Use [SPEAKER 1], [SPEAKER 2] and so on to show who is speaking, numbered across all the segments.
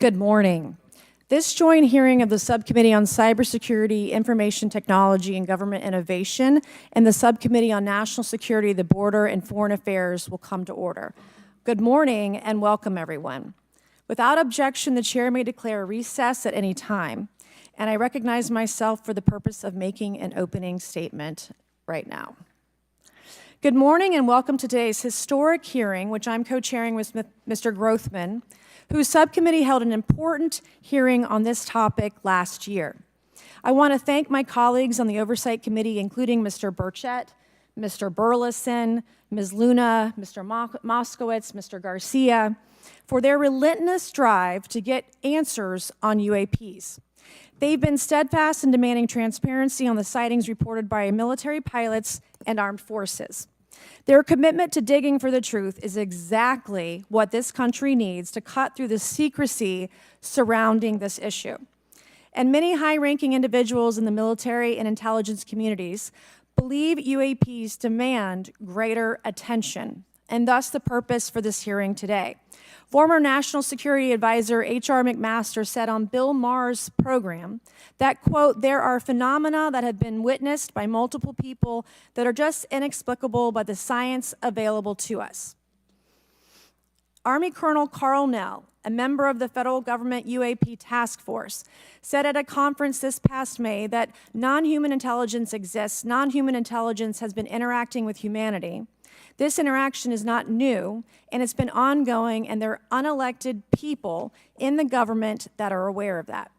[SPEAKER 1] Good morning. This joint hearing of the Subcommittee on Cybersecurity, Information Technology, and Government Innovation and the Subcommittee on National Security, the Border, and Foreign Affairs will come to order. Good morning and welcome, everyone. Without objection, the chair may declare a recess at any time, and I recognize myself for the purpose of making an opening statement right now. Good morning and welcome to today's historic hearing, which I'm co-chairing with Mr. Grothman, whose subcommittee held an important hearing on this topic last year. I want to thank my colleagues on the Oversight Committee, including Mr. Burchett, Mr. Burleson, Ms. Luna, Mr. Moskowitz, Mr. Garcia, for their relentless drive to get answers on UAPs. They've been steadfast in demanding transparency on the sightings reported by military pilots and armed forces. Their commitment to digging for the truth is exactly what this country needs to cut through the secrecy surrounding this issue. And many high-ranking individuals in the military and intelligence communities believe UAPs demand greater attention, and thus the purpose for this hearing today. Former National Security Advisor H.R. McMaster said on Bill Maher's program that, quote, "There are phenomena that have been witnessed by multiple people that are just inexplicable by the science available to us." Army Colonel Carl Nell, a member of the federal government UAP task force, said at a conference this past May that non-human intelligence exists, non-human intelligence has been interacting with humanity. This interaction is not new, and it's been ongoing, and there are unelected people in the government that are aware of that.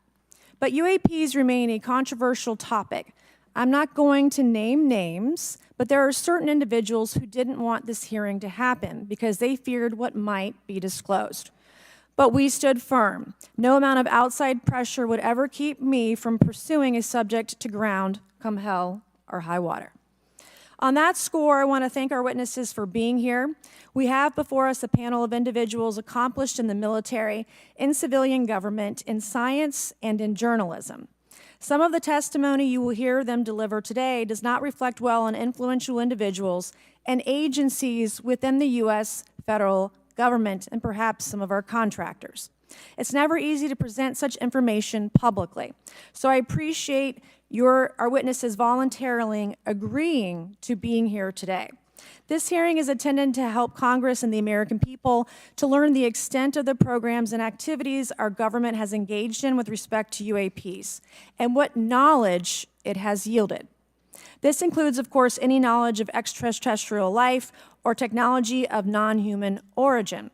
[SPEAKER 1] But UAPs remain a controversial topic. I'm not going to name names, but there are certain individuals who didn't want this hearing to happen because they feared what might be disclosed. But we stood firm. No amount of outside pressure would ever keep me from pursuing a subject to ground, come hell or high water. On that score, I want to thank our witnesses for being here. We have before us a panel of individuals accomplished in the military, in civilian government, in science, and in journalism. Some of the testimony you will hear them deliver today does not reflect well on influential individuals and agencies within the U.S. federal government and perhaps some of our contractors. It's never easy to present such information publicly. So I appreciate our witnesses voluntarily agreeing to being here today. This hearing is intended to help Congress and the American people to learn the extent of the programs and activities our government has engaged in with respect to UAPs and what knowledge it has yielded. This includes, of course, any knowledge of extraterrestrial life or technology of non-human origin.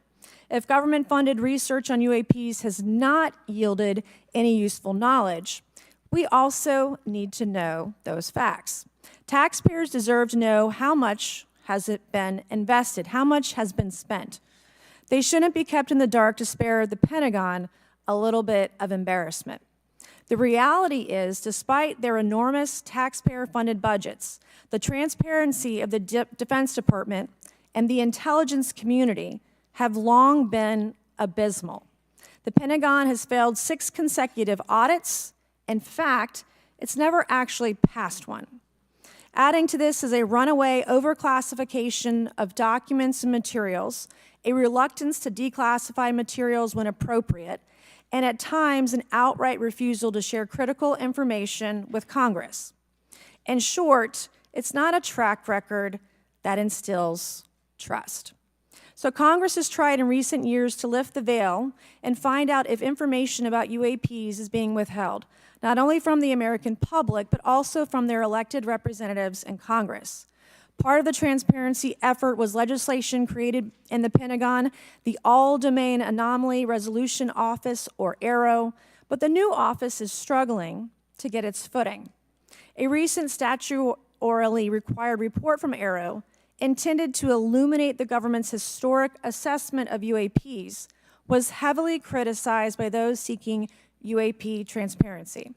[SPEAKER 1] If government-funded research on UAPs has not yielded any useful knowledge, we also need to know those facts. Taxpayers deserve to know how much has it been invested, how much has been spent. They shouldn't be kept in the dark to spare the Pentagon a little bit of embarrassment. The reality is, despite their enormous taxpayer-funded budgets, the transparency of the Defense Department and the intelligence community have long been abysmal. The Pentagon has failed 6 consecutive audits. In fact, it's never actually passed one. Adding to this is a runaway overclassification of documents and materials, a reluctance to declassify materials when appropriate, and at times an outright refusal to share critical information with Congress. In short, it's not a track record that instills trust. So Congress has tried in recent years to lift the veil and find out if information about UAPs is being withheld, not only from the American public, but also from their elected representatives in Congress. Part of the transparency effort was legislation created in the Pentagon, the All-Domain Anomaly Resolution Office, or AARO, but the new office is struggling to get its footing. A recent statutorily required report from AARO, intended to illuminate the government's historic assessment of UAPs, was heavily criticized by those seeking UAP transparency.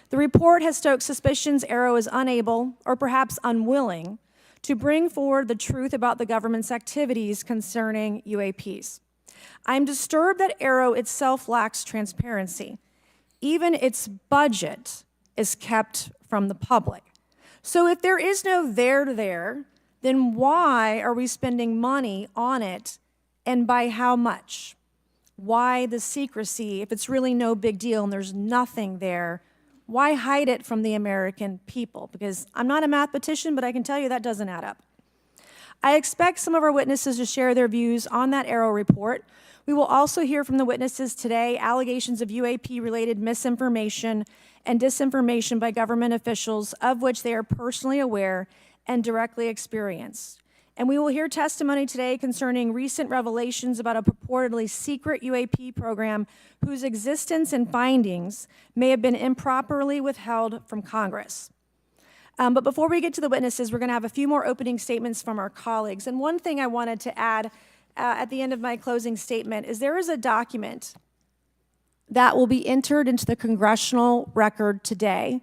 [SPEAKER 1] The report has stoked suspicions AARO is unable, or perhaps unwilling, to bring forward the truth about the government's activities concerning UAPs. I'm disturbed that AARO itself lacks transparency. Even its budget is kept from the public. So if there is no there, then why are we spending money on it, and by how much? why the secrecy? If it's really no big deal and there's nothing there, why hide it from the American people? Because I'm not a mathematician, but I can tell you that doesn't add up. I expect some of our witnesses to share their views on that AARO report. We will also hear from the witnesses today allegations of UAP-related misinformation and disinformation by government officials of which they are personally aware and directly experienced. And we will hear testimony today concerning recent revelations about a purportedly secret UAP program whose existence and findings may have been improperly withheld from Congress. But before we get to the witnesses, we're going to have a few more opening statements from our colleagues. And one thing I wanted to add at the end of my closing statement is there is a document that will be entered into the congressional record today.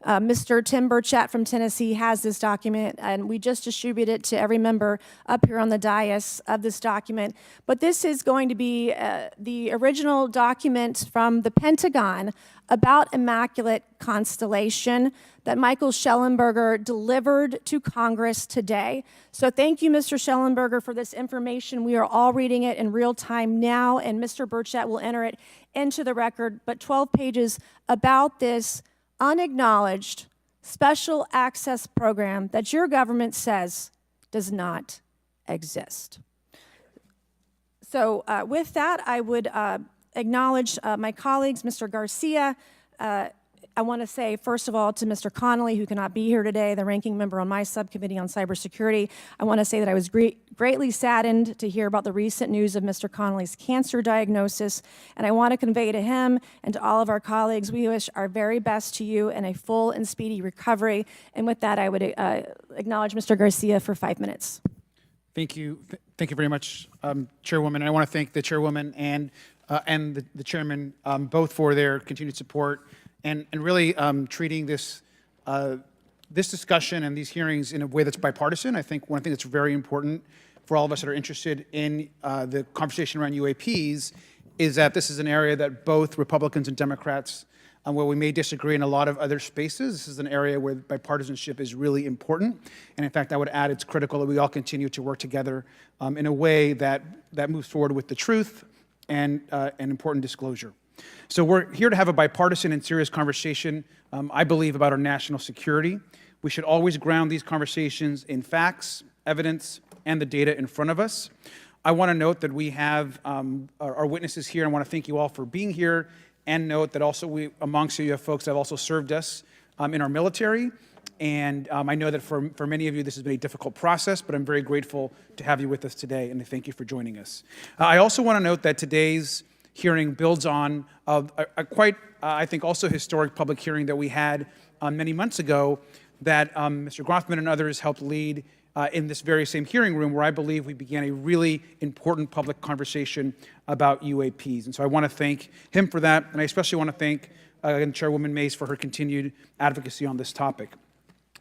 [SPEAKER 1] Mr. Tim Burchett from Tennessee has this document, and we just distributed it to every member up here on the dais of this document. But this is going to be the original document from the Pentagon about Immaculate Constellation that Michael Shellenberger delivered to Congress today. So thank you, Mr. Shellenberger, for this information. We are all reading it in real time now, and Mr. Burchett will enter it into the record. But 12 pages about this unacknowledged special access program that your government says does not exist. So with that, I would acknowledge my colleagues, Mr. Garcia. I want to say, first of all, to Mr. Connolly, who cannot be here today, the ranking member on my subcommittee on cybersecurity, I want to say that I was greatly saddened to hear about the recent news of Mr. Connolly's cancer diagnosis, and I want to convey to him and to all of our colleagues, we wish our very best to you in a full and speedy recovery. And with that, I would acknowledge Mr. Garcia for 5 minutes.
[SPEAKER 2] Thank you. Thank you very much, Chairwoman. And I want to thank the Chairwoman and the Chairman both for their continued support and really treating this this discussion and these hearings in a way that's bipartisan. I think one thing that's very important for all of us that are interested in the conversation around UAPs is that this is an area that both Republicans and Democrats, where we may disagree in a lot of other spaces, this is an area where bipartisanship is really important. And in fact, I would add it's critical that we all continue to work together in a way that moves forward with the truth and important disclosure. So we're here to have a bipartisan and serious conversation, I believe, about our national security. We should always ground these conversations in facts, evidence, and the data in front of us. I want to note that we have our witnesses here. I want to thank you all for being here, and note that also amongst you have folks that have also served us in our military. And I know that for many of you, this has been a difficult process, but I'm very grateful to have you with us today, and thank you for joining us. I also want to note that today's hearing builds on a quite, I think, also historic public hearing that we had many months ago that Mr. Grothman and others helped lead in this very same hearing room, where I believe we began a really important public conversation about UAPs. And so I want to thank him for that, and I especially want to thank Chairwoman Mace for her continued advocacy on this topic.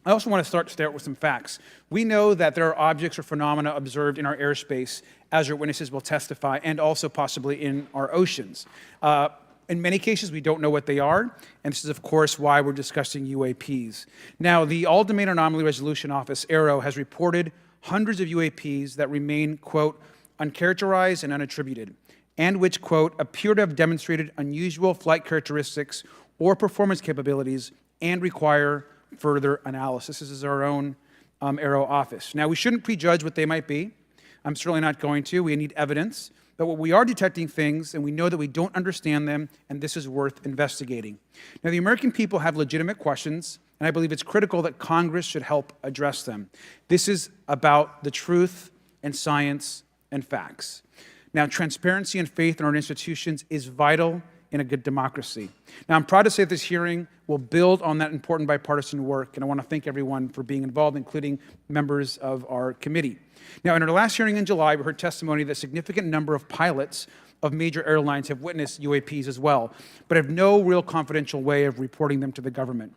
[SPEAKER 2] I also want to start with some facts. We know that there are objects or phenomena observed in our airspace, as our witnesses will testify, and also possibly in our oceans. In many cases, we don't know what they are, and this is, of course, why we're discussing UAPs. Now, the All-Domain Anomaly Resolution Office, AARO, has reported hundreds of UAPs that remain, quote, uncharacterized and unattributed, and which, quote, appear to have demonstrated unusual flight characteristics or performance capabilities and require further analysis. This is our own AARO office. Now, we shouldn't prejudge what they might be. I'm certainly not going to. We need evidence. But what we are detecting things, and we know that we don't understand them, and this is worth investigating. Now, the American people have legitimate questions, and I believe it's critical that Congress should help address them. This is about the truth and science and facts. Now, transparency and faith in our institutions is vital in a good democracy. Now, I'm proud to say that this hearing will build on that important bipartisan work, and I want to thank everyone for being involved, including members of our committee. Now, in our last hearing in July, we heard testimony that a significant number of pilots of major airlines have witnessed UAPs as well, but have no real confidential way of reporting them to the government.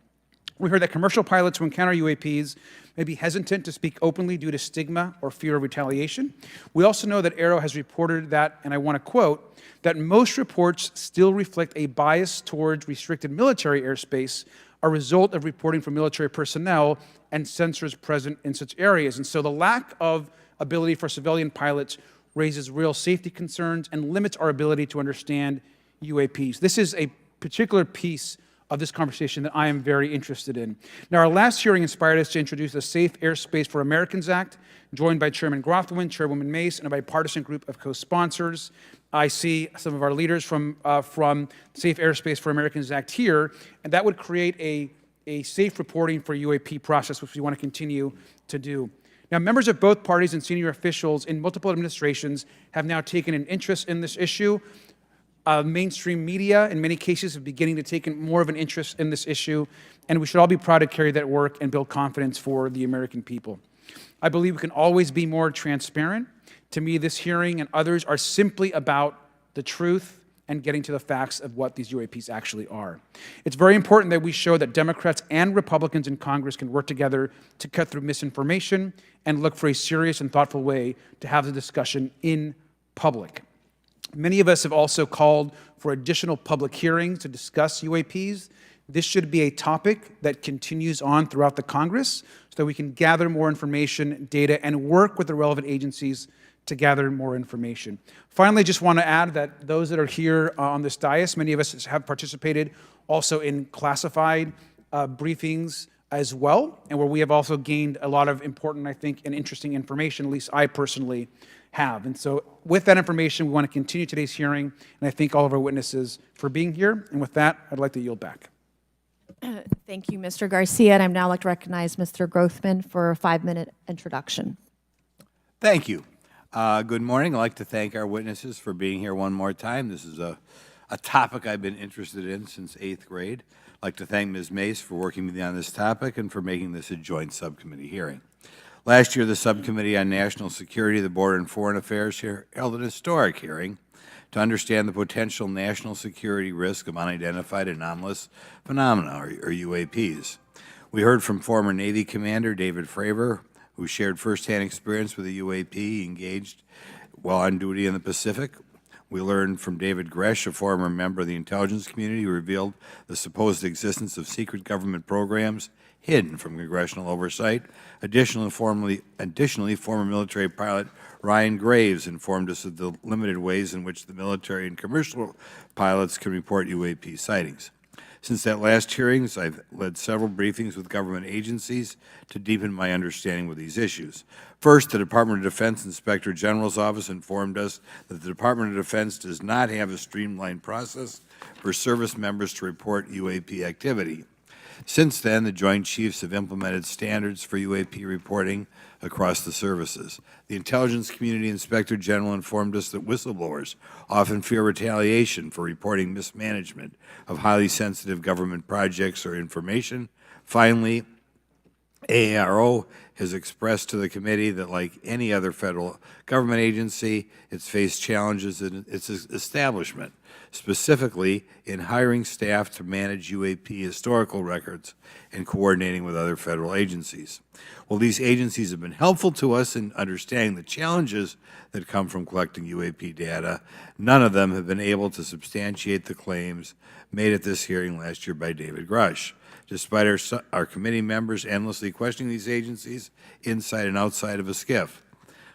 [SPEAKER 2] We heard that commercial pilots who encounter UAPs may be hesitant to speak openly due to stigma or fear of retaliation. We also know that AARO has reported that, and I want to quote, that most reports still reflect a bias towards restricted military airspace, a result of reporting from military personnel and sensors present in such areas. And so the lack of ability for civilian pilots raises real safety concerns, and limits our ability to understand UAPs. This is a particular piece of this conversation that I am very interested in. Now, our last hearing inspired us to introduce the Safe Airspace for Americans Act, joined by Chairman Grothman, Chairwoman Mace, and a bipartisan group of co-sponsors. I see some of our leaders from Safe Airspace for Americans Act here, and that would create a safe reporting for UAP process, which we want to continue to do. Now, members of both parties and senior officials in multiple administrations have now taken an interest in this issue. Mainstream media, in many cases, are beginning to take more of an interest in this issue, and we should all be proud to carry that work and build confidence for the American people. I believe we can always be more transparent. To me, this hearing and others are simply about the truth and getting to the facts of what these UAPs actually are. It's very important that we show that Democrats and Republicans in Congress can work together to cut through misinformation and look for a serious and thoughtful way to have the discussion in public. Many of us have also called for additional public hearings to discuss UAPs. This should be a topic that continues on throughout the Congress so that we can gather more information, data, and work with the relevant agencies to gather more information. Finally, I just want to add that those that are here on this dais, many of us have participated also in classified briefings as well, and where we have also gained a lot of important, I think, and interesting information, at least I personally have. And so with that information, we want to continue today's hearing, and I thank all of our witnesses for being here. And with that, I'd like to yield back.
[SPEAKER 1] Thank you, Mr. Garcia, and I'd now like to recognize Mr. Grothman for a 5-minute introduction.
[SPEAKER 3] Thank you. Good morning. I'd like to thank our witnesses for being here one more time. This is a topic I've been interested in since 8th grade. I'd like to thank Ms. Mace for working with me on this topic and for making this a joint subcommittee hearing. Last year, the Subcommittee on National Security, the Border and Foreign Affairs held an historic hearing to understand the potential national security risk of unidentified anomalous phenomena, or UAPs. We heard from former Navy Commander David Fravor, who shared firsthand experience with a UAP he engaged while on duty in the Pacific. We learned from David Gresh, a former member of the intelligence community, who revealed the supposed existence of secret government programs hidden from congressional oversight. Additionally, former military pilot Ryan Graves informed us of the limited ways in which the military and commercial pilots can report UAP sightings. Since that last hearings, I've led several briefings with government agencies to deepen my understanding with these issues. First, the Department of Defense Inspector General's Office informed us that the Department of Defense does not have a streamlined process for service members to report UAP activity. Since then, the Joint Chiefs have implemented standards for UAP reporting across the services. The Intelligence Community Inspector General informed us that whistleblowers often fear retaliation for reporting mismanagement of highly sensitive government projects or information. Finally, AARO has expressed to the committee that, like any other federal government agency, it's faced challenges in its establishment, specifically in hiring staff to manage UAP historical records and coordinating with other federal agencies. While these agencies have been helpful to us in understanding the challenges that come from collecting UAP data, none of them have been able to substantiate the claims made at this hearing last year by David Grush. Despite our committee members endlessly questioning these agencies inside and outside of a SCIF.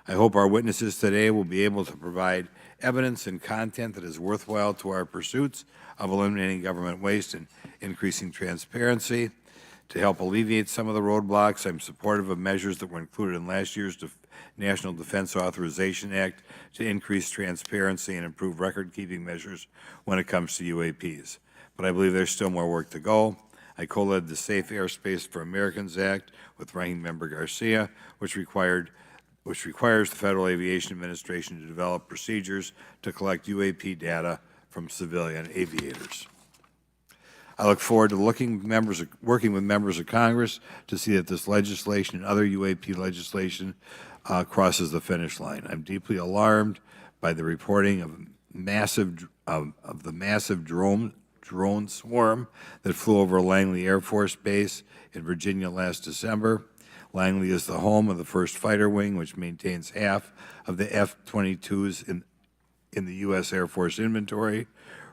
[SPEAKER 3] I hope our witnesses today will be able to provide evidence and content that is worthwhile to our pursuits of eliminating government waste and increasing transparency. To help alleviate some of the roadblocks, I'm supportive of measures that were included in last year's National Defense Authorization Act to increase transparency and improve record-keeping measures when it comes to UAPs. But I believe there's still more work to go. I co-led the Safe Airspace for Americans Act with Ranking Member Garcia, which requires the Federal Aviation Administration to develop procedures to collect UAP data from civilian aviators. I look forward to working with members of Congress to see that this legislation and other UAP legislation crosses the finish line. I'm deeply alarmed by the reporting of the massive drone swarm that flew over Langley Air Force Base in Virginia last December. Langley is the home of the 1st Fighter Wing, which maintains half of the F-22s in the U.S. Air Force inventory.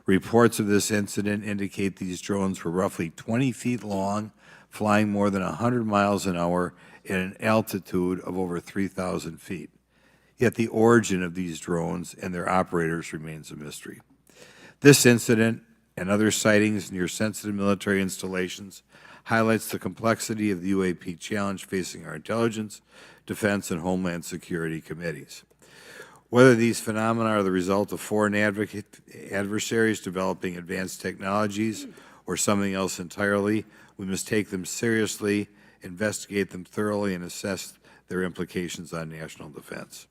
[SPEAKER 3] Reports of this incident indicate these drones were roughly 20 feet long, flying more than 100 miles an hour at an altitude of over 3,000 feet. yet the origin of these drones and their operators remains a mystery. This incident and other sightings near sensitive military installations highlights the complexity of the UAP challenge facing our intelligence, defense, and homeland security committees. Whether these phenomena are the result of foreign adversaries developing advanced technologies or something else entirely, we must take them seriously, investigate them thoroughly, and assess their implications on national defense.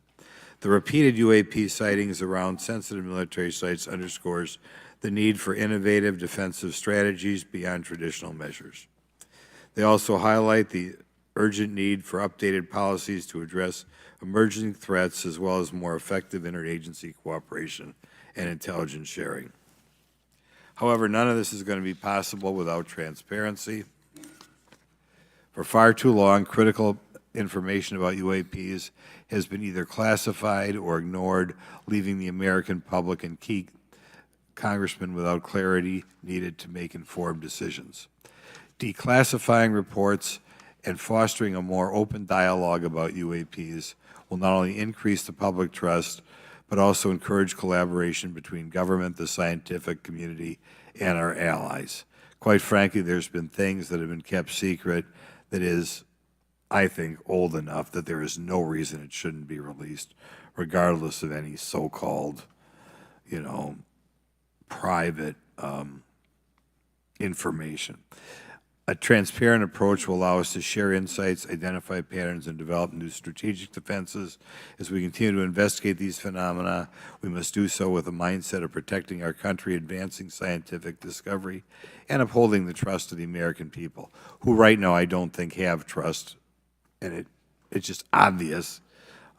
[SPEAKER 3] The repeated UAP sightings around sensitive military sites underscores the need for innovative defensive strategies beyond traditional measures. They also highlight the urgent need for updated policies to address emerging threats as well as more effective interagency cooperation and intelligence sharing. However, none of this is going to be possible without transparency. For far too long, critical information about UAPs has been either classified or ignored, leaving the American public and key congressmen without clarity needed to make informed decisions. Declassifying reports and fostering a more open dialogue about UAPs will not only increase the public trust, but also encourage collaboration between government, the scientific community, and our allies. Quite frankly, there's been things that have been kept secret that is, I think, old enough that there is no reason it shouldn't be released, regardless of any so-called, private information. A transparent approach will allow us to share insights, identify patterns, and develop new strategic defenses. As we continue to investigate these phenomena, we must do so with a mindset of protecting our country, advancing scientific discovery, and upholding the trust of the American people, who right now I don't think have trust, and it's just obvious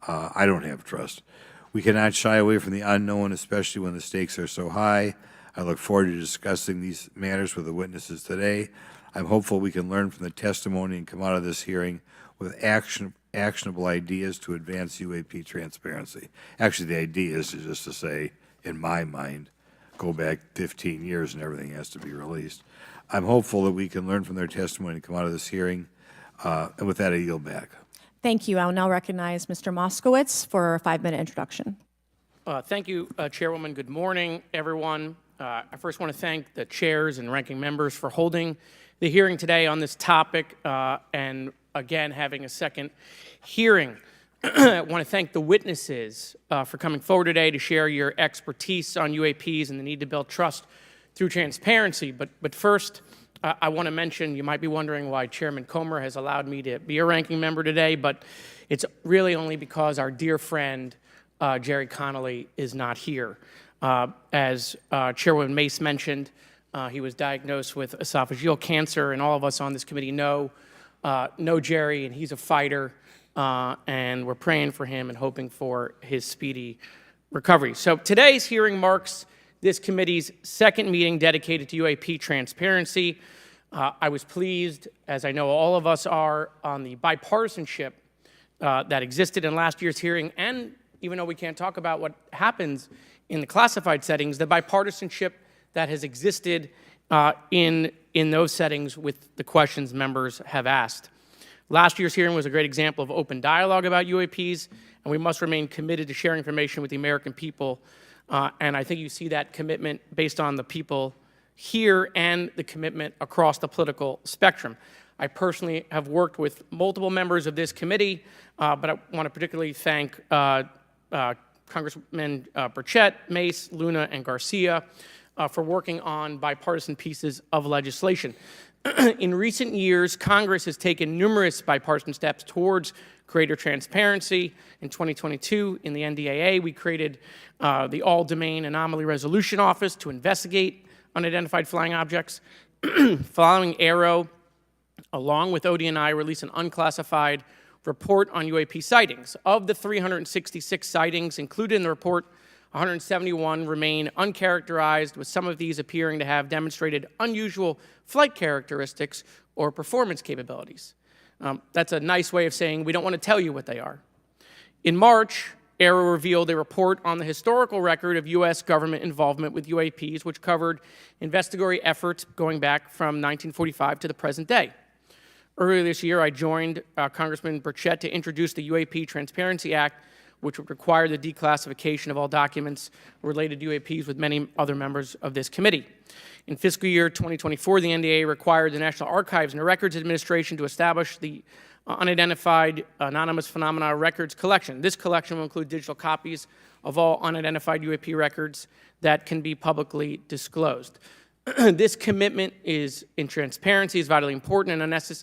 [SPEAKER 3] I don't have trust. We cannot shy away from the unknown, especially when the stakes are so high. I look forward to discussing these matters with the witnesses today. I'm hopeful we can learn from the testimony and come out of this hearing with actionable ideas to advance UAP transparency. Actually, the idea is just to say, in my mind, go back 15 years and everything has to be released. I'm hopeful that we can learn from their testimony and come out of this hearing. And with that, I yield back.
[SPEAKER 1] Thank you. I will now recognize Mr. Moskowitz for a 5-minute introduction.
[SPEAKER 4] Thank you, Chairwoman. Good morning, everyone. I first want to thank the chairs and ranking members for holding the hearing today on this topic and, again, having a second hearing. I want to thank the witnesses for coming forward today to share your expertise on UAPs and the need to build trust through transparency. But first, I want to mention, you might be wondering why Chairman Comer has allowed me to be a ranking member today, but it's really only because our dear friend, Jerry Connolly, is not here. As Chairwoman Mace mentioned, he was diagnosed with esophageal cancer, and all of us on this committee know Jerry, and he's a fighter, and we're praying for him and hoping for his speedy recovery. So today's hearing marks this committee's second meeting dedicated to UAP transparency. I was pleased, as I know all of us are, on the bipartisanship that existed in last year's hearing, and even though we can't talk about what happens in the classified settings, the bipartisanship that has existed in those settings with the questions members have asked. Last year's hearing was a great example of open dialogue about UAPs, and we must remain committed to sharing information with the American people. And I think you see that commitment based on the people here and the commitment across the political spectrum. I personally have worked with multiple members of this committee, but I want to particularly thank Congressman Burchett, Mace, Luna, and Garcia for working on bipartisan pieces of legislation. In recent years, Congress has taken numerous bipartisan steps towards greater transparency. In 2022, in the NDAA, we created the All-Domain Anomaly Resolution Office to investigate unidentified flying objects. Following AARO, along with ODNI, released an unclassified report on UAP sightings. Of the 366 sightings included in the report, 171 remain uncharacterized, with some of these appearing to have demonstrated unusual flight characteristics or performance capabilities. That's a nice way of saying we don't want to tell you what they are. In March, AARO revealed a report on the historical record of U.S. government involvement with UAPs, which covered investigatory efforts going back from 1945 to the present day. Earlier this year, I joined Congressman Burchett to introduce the UAP Transparency Act, which would require the declassification of all documents related to UAPs with many other members of this committee. In fiscal year 2024, the NDAA required the National Archives and Records Administration to establish the unidentified anonymous phenomena records collection. This collection will include digital copies of all unidentified UAP records that can be publicly disclosed. This commitment in transparency is vitally important,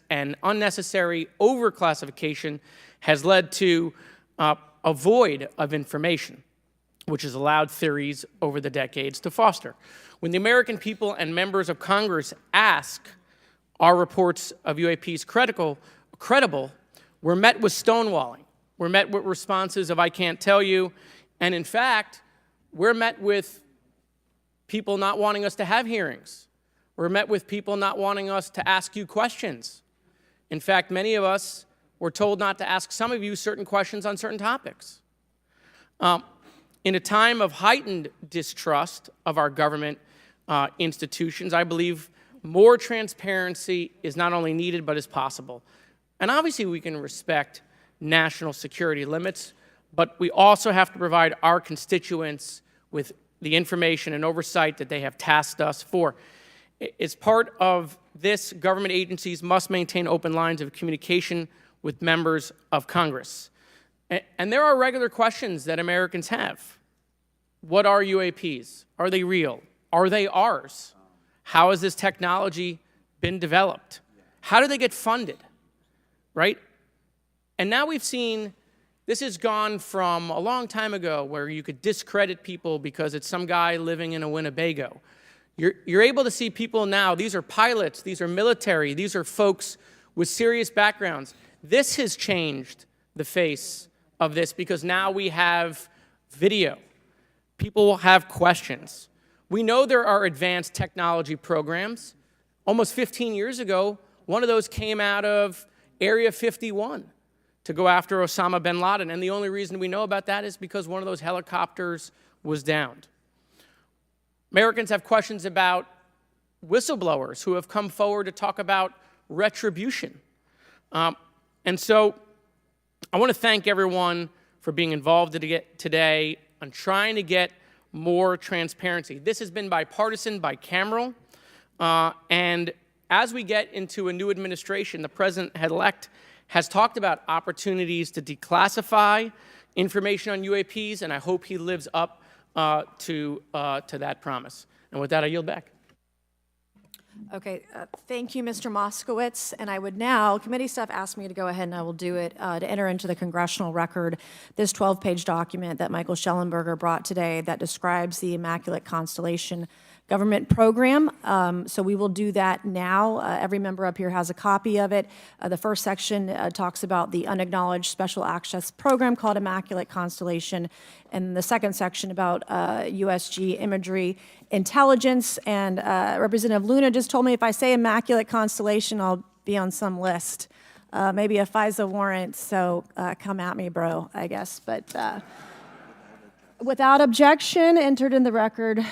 [SPEAKER 4] and unnecessary overclassification has led to a void of information, which has allowed theories over the decades to foster. When the American people and members of Congress ask, are reports of UAPs credible, we're met with stonewalling. We're met with responses of, I can't tell you. And in fact, we're met with people not wanting us to have hearings. We're met with people not wanting us to ask you questions. In fact, many of us were told not to ask some of you certain questions on certain topics. In a time of heightened distrust of our government institutions, I believe more transparency is not only needed, but is possible. And obviously, we can respect national security limits, but we also have to provide our constituents with the information and oversight that they have tasked us for. As part of this, government agencies must maintain open lines of communication with members of Congress. And there are regular questions that Americans have. What are UAPs? Are they real? Are they ours? How has this technology been developed? How do they get funded? Right? And now we've seen this has gone from a long time ago where you could discredit people because it's some guy living in a Winnebago. You're able to see people now, these are pilots, these are military, these are folks with serious backgrounds. This has changed the face of this because now we have video. People will have questions. We know there are advanced technology programs. Almost 15 years ago, one of those came out of Area 51 to go after Osama bin Laden. And the only reason we know about that is because one of those helicopters was downed. Americans have questions about whistleblowers who have come forward to talk about retribution. And so I want to thank everyone for being involved today on trying to get more transparency. This has been bipartisan, bicameral, and as we get into a new administration, the president-elect has talked about opportunities to declassify information on UAPs, and I hope he lives up to that promise. And with that, I yield back.
[SPEAKER 1] Okay, thank you, Mr. Moskowitz. And I would now, committee staff asked me to go ahead and I will do it, to enter into the congressional record this 12-page document that Michael Schellenberger brought today that describes the Immaculate Constellation government program. So we will do that now. Every member up here has a copy of it. The first section talks about the unacknowledged special access program called Immaculate Constellation, and the second section about USG imagery intelligence. And Representative Luna just told me if I say Immaculate Constellation, I'll be on some list, maybe a FISA warrant. So come at me, bro, I guess. But without objection, entered in the record.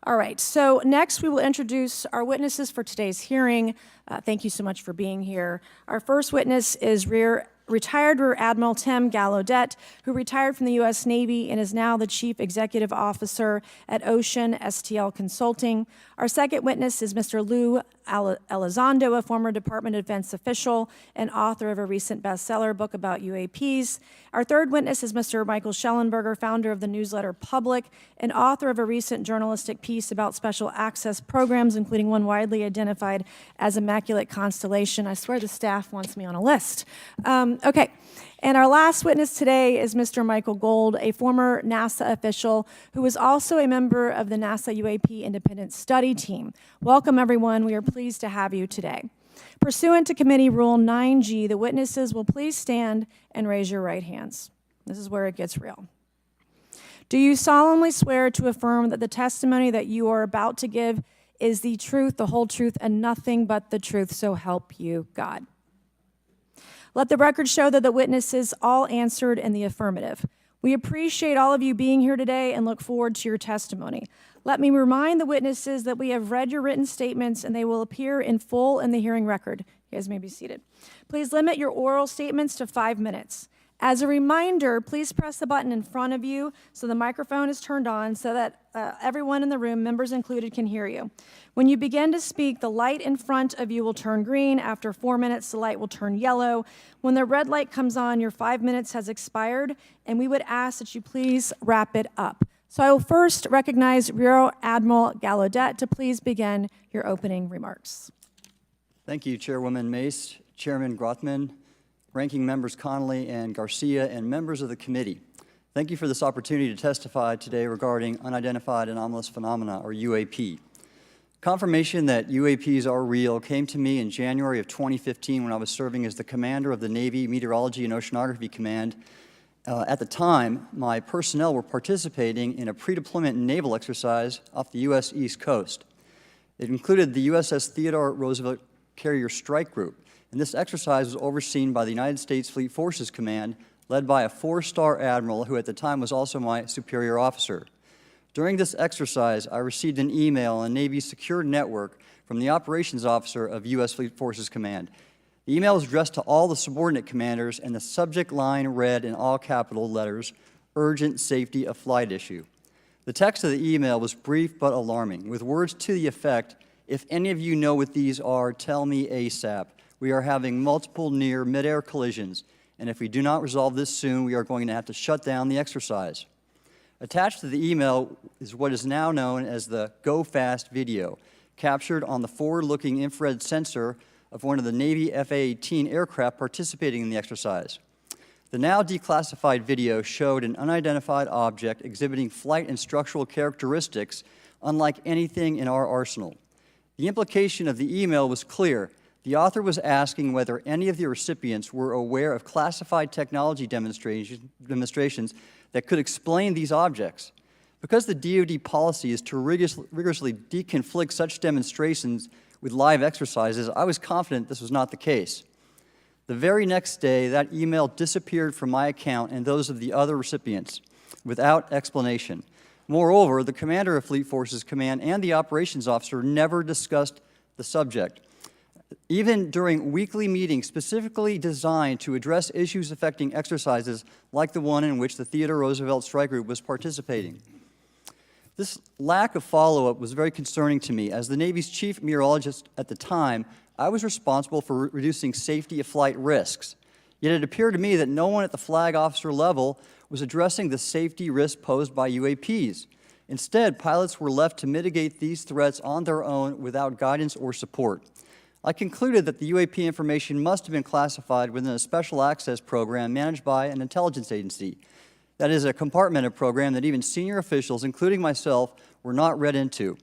[SPEAKER 1] All right, so next we will introduce our witnesses for today's hearing. Thank you so much for being here. Our first witness is retired Rear Admiral Tim Gallaudet, who retired from the U.S. Navy and is now the Chief Executive Officer at Ocean STL Consulting. Our second witness is Mr. Lou Elizondo, a former Department of Defense official and author of a recent bestseller book about UAPs. Our third witness is Mr. Michael Schellenberger, founder of the newsletter Public and author of a recent journalistic piece about special access programs, including one widely identified as Immaculate Constellation. I swear the staff wants me on a list. Okay, and our last witness today is Mr. Michael Gold, a former NASA official who is also a member of the NASA UAP Independent Study Team. Welcome, everyone. We are pleased to have you today. Pursuant to Committee Rule 9G, the witnesses will please stand and raise your right hands. This is where it gets real. Do you solemnly swear to affirm that the testimony that you are about to give is the truth, the whole truth, and nothing but the truth, so help you God? Let the record show that the witnesses all answered in the affirmative. We appreciate all of you being here today and look forward to your testimony. Let me remind the witnesses that we have read your written statements and they will appear in full in the hearing record. You guys may be seated. Please limit your oral statements to 5 minutes. As a reminder, please press the button in front of you so the microphone is turned on so that everyone in the room, members included, can hear you. When you begin to speak, the light in front of you will turn green. After 4 minutes, the light will turn yellow. When the red light comes on, your 5 minutes has expired, and we would ask that you please wrap it up. So I will first recognize Rear Admiral Gallaudet to please begin your opening remarks.
[SPEAKER 5] Thank you, Chairwoman Mace, Chairman Grothman, Ranking Members Connolly and Garcia, and members of the committee. Thank you for this opportunity to testify today regarding unidentified anomalous phenomena, or UAP. Confirmation that UAPs are real came to me in January of 2015 when I was serving as the commander of the Navy Meteorology and Oceanography Command. At the time, my personnel were participating in a pre-deployment naval exercise off the U.S. East Coast. It included the USS Theodore Roosevelt Carrier Strike Group, and this exercise was overseen by the United States Fleet Forces Command, led by a 4-star admiral who at the time was also my superior officer. During this exercise, I received an email on the Navy's secure network from the operations officer of U.S. Fleet Forces Command. The email was addressed to all the subordinate commanders, and the subject line read in all capital letters, "Urgent Safety of Flight Issue." The text of the email was brief but alarming, with words to the effect, "If any of you know what these are, tell me ASAP. We are having multiple near mid-air collisions, and if we do not resolve this soon, we are going to have to shut down the exercise." Attached to the email is what is now known as the Go Fast video, captured on the forward-looking infrared sensor of one of the Navy F-A-18 aircraft participating in the exercise. The now declassified video showed an unidentified object exhibiting flight and structural characteristics unlike anything in our arsenal. The implication of the email was clear. The author was asking whether any of the recipients were aware of classified technology demonstrations that could explain these objects. Because the DoD policy is to rigorously deconflict such demonstrations with live exercises, I was confident this was not the case. The very next day, that email disappeared from my account and those of the other recipients without explanation. Moreover, the commander of Fleet Forces Command and the operations officer never discussed the subject. Even during weekly meetings specifically designed to address issues affecting exercises like the one in which the Theodore Roosevelt Strike Group was participating. This lack of follow-up was very concerning to me. As the Navy's chief meteorologist at the time, I was responsible for reducing safety of flight risks. Yet it appeared to me that no one at the flag officer level was addressing the safety risk posed by UAPs. Instead, pilots were left to mitigate these threats on their own without guidance or support. I concluded that the UAP information must have been classified within a special access program managed by an intelligence agency. That is a compartmented program that even senior officials, including myself, were not read into.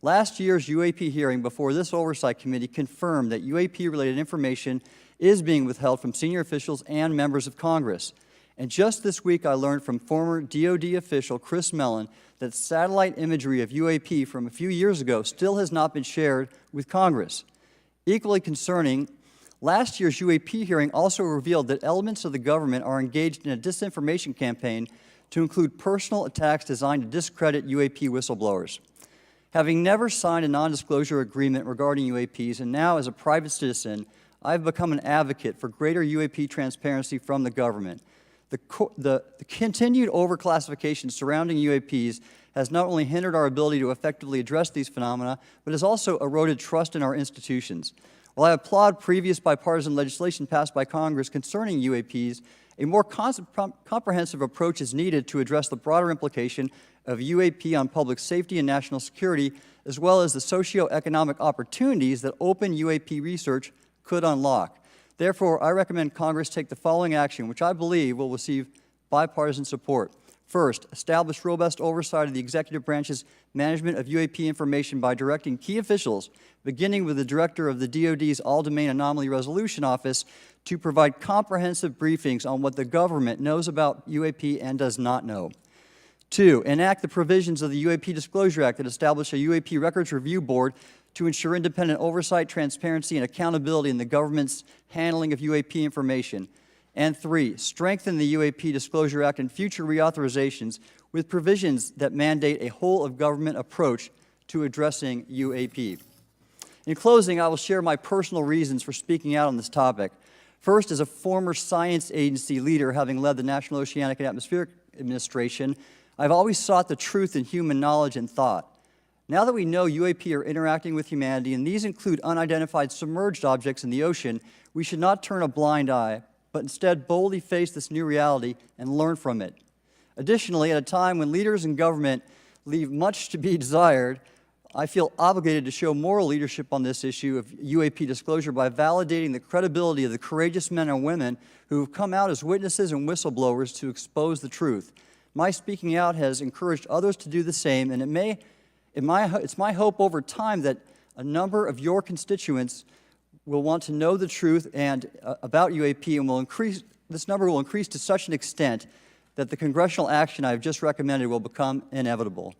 [SPEAKER 5] Last year's UAP hearing before this oversight committee confirmed that UAP-related information is being withheld from senior officials and members of Congress. And just this week, I learned from former DoD official Chris Mellon that satellite imagery of UAP from a few years ago still has not been shared with Congress. Equally concerning, last year's UAP hearing also revealed that elements of the government are engaged in a disinformation campaign to include personal attacks designed to discredit UAP whistleblowers. Having never signed a non-disclosure agreement regarding UAPs, and now as a private citizen, I've become an advocate for greater UAP transparency from the government. The continued overclassification surrounding UAPs has not only hindered our ability to effectively address these phenomena, but has also eroded trust in our institutions. While I applaud previous bipartisan legislation passed by Congress concerning UAPs, a more comprehensive approach is needed to address the broader implication of UAP on public safety and national security, as well as the socioeconomic opportunities that open UAP research could unlock. Therefore, I recommend Congress take the following action, which I believe will receive bipartisan support. First, establish robust oversight of the executive branch's management of UAP information by directing key officials, beginning with the director of the DoD's All-Domain Anomaly Resolution Office, to provide comprehensive briefings on what the government knows about UAP and does not know. Two, enact the provisions of the UAP Disclosure Act that establish a UAP Records Review Board to ensure independent oversight, transparency, and accountability in the government's handling of UAP information. And three, strengthen the UAP Disclosure Act and future reauthorizations with provisions that mandate a whole-of-government approach to addressing UAP. In closing, I will share my personal reasons for speaking out on this topic. First, as a former science agency leader, having led the National Oceanic and Atmospheric Administration, I've always sought the truth in human knowledge and thought. Now that we know UAP are interacting with humanity, and these include unidentified submerged objects in the ocean, we should not turn a blind eye, but instead boldly face this new reality and learn from it. Additionally, at a time when leaders in government leave much to be desired, I feel obligated to show moral leadership on this issue of UAP disclosure by validating the credibility of the courageous men and women who have come out as witnesses and whistleblowers to expose the truth. My speaking out has encouraged others to do the same, and it's my hope over time that a number of your constituents will want to know the truth and about UAP, and this number will increase to such an extent that the congressional action I have just recommended will become inevitable.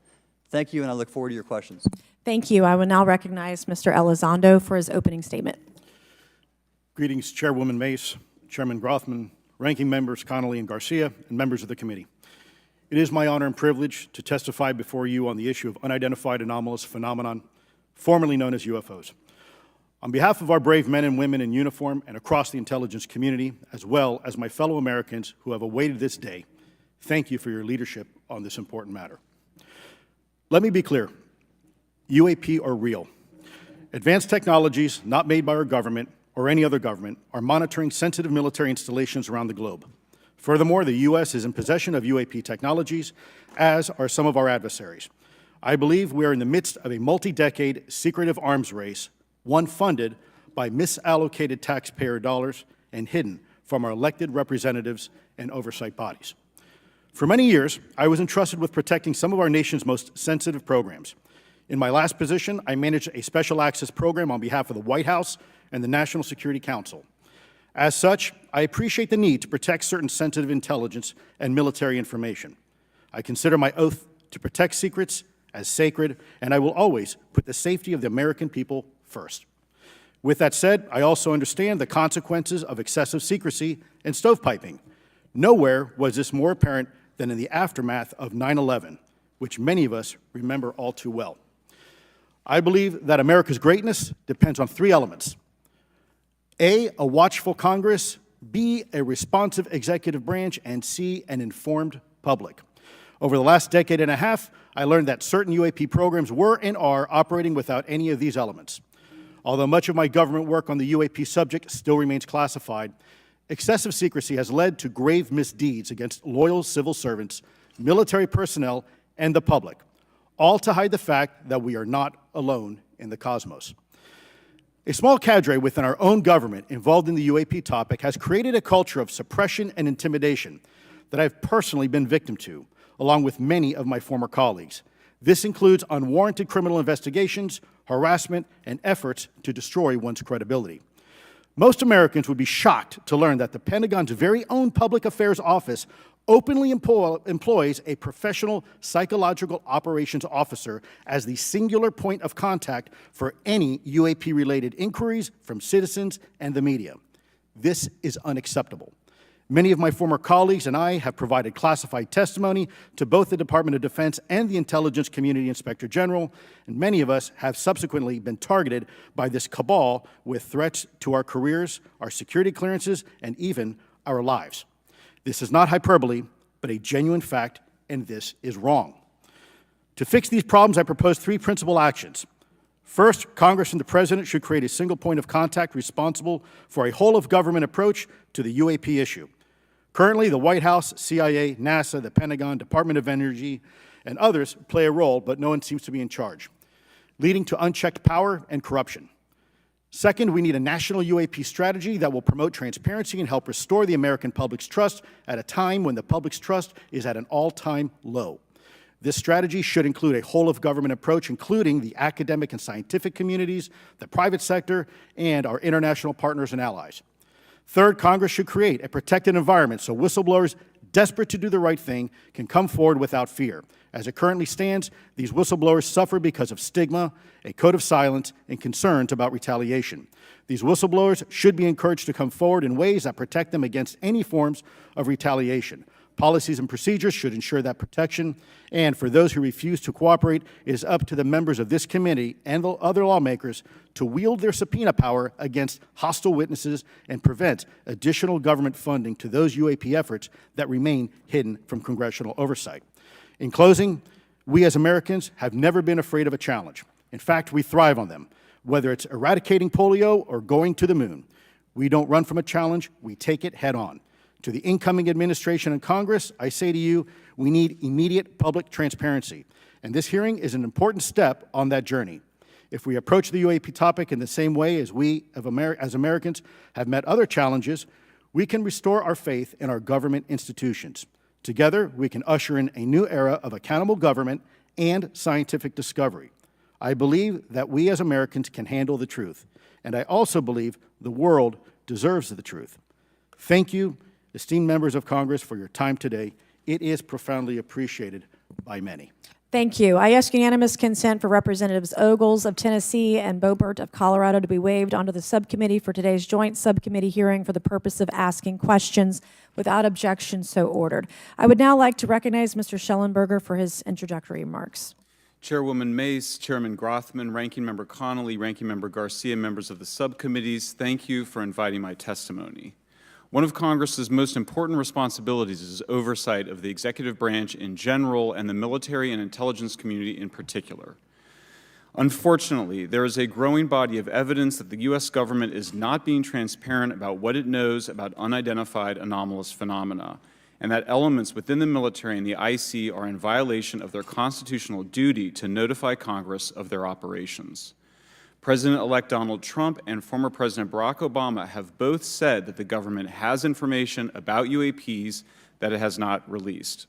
[SPEAKER 5] Thank you, and I look forward to your questions.
[SPEAKER 1] Thank you. I will now recognize Mr. Elizondo for his opening statement.
[SPEAKER 6] Greetings, Chairwoman Mace, Chairman Grothman, Ranking Members Connolly and Garcia, and members of the committee. It is my honor and privilege to testify before you on the issue of unidentified anomalous phenomenon, formerly known as UFOs. On behalf of our brave men and women in uniform and across the intelligence community, as well as my fellow Americans who have awaited this day, thank you for your leadership on this important matter. Let me be clear, UAP are real. Advanced technologies not made by our government or any other government are monitoring sensitive military installations around the globe. Furthermore, the U.S. is in possession of UAP technologies, as are some of our adversaries. I believe we are in the midst of a multi-decade secretive arms race, one funded by misallocated taxpayer dollars and hidden from our elected representatives and oversight bodies. For many years, I was entrusted with protecting some of our nation's most sensitive programs. In my last position, I managed a special access program on behalf of the White House and the National Security Council. As such, I appreciate the need to protect certain sensitive intelligence and military information. I consider my oath to protect secrets as sacred, and I will always put the safety of the American people first. With that said, I also understand the consequences of excessive secrecy and stovepiping. Nowhere was this more apparent than in the aftermath of 9/11, which many of us remember all too well. I believe that America's greatness depends on three elements: A, a watchful Congress, B, a responsive executive branch, and C, an informed public. Over the last decade and a half, I learned that certain UAP programs were and are operating without any of these elements. Although much of my government work on the UAP subject still remains classified, excessive secrecy has led to grave misdeeds against loyal civil servants, military personnel, and the public, all to hide the fact that we are not alone in the cosmos. A small cadre within our own government involved in the UAP topic has created a culture of suppression and intimidation that I've personally been victim to, along with many of my former colleagues. This includes unwarranted criminal investigations, harassment, and efforts to destroy one's credibility. Most Americans would be shocked to learn that the Pentagon's very own Public Affairs Office openly employs a professional psychological operations officer as the singular point of contact for any UAP-related inquiries from citizens and the media. This is unacceptable. Many of my former colleagues and I have provided classified testimony to both the Department of Defense and the Intelligence Community Inspector General, and many of us have subsequently been targeted by this cabal with threats to our careers, our security clearances, and even our lives. This is not hyperbole, but a genuine fact, and this is wrong. To fix these problems, I propose three principal actions. First, Congress and the President should create a single point of contact responsible for a whole-of-government approach to the UAP issue. Currently, the White House, CIA, NASA, the Pentagon, Department of Energy, and others play a role, but no one seems to be in charge, leading to unchecked power and corruption. Second, we need a national UAP strategy that will promote transparency and help restore the American public's trust at a time when the public's trust is at an all-time low. This strategy should include a whole-of-government approach, including the academic and scientific communities, the private sector, and our international partners and allies. Third, Congress should create a protected environment so whistleblowers desperate to do the right thing can come forward without fear. As it currently stands, these whistleblowers suffer because of stigma, a code of silence, and concerns about retaliation. These whistleblowers should be encouraged to come forward in ways that protect them against any forms of retaliation. Policies and procedures should ensure that protection, and for those who refuse to cooperate, it is up to the members of this committee and the other lawmakers to wield their subpoena power against hostile witnesses and prevent additional government funding to those UAP efforts that remain hidden from congressional oversight. In closing, we as Americans have never been afraid of a challenge. In fact, we thrive on them, whether it's eradicating polio or going to the moon. We don't run from a challenge, we take it head on. To the incoming administration and Congress, I say to you, we need immediate public transparency, and this hearing is an important step on that journey. If we approach the UAP topic in the same way as we, as Americans, have met other challenges, we can restore our faith in our government institutions. Together, we can usher in a new era of accountable government and scientific discovery. I believe that we as Americans can handle the truth, and I also believe the world deserves the truth. Thank you, esteemed members of Congress, for your time today. It is profoundly appreciated by many.
[SPEAKER 1] Thank you. I ask unanimous consent for Representatives Ogles of Tennessee and Boebert of Colorado to be waived onto the subcommittee for today's joint subcommittee hearing for the purpose of asking questions. Without objection, so ordered. I would now like to recognize Mr. Schellenberger for his introductory remarks.
[SPEAKER 7] Chairwoman Mace, Chairman Grothman, Ranking Member Connolly, Ranking Member Garcia, members of the subcommittees, thank you for inviting my testimony. One of Congress's most important responsibilities is oversight of the executive branch in general and the military and intelligence community in particular. Unfortunately, there is a growing body of evidence that the U.S. government is not being transparent about what it knows about unidentified anomalous phenomena, and that elements within the military and the IC are in violation of their constitutional duty to notify Congress of their operations. President-elect Donald Trump and former President Barack Obama have both said that the government has information about UAPs that it has not released.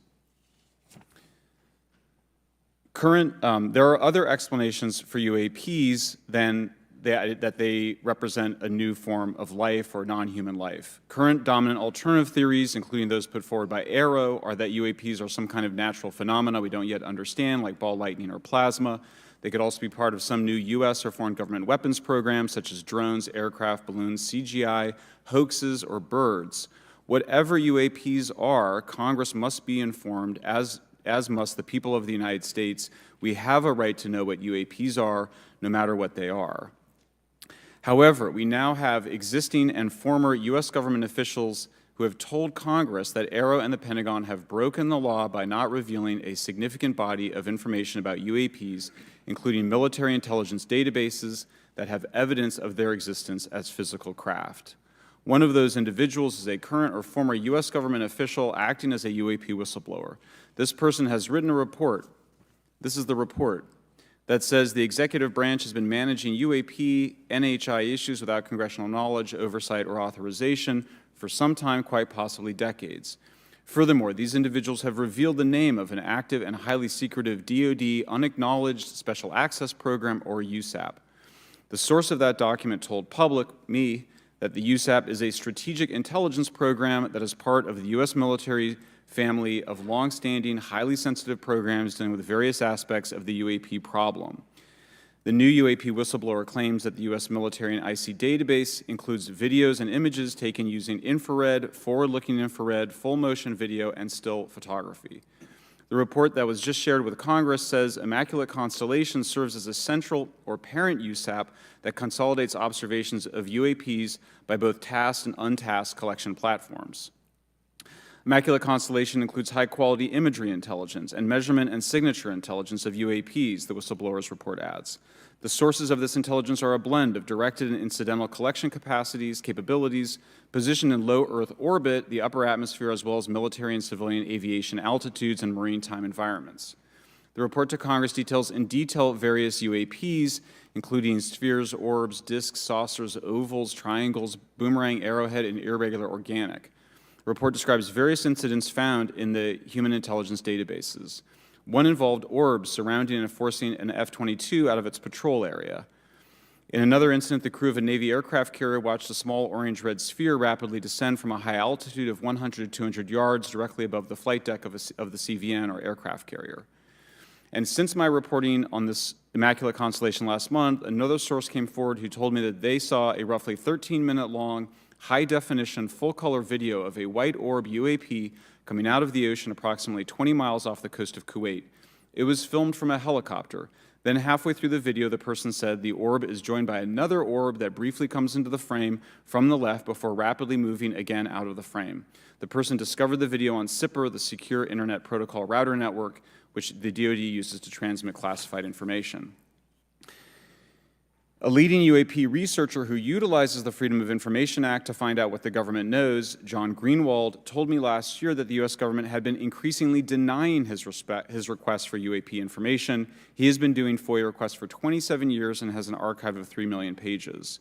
[SPEAKER 7] There are other explanations for UAPs than that they represent a new form of life or non-human life. Current dominant alternative theories, including those put forward by AARO, are that UAPs are some kind of natural phenomena we don't yet understand, like ball lightning or plasma. They could also be part of some new U.S. or foreign government weapons programs, such as drones, aircraft, balloons, CGI, hoaxes, or birds. Whatever UAPs are, Congress must be informed, as must the people of the United States. We have a right to know what UAPs are, no matter what they are. However, we now have existing and former U.S. government officials who have told Congress that AARO and the Pentagon have broken the law by not revealing a significant body of information about UAPs, including military intelligence databases that have evidence of their existence as physical craft. One of those individuals is a current or former U.S. government official acting as a UAP whistleblower. This person has written a report. This is the report that says the executive branch has been managing UAP, NHI issues without congressional knowledge, oversight, or authorization for some time, quite possibly decades. Furthermore, these individuals have revealed the name of an active and highly secretive DoD unacknowledged special access program, or USAP. The source of that document told me, that the USAP is a strategic intelligence program that is part of the U.S. military family of longstanding, highly sensitive programs dealing with various aspects of the UAP problem. The new UAP whistleblower claims that the U.S. military and IC database includes videos and images taken using infrared, forward-looking infrared, full-motion video, and still photography. The report that was just shared with Congress says Immaculate Constellation serves as a central or parent USAP that consolidates observations of UAPs by both tasked and untasked collection platforms. Immaculate Constellation includes high-quality imagery intelligence and measurement and signature intelligence of UAPs, the whistleblower's report adds. The sources of this intelligence are a blend of directed and incidental collection capabilities, positioned in low Earth orbit, the upper atmosphere, as well as military and civilian aviation altitudes and maritime environments. The report to Congress details in detail various UAPs, including spheres, orbs, disks, saucers, ovals, triangles, boomerang, arrowhead, and irregular organic. The report describes various incidents found in the human intelligence databases. One involved orbs surrounding and forcing an F-22 out of its patrol area. In another incident, the crew of a Navy aircraft carrier watched a small orange-red sphere rapidly descend from a high altitude of 100 to 200 yards directly above the flight deck of the CVN, or aircraft carrier. And since my reporting on this Immaculate Constellation last month, another source came forward who told me that they saw a roughly 13-minute-long, high-definition, full-color video of a white orb UAP coming out of the ocean approximately 20 miles off the coast of Kuwait. It was filmed from a helicopter. Then halfway through the video, the person said the orb is joined by another orb that briefly comes into the frame from the left before rapidly moving again out of the frame. The person discovered the video on SIPR, the Secure Internet Protocol Router Network, which the DoD uses to transmit classified information. A leading UAP researcher who utilizes the Freedom of Information Act to find out what the government knows, John Greenwald, told me last year that the U.S. government had been increasingly denying his requests for UAP information. He has been doing FOIA requests for 27 years and has an archive of 3 million pages.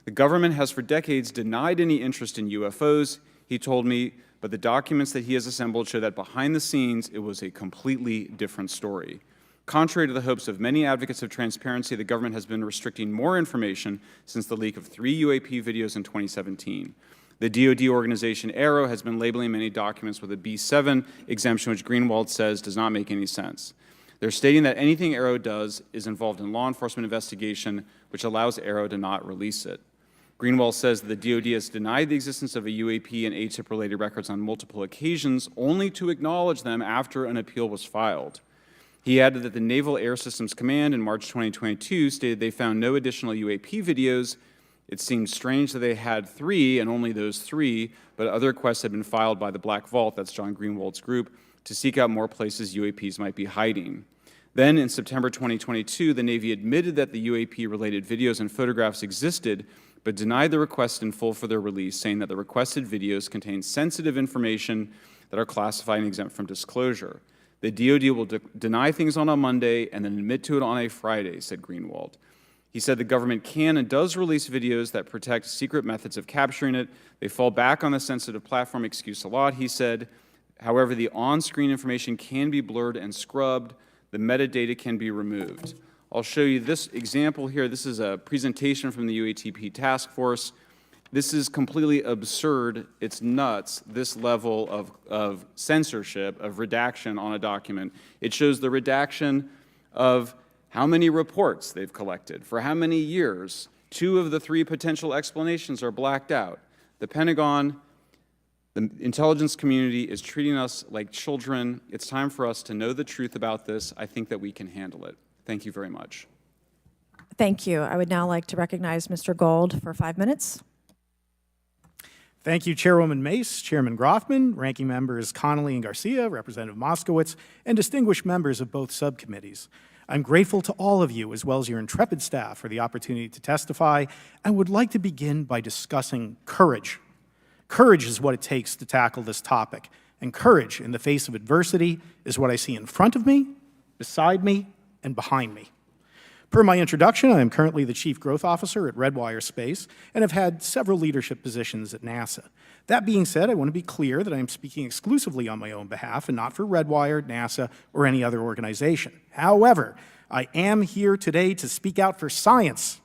[SPEAKER 7] The government has for decades denied any interest in UFOs, he told me, but the documents that he has assembled show that behind the scenes it was a completely different story. Contrary to the hopes of many advocates of transparency, the government has been restricting more information since the leak of 3 UAP videos in 2017. The DoD organization AARO has been labeling many documents with a B7 exemption, which Greenwald says does not make any sense. They're stating that anything AARO does is involved in law enforcement investigation, which allows AARO to not release it. Greenwald says that the DoD has denied the existence of a UAP and ATIP-related records on multiple occasions, only to acknowledge them after an appeal was filed. He added that the Naval Air Systems Command in March 2022 stated they found no additional UAP videos. It seemed strange that they had 3 and only those 3, but other requests had been filed by the Black Vault, that's John Greenwald's group, to seek out more places UAPs might be hiding. Then in September 2022, the Navy admitted that the UAP-related videos and photographs existed, but denied the request in full for their release, saying that the requested videos contain sensitive information that are classified and exempt from disclosure. The DoD will deny things on a Monday and then admit to it on a Friday, said Greenwald. He said the government can and does release videos that protect secret methods of capturing it. They fall back on the sensitive platform excuse a lot, he said. However, the on-screen information can be blurred and scrubbed. The metadata can be removed. I'll show you this example here. This is a presentation from the UATP task force. This is completely absurd. It's nuts, this level of censorship, of redaction on a document. It shows the redaction of how many reports they've collected, for how many years. 2 of the 3 potential explanations are blacked out. The Pentagon, the intelligence community is treating us like children. It's time for us to know the truth about this. I think that we can handle it. Thank you very much.
[SPEAKER 1] Thank you. I would now like to recognize Mr. Gold for 5 minutes.
[SPEAKER 8] Thank you, Chairwoman Mace, Chairman Grothman, Ranking Members Connolly and Garcia, Representative Moskowitz, and distinguished members of both subcommittees. I'm grateful to all of you, as well as your intrepid staff, for the opportunity to testify, and would like to begin by discussing courage. Courage is what it takes to tackle this topic, and courage in the face of adversity is what I see in front of me, beside me, and behind me. Per my introduction, I am currently the Chief Growth Officer at Redwire Space and have had several leadership positions at NASA. That being said, I want to be clear that I am speaking exclusively on my own behalf and not for Redwire, NASA, or any other organization. However, I am here today to speak out for science.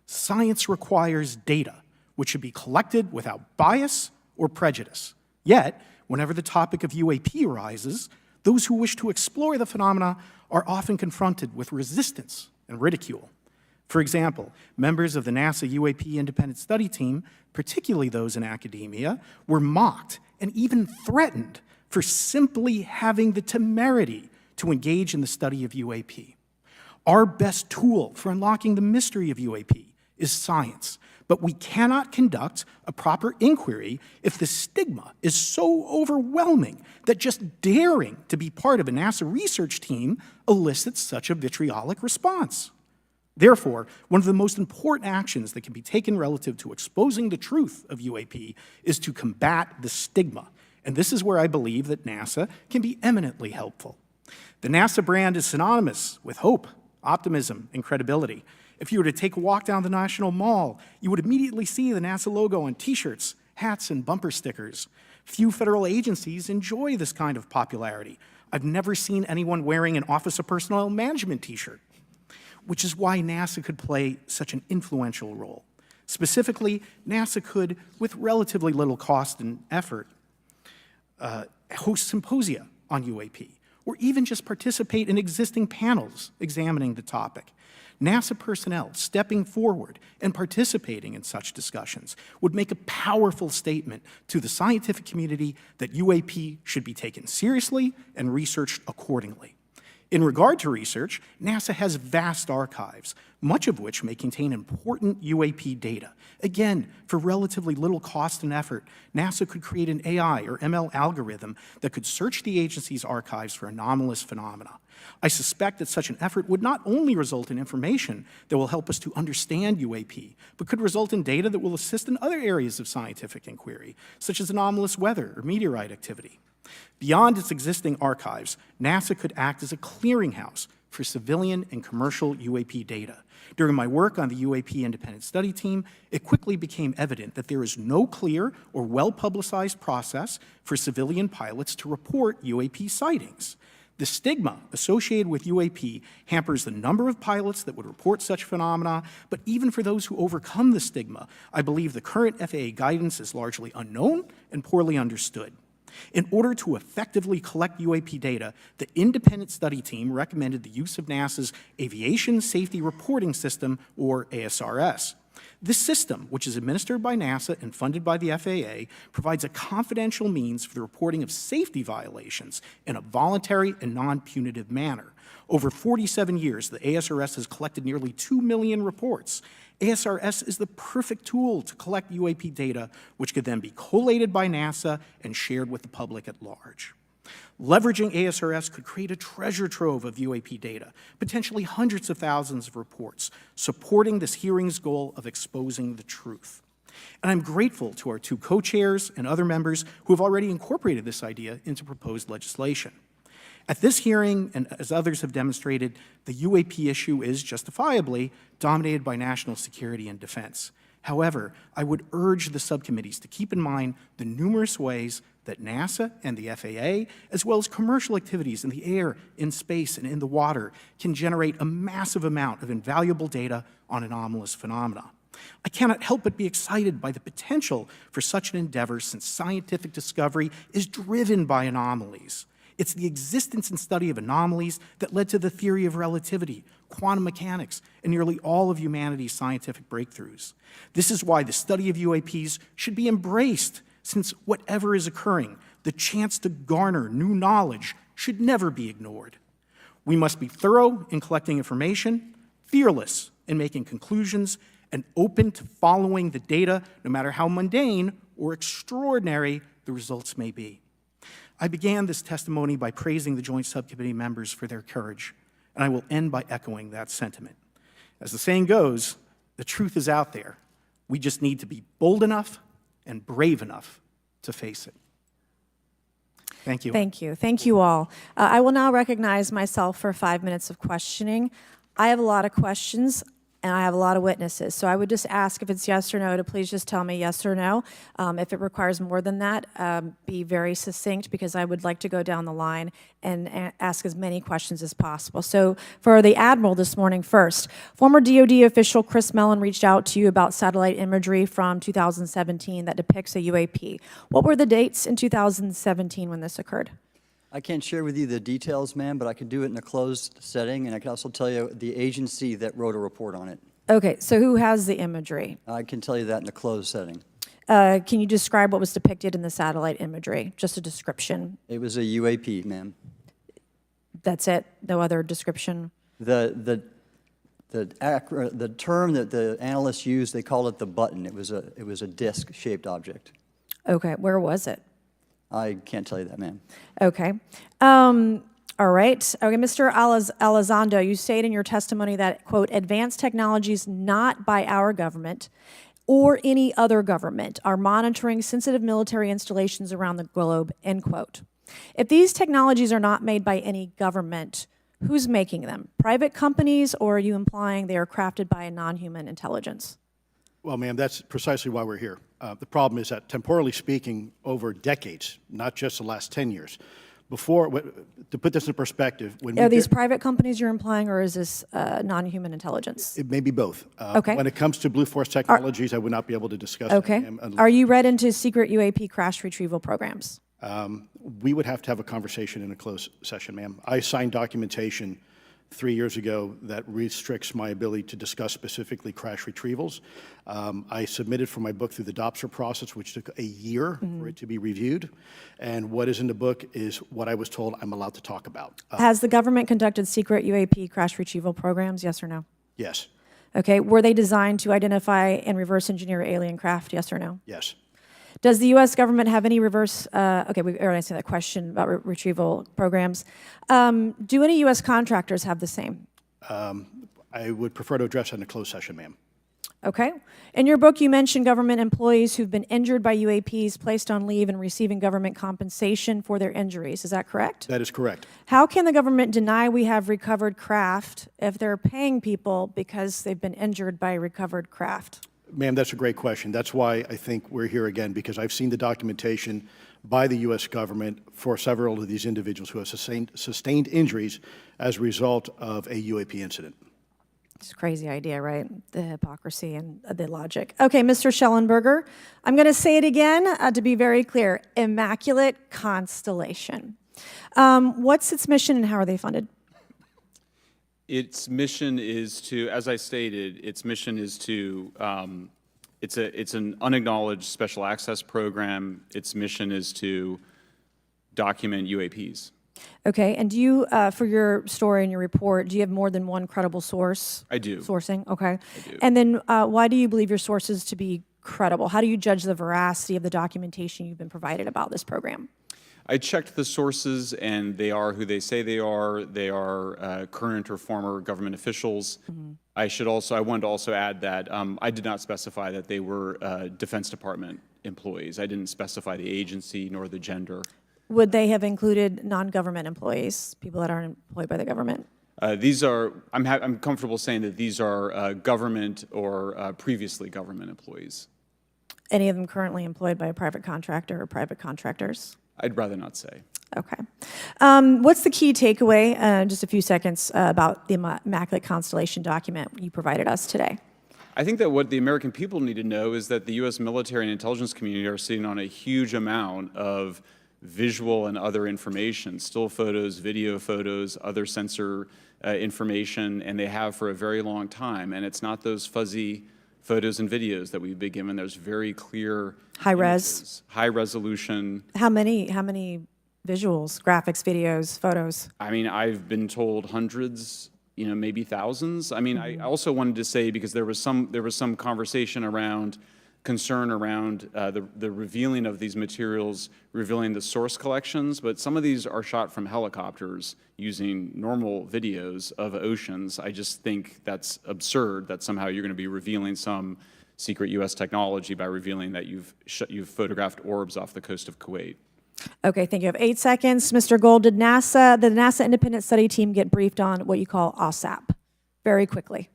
[SPEAKER 8] Science requires data, which should be collected without bias or prejudice. Yet, whenever the topic of UAP arises, those who wish to explore the phenomena are often confronted with resistance and ridicule. For example, members of the NASA UAP Independent Study Team, particularly those in academia, were mocked and even threatened for simply having the temerity to engage in the study of UAP. Our best tool for unlocking the mystery of UAP is science, but we cannot conduct a proper inquiry if the stigma is so overwhelming that just daring to be part of a NASA research team elicits such a vitriolic response. Therefore, one of the most important actions that can be taken relative to exposing the truth of UAP is to combat the stigma, and this is where I believe that NASA can be eminently helpful. The NASA brand is synonymous with hope, optimism, and credibility. If you were to take a walk down the National Mall, you would immediately see the NASA logo on T-shirts, hats, and bumper stickers. Few federal agencies enjoy this kind of popularity. I've never seen anyone wearing an Office of Personnel Management T-shirt, which is why NASA could play such an influential role. Specifically, NASA could, with relatively little cost and effort, host symposia on UAP, or even just participate in existing panels examining the topic. NASA personnel stepping forward and participating in such discussions would make a powerful statement to the scientific community that UAP should be taken seriously and researched accordingly. In regard to research, NASA has vast archives, much of which may contain important UAP data. Again, for relatively little cost and effort, NASA could create an AI or ML algorithm that could search the agency's archives for anomalous phenomena. I suspect that such an effort would not only result in information that will help us to understand UAP, but could result in data that will assist in other areas of scientific inquiry, such as anomalous weather or meteorite activity. Beyond its existing archives, NASA could act as a clearinghouse for civilian and commercial UAP data. During my work on the UAP Independent Study Team, it quickly became evident that there is no clear or well-publicized process for civilian pilots to report UAP sightings. The stigma associated with UAP hampers the number of pilots that would report such phenomena, but even for those who overcome the stigma, I believe the current FAA guidance is largely unknown and poorly understood. In order to effectively collect UAP data, the independent study team recommended the use of NASA's Aviation Safety Reporting System, or ASRS. This system, which is administered by NASA and funded by the FAA, provides a confidential means for the reporting of safety violations in a voluntary and non-punitive manner. Over 47 years, the ASRS has collected nearly 2 million reports. ASRS is the perfect tool to collect UAP data, which could then be collated by NASA and shared with the public at large. Leveraging ASRS could create a treasure trove of UAP data, potentially hundreds of thousands of reports, supporting this hearing's goal of exposing the truth. And I'm grateful to our two co-chairs and other members who have already incorporated this idea into proposed legislation. At this hearing, and as others have demonstrated, the UAP issue is justifiably dominated by national security and defense. However, I would urge the subcommittees to keep in mind the numerous ways that NASA and the FAA, as well as commercial activities in the air, in space, and in the water, can generate a massive amount of invaluable data on anomalous phenomena. I cannot help but be excited by the potential for such an endeavor, since scientific discovery is driven by anomalies. It's the existence and study of anomalies that led to the theory of relativity, quantum mechanics, and nearly all of humanity's scientific breakthroughs. This is why the study of UAPs should be embraced, since whatever is occurring, the chance to garner new knowledge should never be ignored. We must be thorough in collecting information, fearless in making conclusions, and open to following the data, no matter how mundane or extraordinary the results may be. I began this testimony by praising the Joint Subcommittee members for their courage, and I will end by echoing that sentiment. As the saying goes, the truth is out there. We just need to be bold enough and brave enough to face it. Thank you.
[SPEAKER 1] Thank you. Thank you all. I will now recognize myself for 5 minutes of questioning. I have a lot of questions, and I have a lot of witnesses. So I would just ask, if it's yes or no, to please just tell me yes or no. If it requires more than that, be very succinct, because I would like to go down the line and ask as many questions as possible. So for the Admiral this morning first, former DoD official Chris Mellon reached out to you about satellite imagery from 2017 that depicts a UAP. What were the dates in 2017 when this occurred?
[SPEAKER 5] I can't share with you the details, ma'am, but I could do it in a closed setting, and I can also tell you the agency that wrote a report on it.
[SPEAKER 1] Okay, so who has the imagery?
[SPEAKER 5] I can tell you that in a closed setting.
[SPEAKER 1] Can you describe what was depicted in the satellite imagery? Just a description.
[SPEAKER 5] It was a UAP, ma'am.
[SPEAKER 1] That's it? No other description?
[SPEAKER 5] The term that the analysts used, they called it the button. It was a disc-shaped object.
[SPEAKER 1] Okay, where was it?
[SPEAKER 5] I can't tell you that, ma'am.
[SPEAKER 1] Okay. All right. Okay, Mr. Elizondo, you state in your testimony that, quote, advanced technologies not by our government or any other government are monitoring sensitive military installations around the globe, end quote. If these technologies are not made by any government, who's making them? Private companies, or are you implying they are crafted by a non-human intelligence?
[SPEAKER 6] Well, ma'am, that's precisely why we're here. The problem is that, temporally speaking, over decades, not just the last 10 years, to put this in perspective, when
[SPEAKER 1] Are these private companies you're implying, or is this non-human intelligence?
[SPEAKER 6] It may be both.
[SPEAKER 1] Okay.
[SPEAKER 6] When it comes to Blue Force Technologies, I would not be able to discuss that,
[SPEAKER 1] Okay.
[SPEAKER 6] ma'am,
[SPEAKER 1] Are you read into secret UAP crash retrieval programs?
[SPEAKER 6] We would have to have a conversation in a closed session, ma'am. I signed documentation 3 years ago that restricts my ability to discuss specifically crash retrievals. I submitted for my book through the DOPSR process, which took a year for it to be reviewed. And what is in the book is what I was told I'm allowed to talk about.
[SPEAKER 1] Has the government conducted secret UAP crash retrieval programs, yes or no?
[SPEAKER 6] Yes,
[SPEAKER 1] Okay, were they designed to identify and reverse engineer alien craft, yes or no?
[SPEAKER 6] yes.
[SPEAKER 1] Does the U.S. government have any reverse, okay, we already answered that question about retrieval programs. Do any U.S. contractors have the same?
[SPEAKER 6] I would prefer to address that in a closed session, ma'am.
[SPEAKER 1] Okay. In your book, you mentioned government employees who've been injured by UAPs, placed on leave, and receiving government compensation for their injuries. Is that correct?
[SPEAKER 6] That is correct.
[SPEAKER 1] How can the government deny we have recovered craft if they're paying people because they've been injured by recovered craft?
[SPEAKER 6] Ma'am, that's a great question. That's why I think we're here again, because I've seen the documentation by the U.S. government for several of these individuals who have sustained injuries as a result of a UAP incident.
[SPEAKER 1] It's a crazy idea, right? The hypocrisy and the logic. Okay, Mr. Schellenberger, I'm going to say it again to be very clear. Immaculate Constellation. What's its mission and how are they funded?
[SPEAKER 7] Its mission is to, as I stated, its mission is to, it's an unacknowledged special access program. Its mission is to document UAPs.
[SPEAKER 1] Okay, and do you, for your story and your report, do you have more than one credible source?
[SPEAKER 7] I do.
[SPEAKER 1] Sourcing, okay.
[SPEAKER 7] I do.
[SPEAKER 1] And then why do you believe your sources to be credible? How do you judge the veracity of the documentation you've been provided about this program?
[SPEAKER 7] I checked the sources, and they are who they say they are. They are current or former government officials. I wanted to also add that I did not specify that they were Defense Department employees. I didn't specify the agency nor the gender.
[SPEAKER 1] Would they have included non-government employees, people that aren't employed by the government?
[SPEAKER 7] These are, I'm comfortable saying that these are government or previously government employees.
[SPEAKER 1] Any of them currently employed by a private contractor or private contractors?
[SPEAKER 7] I'd rather not say.
[SPEAKER 1] Okay. What's the key takeaway, just a few seconds, about the Immaculate Constellation document you provided us today?
[SPEAKER 7] I think that what the American people need to know is that the U.S. military and intelligence community are sitting on a huge amount of visual and other information, still photos, video photos, other sensor information, and they have for a very long time. And it's not those fuzzy photos and videos that we've been given. There's very clear
[SPEAKER 1] High res.
[SPEAKER 7] images, high resolution.
[SPEAKER 1] How many visuals, graphics, videos, photos?
[SPEAKER 7] I mean, I've been told hundreds, maybe thousands. I mean, I also wanted to say, because there was some conversation around concern around the revealing of these materials, revealing the source collections, but some of these are shot from helicopters using normal videos of oceans. I just think that's absurd that somehow you're going to be revealing some secret U.S. technology by revealing that you've photographed orbs off the coast of Kuwait.
[SPEAKER 1] Okay, thank you. I have 8 seconds. Mr. Gold, did the NASA Independent Study Team get briefed on what you call OSAP? Very quickly.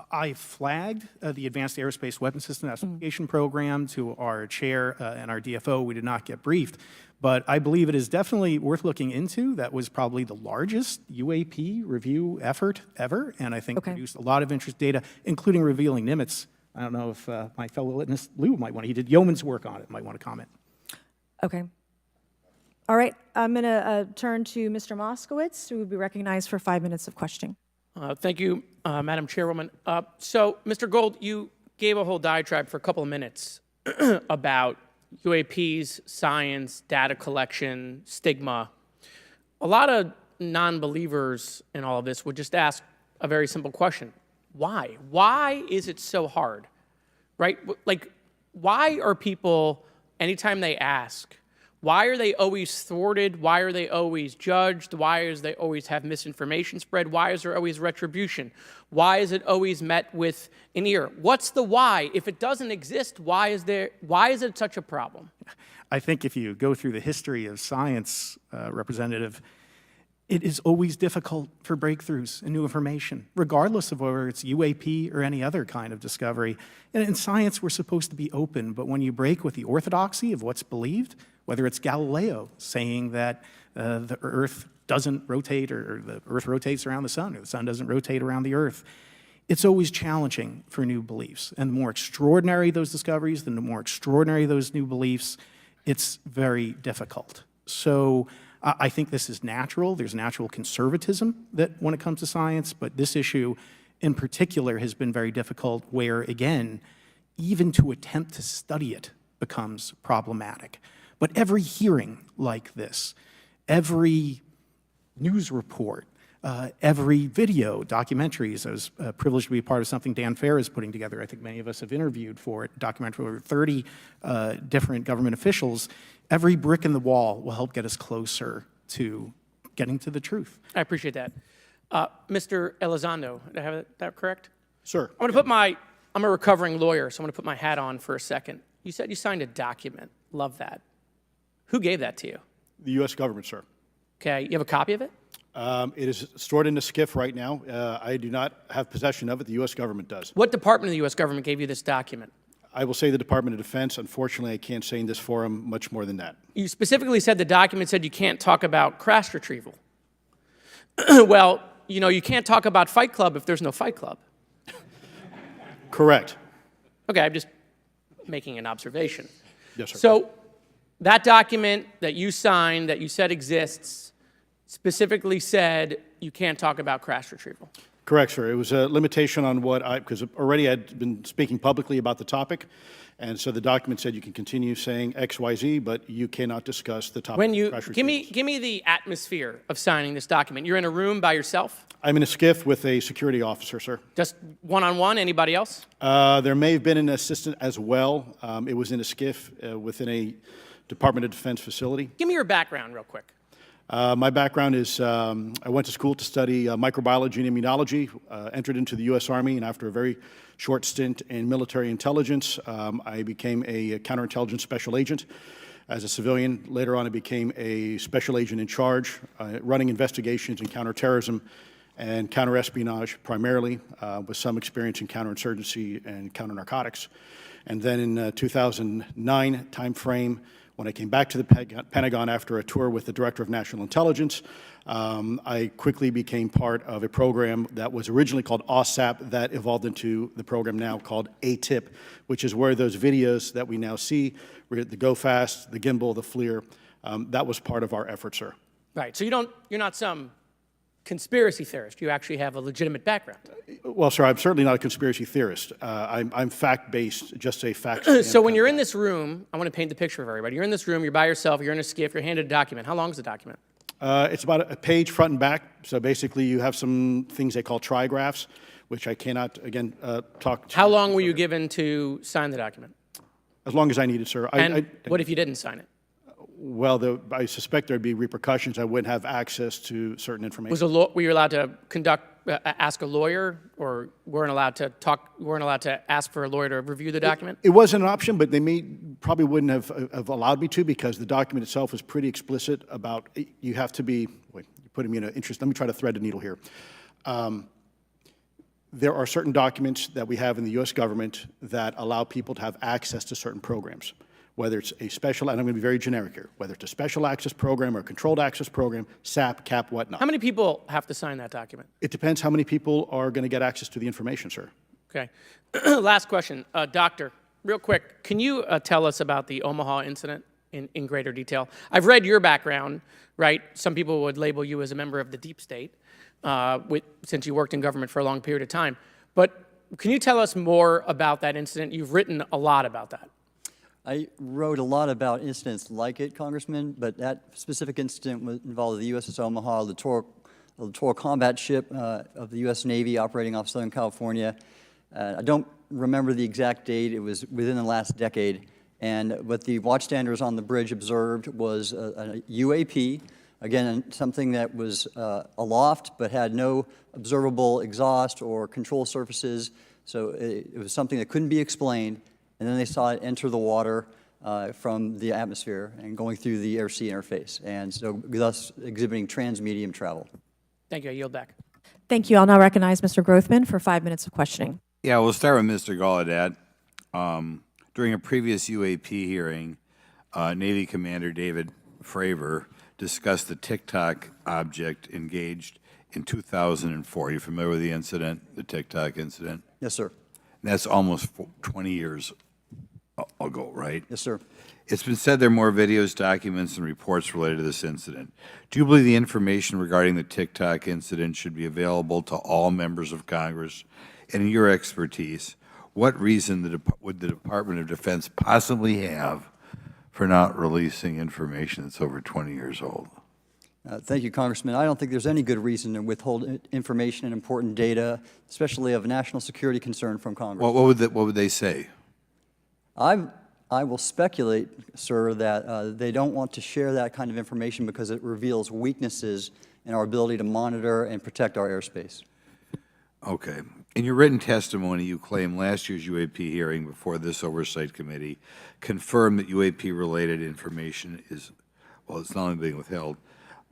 [SPEAKER 8] I flagged the Advanced Aerospace Weapons System Application Program to our chair and our DFO. We did not get briefed, but I believe it is definitely worth looking into. That was probably the largest UAP review effort ever, and I think produced a lot of interest data, including revealing Nimitz. I don't know if my fellow witness Lou might want to, he did yeoman's work on it, might want to comment.
[SPEAKER 1] Okay. All right, I'm going to turn to Mr. Moskowitz, who will be recognized for 5 minutes of questioning.
[SPEAKER 4] Thank you, Madam Chairwoman. So, Mr. Gold, you gave a whole diatribe for a couple of minutes about UAPs, science, data collection, stigma. A lot of non-believers in all of this would just ask a very simple question. Why? Why is it so hard, right? Like, why are people, anytime they ask, why are they always thwarted? Why are they always judged? Why is they always have misinformation spread? Why is there always retribution? Why is it always met with an ear? What's the why? If it doesn't exist, why is it such a problem?
[SPEAKER 8] I think if you go through the history of science, Representative, it is always difficult for breakthroughs and new information, regardless of whether it's UAP or any other kind of discovery. And in science, we're supposed to be open, but when you break with the orthodoxy of what's believed, whether it's Galileo saying that the Earth doesn't rotate, or the Earth rotates around the sun, or the sun doesn't rotate around the Earth, it's always challenging for new beliefs. And the more extraordinary those discoveries, the more extraordinary those new beliefs, it's very difficult. So I think this is natural. There's natural conservatism that when it comes to science, but this issue in particular has been very difficult where, again, even to attempt to study it becomes problematic. But every hearing like this, every news report, every video, documentaries. I was privileged to be a part of something Dan Fair is putting together. I think many of us have interviewed for it, documentary over 30 different government officials. Every brick in the wall will help get us closer to getting to the truth.
[SPEAKER 4] I appreciate that. Mr. Elizondo, did I have that correct?
[SPEAKER 6] Sir.
[SPEAKER 4] I'm a recovering lawyer, so I'm going to put my hat on for a second. You said you signed a document. Love that. Who gave that to you?
[SPEAKER 6] The U.S. government, sir.
[SPEAKER 4] Okay, you have a copy of it?
[SPEAKER 6] It is stored in a SCIF right now. I do not have possession of it. The U.S. government does.
[SPEAKER 4] What department of the U.S. government gave you this document?
[SPEAKER 6] I will say the Department of Defense. Unfortunately, I can't say in this forum much more than that.
[SPEAKER 4] You specifically said the document said you can't talk about crash retrieval. Well, you know, you can't talk about Fight Club if there's no Fight Club.
[SPEAKER 6] Correct.
[SPEAKER 4] Okay, I'm just making an observation.
[SPEAKER 6] Yes, sir.
[SPEAKER 4] So that document that you signed, that you said exists, specifically said you can't talk about crash retrieval.
[SPEAKER 6] Correct, sir. It was a limitation on because already I'd been speaking publicly about the topic, and so the document said you can continue saying X, Y, Z, but you cannot discuss the topic
[SPEAKER 4] When you
[SPEAKER 6] of crash
[SPEAKER 4] give
[SPEAKER 6] retrievals.
[SPEAKER 4] me the atmosphere of signing this document. You're in a room by yourself,
[SPEAKER 6] I'm in a SCIF with a security officer, sir.
[SPEAKER 4] just one-on-one. Anybody else?
[SPEAKER 6] There may have been an assistant as well. It was in a SCIF within a Department of Defense facility.
[SPEAKER 4] Give me your background real quick.
[SPEAKER 6] My background is I went to school to study microbiology and immunology, entered into the U.S. Army, and after a very short stint in military intelligence, I became a counterintelligence special agent. As a civilian, later on I became a special agent in charge, running investigations in counterterrorism and counterespionage primarily, with some experience in counterinsurgency and counternarcotics. And then in 2009 timeframe, when I came back to the Pentagon after a tour with the Director of National Intelligence, I quickly became part of a program that was originally called OSAP that evolved into the program now called ATIP, which is where those videos that we now see, the Go Fast, the Gimbal, the FLIR, that was part of our effort, sir.
[SPEAKER 4] Right. So you're not some conspiracy theorist. You actually have a legitimate background.
[SPEAKER 6] Well, sir, I'm certainly not a conspiracy theorist. I'm fact-based, just a fact.
[SPEAKER 4] So when you're in this room, I want to paint the picture of everybody. You're in this room, you're by yourself, you're in a SCIF, you're handed a document. How long is the document?
[SPEAKER 6] It's about a page front and back. So basically, you have some things they call trigraphs, which I cannot, again, talk to.
[SPEAKER 4] How long were you given to sign the document?
[SPEAKER 6] As long as I needed, sir.
[SPEAKER 4] And what if you didn't sign it?
[SPEAKER 6] Well, I suspect there'd be repercussions. I wouldn't have access to certain information.
[SPEAKER 4] Were you allowed to ask a lawyer, or weren't allowed to ask for a lawyer to review the document?
[SPEAKER 6] It wasn't an option, but they probably wouldn't have allowed me to, because the document itself is pretty explicit about you have to be, wait, you're putting me in an interest. Let me try to thread the needle here. There are certain documents that we have in the U.S. government that allow people to have access to certain programs, whether it's a special, and I'm going to be very generic here, whether it's a special access program or a controlled access program, SAP, CAP, whatnot.
[SPEAKER 4] How many people have to sign that document?
[SPEAKER 6] It depends how many people are going to get access to the information, sir.
[SPEAKER 4] Okay. Last question. Doctor, real quick, can you tell us about the Omaha incident in greater detail? I've read your background, right? Some people would label you as a member of the deep state, since you worked in government for a long period of time. But can you tell us more about that incident? You've written a lot about that.
[SPEAKER 5] I wrote a lot about incidents like it, Congressman, but that specific incident involved the USS Omaha, the littoral combat ship of the U.S. Navy operating off Southern California. I don't remember the exact date. It was within the last decade. And what the watchstanders on the bridge observed was a UAP, again, something that was aloft but had no observable exhaust or control surfaces. So it was something that couldn't be explained. And then they saw it enter the water from the atmosphere and going through the air-sea interface, and so thus exhibiting transmedium travel.
[SPEAKER 4] Thank you. I yield back.
[SPEAKER 1] Thank you. I'll now recognize Mr. Grothman for 5 minutes of questioning.
[SPEAKER 3] Yeah, we'll start with Mr. Gallaudet. During a previous UAP hearing, Navy Commander David Fravor discussed the TikTok object engaged in 2004. Are you familiar with the incident, the TikTok incident?
[SPEAKER 5] Yes, sir.
[SPEAKER 3] That's almost 20 years ago, right?
[SPEAKER 5] Yes, sir.
[SPEAKER 3] It's been said there are more videos, documents, and reports related to this incident. Do you believe the information regarding the TikTok incident should be available to all members of Congress? And in your expertise, what reason would the Department of Defense possibly have for not releasing information that's over 20 years old?
[SPEAKER 5] Thank you, Congressman. I don't think there's any good reason to withhold information and important data, especially of national security concern from Congress.
[SPEAKER 3] What would they say?
[SPEAKER 5] I will speculate, sir, that they don't want to share that kind of information because it reveals weaknesses in our ability to monitor and protect our airspace.
[SPEAKER 3] Okay. In your written testimony, you claim last year's UAP hearing before this Oversight Committee confirmed that UAP-related information is, well, it's not only being withheld,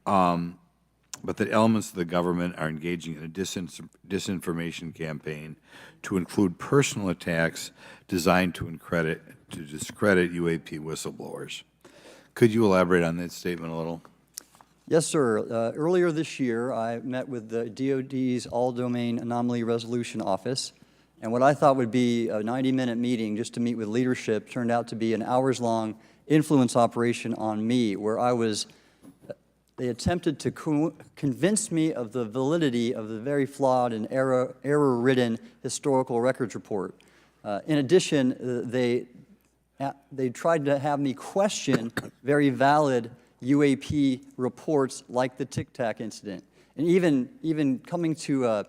[SPEAKER 3] but that elements of the government are engaging in a disinformation campaign to include personal attacks designed to discredit UAP whistleblowers. Could you elaborate on that statement a little?
[SPEAKER 5] Yes, sir. Earlier this year, I met with the DoD's All-Domain Anomaly Resolution Office, and what I thought would be a 90-minute meeting just to meet with leadership turned out to be an hours-long influence operation on me, where they attempted to convince me of the validity of the very flawed and error-ridden historical records report. In addition, they tried to have me question very valid UAP reports like the Tic Tac incident, and even coming to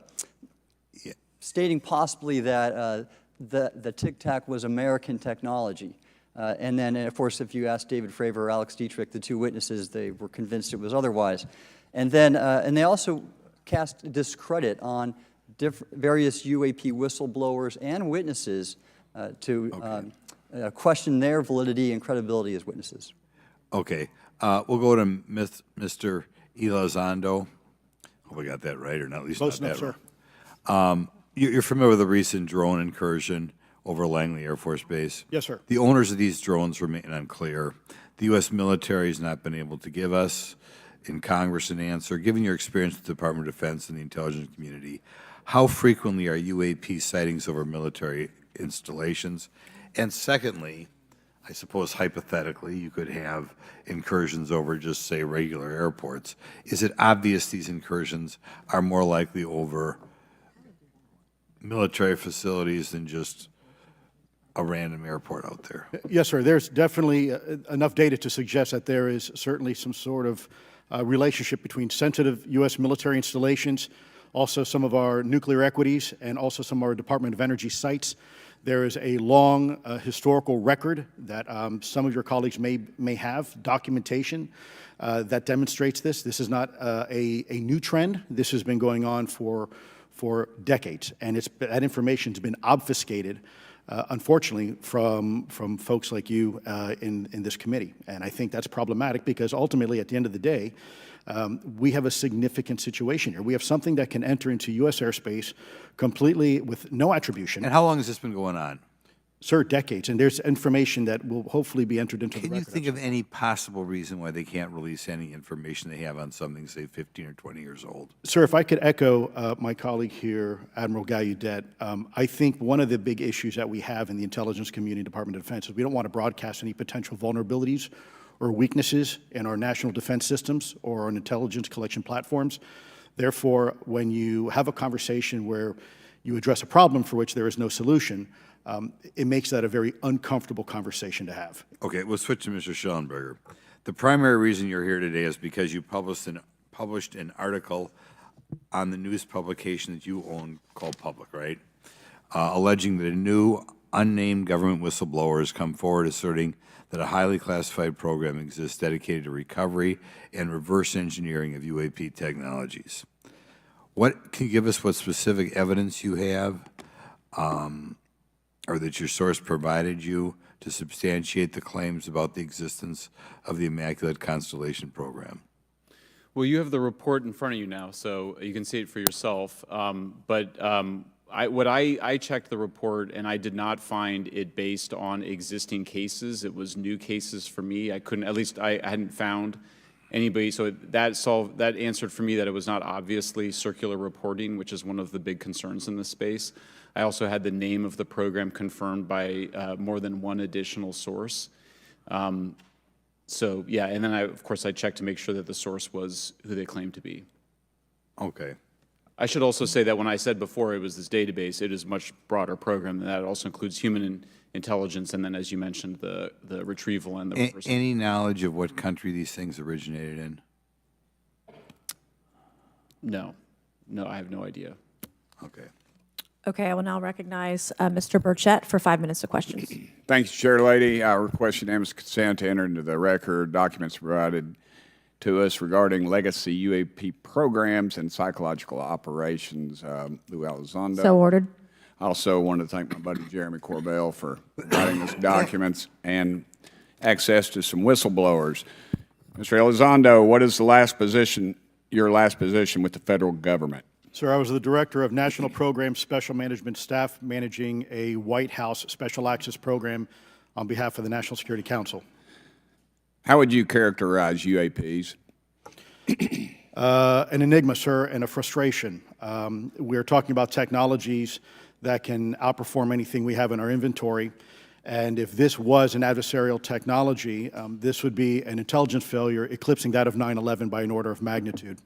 [SPEAKER 5] stating possibly that the Tic Tac was American technology. And then, of course, if you ask David Fravor or Alex Dietrich, the two witnesses, they were convinced it was otherwise. And then, and they also cast discredit on various UAP whistleblowers and witnesses to question their validity and credibility as witnesses.
[SPEAKER 3] Okay. We'll go to Mr. Elizondo. Hope I got that right, or not at least
[SPEAKER 6] Close
[SPEAKER 3] not
[SPEAKER 6] enough,
[SPEAKER 3] that
[SPEAKER 6] sir.
[SPEAKER 3] wrong. You're familiar with the recent drone incursion over Langley Air Force Base?
[SPEAKER 6] Yes, sir.
[SPEAKER 3] The owners of these drones remain unclear. The U.S. military has not been able to give us in Congress an answer. Given your experience with the Department of Defense and the intelligence community, how frequently are UAP sightings over military installations? And secondly, I suppose hypothetically you could have incursions over just, say, regular airports. Is it obvious these incursions are more likely over military facilities than just a random airport out there?
[SPEAKER 6] Yes, sir. There's definitely enough data to suggest that there is certainly some sort of relationship between sensitive U.S. military installations, also some of our nuclear equities, and also some of our Department of Energy sites. There is a long historical record that some of your colleagues may have, documentation that demonstrates this. This is not a new trend. This has been going on for decades, and that information has been obfuscated, unfortunately, from folks like you in this committee. And I think that's problematic because ultimately, at the end of the day, we have a significant situation here. We have something that can enter into U.S. airspace completely with no attribution.
[SPEAKER 3] And how long has this been going on?
[SPEAKER 6] Sir, decades. And there's information that will hopefully be entered into the
[SPEAKER 3] Can you
[SPEAKER 6] record.
[SPEAKER 3] think of any possible reason why they can't release any information they have on something, say, 15 or 20 years old?
[SPEAKER 6] Sir, if I could echo my colleague here, Admiral Gallaudet, I think one of the big issues that we have in the intelligence community, Department of Defense, is we don't want to broadcast any potential vulnerabilities or weaknesses in our national defense systems or on intelligence collection platforms. Therefore, when you have a conversation where you address a problem for which there is no solution, it makes that a very uncomfortable conversation to have.
[SPEAKER 3] Okay, we'll switch to Mr. Schellenberger. The primary reason you're here today is because you published an article on the news publication that you own called Public, right? Alleging that a new unnamed government whistleblower has come forward asserting that a highly classified program exists dedicated to recovery and reverse engineering of UAP technologies. Can you give us what specific evidence you have or that your source provided you to substantiate the claims about the existence of the Immaculate Constellation program?
[SPEAKER 7] Well, you have the report in front of you now, so you can see it for yourself. I checked the report, and I did not find it based on existing cases. It was new cases for me. I hadn't found anybody, so that answered for me that it was not obviously circular reporting, which is one of the big concerns in this space. I also had the name of the program confirmed by more than one additional source. So yeah, and then of course I checked to make sure that the source was who they claimed to be.
[SPEAKER 3] Okay.
[SPEAKER 7] I should also say that when I said before it was this database, it is a much broader program than that. It also includes human intelligence, and then, as you mentioned, the retrieval and the reversal.
[SPEAKER 3] Any knowledge of what country these things originated in?
[SPEAKER 7] No, I have no idea.
[SPEAKER 3] Okay.
[SPEAKER 1] Okay, I will now recognize Mr. Burchett for 5 minutes of questions.
[SPEAKER 9] Thank you, Chair Lady. I request unanimous consent to enter into the record documents provided to us regarding legacy UAP programs and psychological operations. Lou Elizondo.
[SPEAKER 1] So ordered.
[SPEAKER 9] I also wanted to thank my buddy Jeremy Corbell for providing us documents and access to some whistleblowers. Mr. Elizondo, what is your last position with the federal government?
[SPEAKER 6] Sir, I was the Director of National Programs Special Management Staff managing a White House Special Access Program on behalf of the National Security Council.
[SPEAKER 9] How would you characterize UAPs?
[SPEAKER 6] An enigma, sir, and a frustration. We're talking about technologies that can outperform anything we have in our inventory. And if this was an adversarial technology, this would be an intelligence failure eclipsing that of 9/11 by an order of magnitude.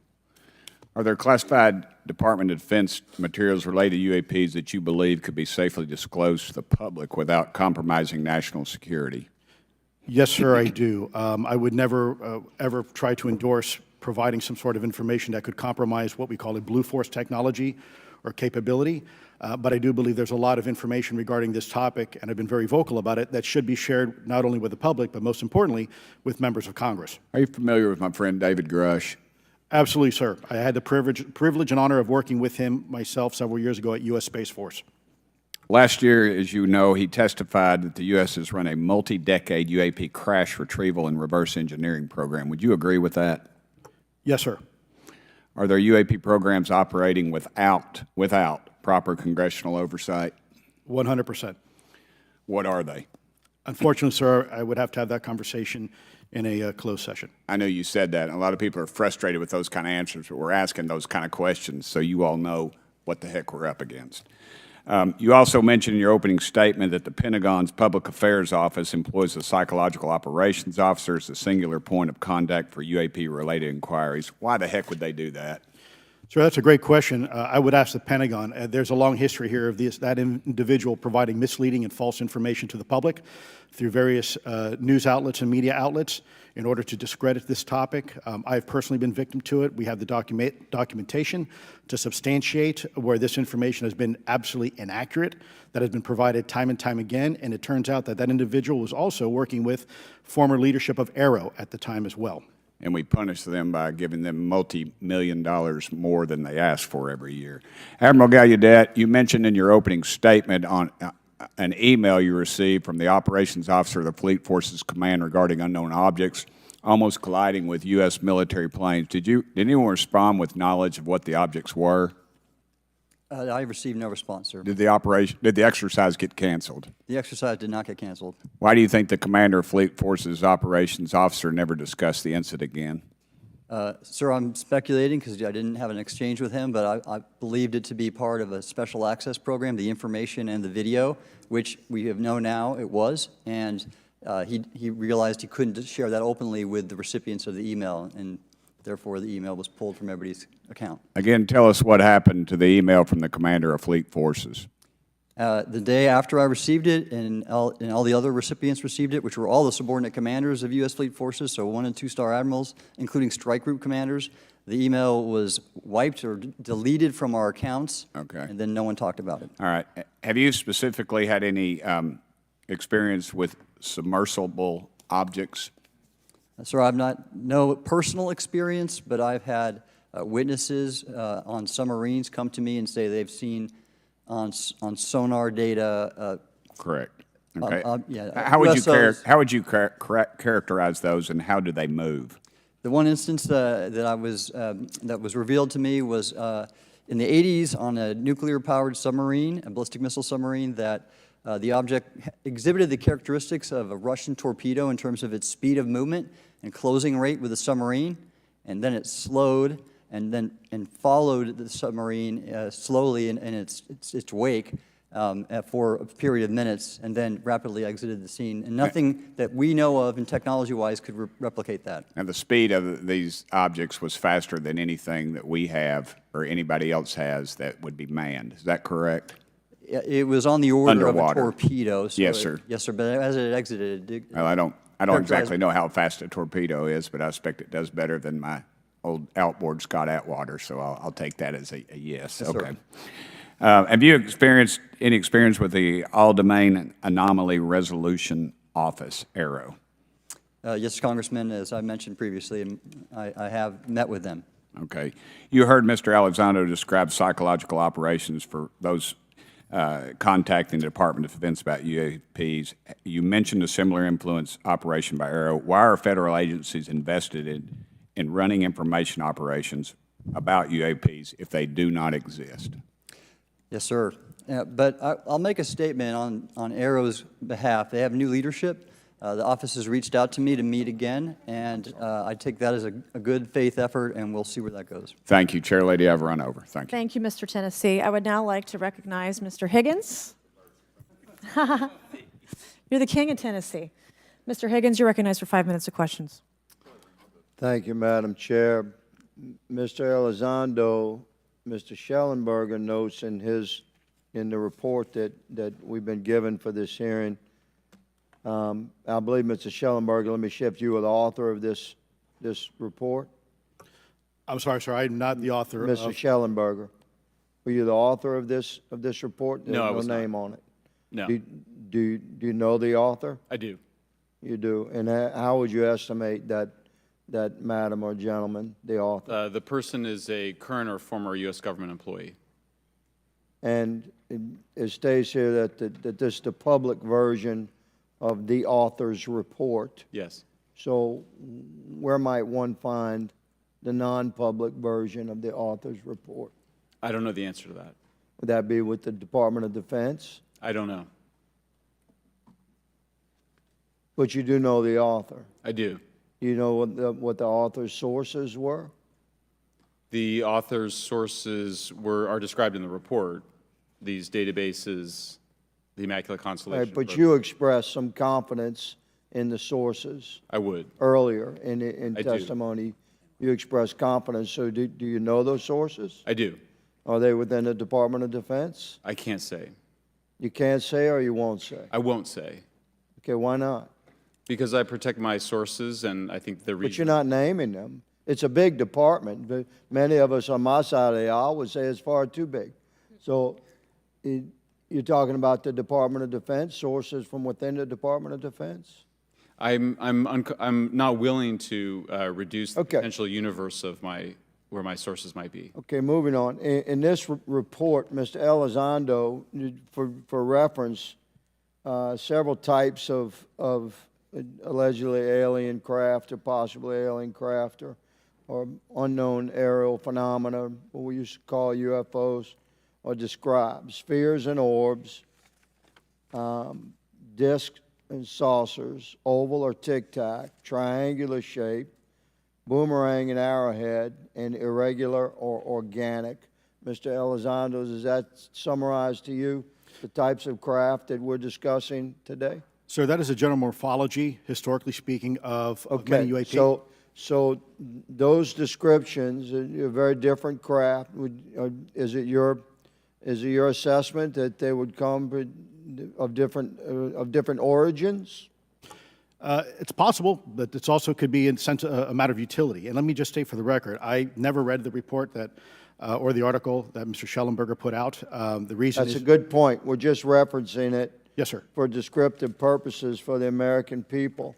[SPEAKER 9] Are there classified Department of Defense materials related to UAPs that you believe could be safely disclosed to the public without compromising national security?
[SPEAKER 6] Yes, sir, I do. I would never, ever try to endorse providing some sort of information that could compromise what we call a Blue Force technology or capability. But I do believe there's a lot of information regarding this topic, and I've been very vocal about it, that should be shared not only with the public, but most importantly, with members of Congress.
[SPEAKER 9] Are you familiar with my friend David Grush?
[SPEAKER 6] Absolutely, sir. I had the privilege and honor of working with him myself several years ago at U.S. Space Force.
[SPEAKER 9] Last year, as you know, he testified that the U.S. has run a multi-decade UAP crash retrieval and reverse engineering program. Would you agree with that?
[SPEAKER 6] Yes, sir.
[SPEAKER 9] Are there UAP programs operating without proper congressional oversight?
[SPEAKER 6] 100%.
[SPEAKER 9] What are they?
[SPEAKER 6] Unfortunately, sir, I would have to have that conversation in a closed session.
[SPEAKER 9] I know you said that, and a lot of people are frustrated with those kind of answers, but we're asking those kind of questions so you all know what the heck we're up against. You also mentioned in your opening statement that the Pentagon's Public Affairs Office employs a psychological operations officer as the singular point of contact for UAP-related inquiries. Why the heck would they do that?
[SPEAKER 6] Sir, that's a great question. I would ask the Pentagon. There's a long history here of that individual providing misleading and false information to the public through various news outlets and media outlets in order to discredit this topic. I've personally been victim to it. We have the documentation to substantiate where this information has been absolutely inaccurate, that has been provided time and time again, and it turns out that that individual was also working with former leadership of Arrow at the time as well.
[SPEAKER 9] And we punish them by giving them multi-million dollars more than they ask for every year. Admiral Gallaudet, you mentioned in your opening statement on an email you received from the operations officer of the Fleet Forces Command regarding unknown objects almost colliding with U.S. military planes. Did anyone respond with knowledge of what the objects were?
[SPEAKER 5] I received no response, sir.
[SPEAKER 9] Did the exercise get canceled?
[SPEAKER 5] The exercise did not get canceled.
[SPEAKER 9] Why do you think the commander of Fleet Forces operations officer never discussed the incident again?
[SPEAKER 5] Sir, I'm speculating because I didn't have an exchange with him, but I believed it to be part of a special access program, the information and the video, which we have known now it was, and he realized he couldn't share that openly with the recipients of the email, and therefore the email was pulled from everybody's account.
[SPEAKER 9] Again, tell us what happened to the email from the commander of Fleet Forces.
[SPEAKER 5] The day after I received it, and all the other recipients received it, which were all the subordinate commanders of U.S. Fleet Forces, so 1- and 2-star admirals, including strike group commanders, the email was wiped or deleted from our accounts,
[SPEAKER 9] Okay.
[SPEAKER 5] and then no one talked about it.
[SPEAKER 9] All right. Have you specifically had any experience with submersible objects?
[SPEAKER 5] Sir, I've no personal experience, but I've had witnesses on submarines come to me and say they've seen on sonar data.
[SPEAKER 9] Correct. Okay.
[SPEAKER 5] Yeah,
[SPEAKER 9] How would you
[SPEAKER 5] USOs.
[SPEAKER 9] characterize those, and how do they move?
[SPEAKER 5] The one instance that was revealed to me was in the 80s on a nuclear-powered submarine, a ballistic missile submarine, that the object exhibited the characteristics of a Russian torpedo in terms of its speed of movement, and closing rate with the submarine, and then it slowed and followed the submarine slowly in its wake for a period of minutes, and then rapidly exited the scene. And nothing that we know of and technology-wise could replicate that.
[SPEAKER 9] And the speed of these objects was faster than anything that we have or anybody else has that would be manned. Is that correct?
[SPEAKER 5] It was on the order
[SPEAKER 9] Underwater.
[SPEAKER 5] of a torpedo. So
[SPEAKER 9] Yes, sir.
[SPEAKER 5] Yes, sir, but as it exited, it
[SPEAKER 9] Well, I don't
[SPEAKER 5] Characterized-
[SPEAKER 9] exactly know how fast a torpedo is, but I expect it does better than my old outboard Scott Atwater, so I'll take that as a yes.
[SPEAKER 5] Yes, sir.
[SPEAKER 9] Okay. Have you experienced any experience with the All-Domain Anomaly Resolution Office, ARROW?
[SPEAKER 5] Yes, Congressman, as I mentioned previously, I have met with them.
[SPEAKER 9] Okay. You heard Mr. Elizondo describe psychological operations for those contacting the Department of Defense about UAPs. You mentioned a similar influence operation by ARROW. Why are federal agencies invested in running information operations about UAPs if they do not exist?
[SPEAKER 5] Yes, sir. But I'll make a statement on ARROW's behalf. They have new leadership. The office has reached out to me to meet again, and I take that as a good faith effort, and we'll see where that goes.
[SPEAKER 9] Thank you, Chair Lady. I've run over. Thank you.
[SPEAKER 1] Thank you, Mr. Tennessee. I would now like to recognize Mr. Higgins. You're the king of Tennessee. Mr. Higgins, you're recognized for 5 minutes of questions.
[SPEAKER 10] Thank you, Madam Chair. Mr. Elizondo, Mr. Schellenberger notes in the report that we've been given for this hearing. I believe, Mr. Schellenberger, let me shift you, are the author of this report.
[SPEAKER 6] I'm sorry, sir, I'm not the author of.
[SPEAKER 10] Mr. Schellenberger, were you the author of this report?
[SPEAKER 7] No, I
[SPEAKER 10] There's
[SPEAKER 7] was
[SPEAKER 10] no
[SPEAKER 7] not.
[SPEAKER 10] name on it.
[SPEAKER 7] No,
[SPEAKER 10] Do you know the author?
[SPEAKER 7] I do.
[SPEAKER 10] You do. And how would you estimate that madam or gentleman, the author?
[SPEAKER 7] The person is a current or former U.S. government employee.
[SPEAKER 10] And it states here that this is the public version of the author's report.
[SPEAKER 7] Yes.
[SPEAKER 10] So where might one find the non-public version of the author's report?
[SPEAKER 7] I don't know the answer to that.
[SPEAKER 10] Would that be with the Department of Defense?
[SPEAKER 7] I don't know.
[SPEAKER 10] But you do know the author.
[SPEAKER 7] I do.
[SPEAKER 10] You know what the author's sources were?
[SPEAKER 7] The author's sources are described in the report. These databases, the Immaculate Constellation.
[SPEAKER 10] Right, but
[SPEAKER 7] program.
[SPEAKER 10] you expressed some confidence in the sources
[SPEAKER 7] I would.
[SPEAKER 10] earlier in
[SPEAKER 7] I do.
[SPEAKER 10] testimony. You expressed confidence. So do you know those sources?
[SPEAKER 7] I do.
[SPEAKER 10] Are they within the Department of Defense?
[SPEAKER 7] I can't say.
[SPEAKER 10] You can't say or you won't say?
[SPEAKER 7] I won't say.
[SPEAKER 10] Okay, why not?
[SPEAKER 7] Because I protect my sources, and I think the reason.
[SPEAKER 10] But you're not naming them. It's a big department, but many of us on my side of the aisle would say it's far too big. So you're talking about the Department of Defense, sources from within the Department of Defense?
[SPEAKER 7] I'm not willing to reduce the
[SPEAKER 10] Okay.
[SPEAKER 7] potential universe of where my sources might be.
[SPEAKER 10] Okay, moving on. In this report, Mr. Elizondo, for reference, several types of allegedly alien craft or possibly alien craft or unknown aerial phenomena, what we used to call UFOs, are described. Spheres and orbs, discs and saucers, oval or tic-tac, triangular shape, boomerang and arrowhead, and irregular or organic. Mr. Elizondo, does that summarize to you the types of craft that we're discussing today?
[SPEAKER 6] Sir, that is a general morphology, historically speaking, of many UAP.
[SPEAKER 10] So those descriptions are very different craft. Is it your assessment that they would come of different origins?
[SPEAKER 6] It's possible, but it's also could be in sense a matter of utility. And let me just state for the record, I never read the report that or the article that Mr. Schellenberger put out. The reason
[SPEAKER 10] That's
[SPEAKER 6] is
[SPEAKER 10] a good point. We're just referencing it
[SPEAKER 6] yes, sir.
[SPEAKER 10] for descriptive purposes for the American people.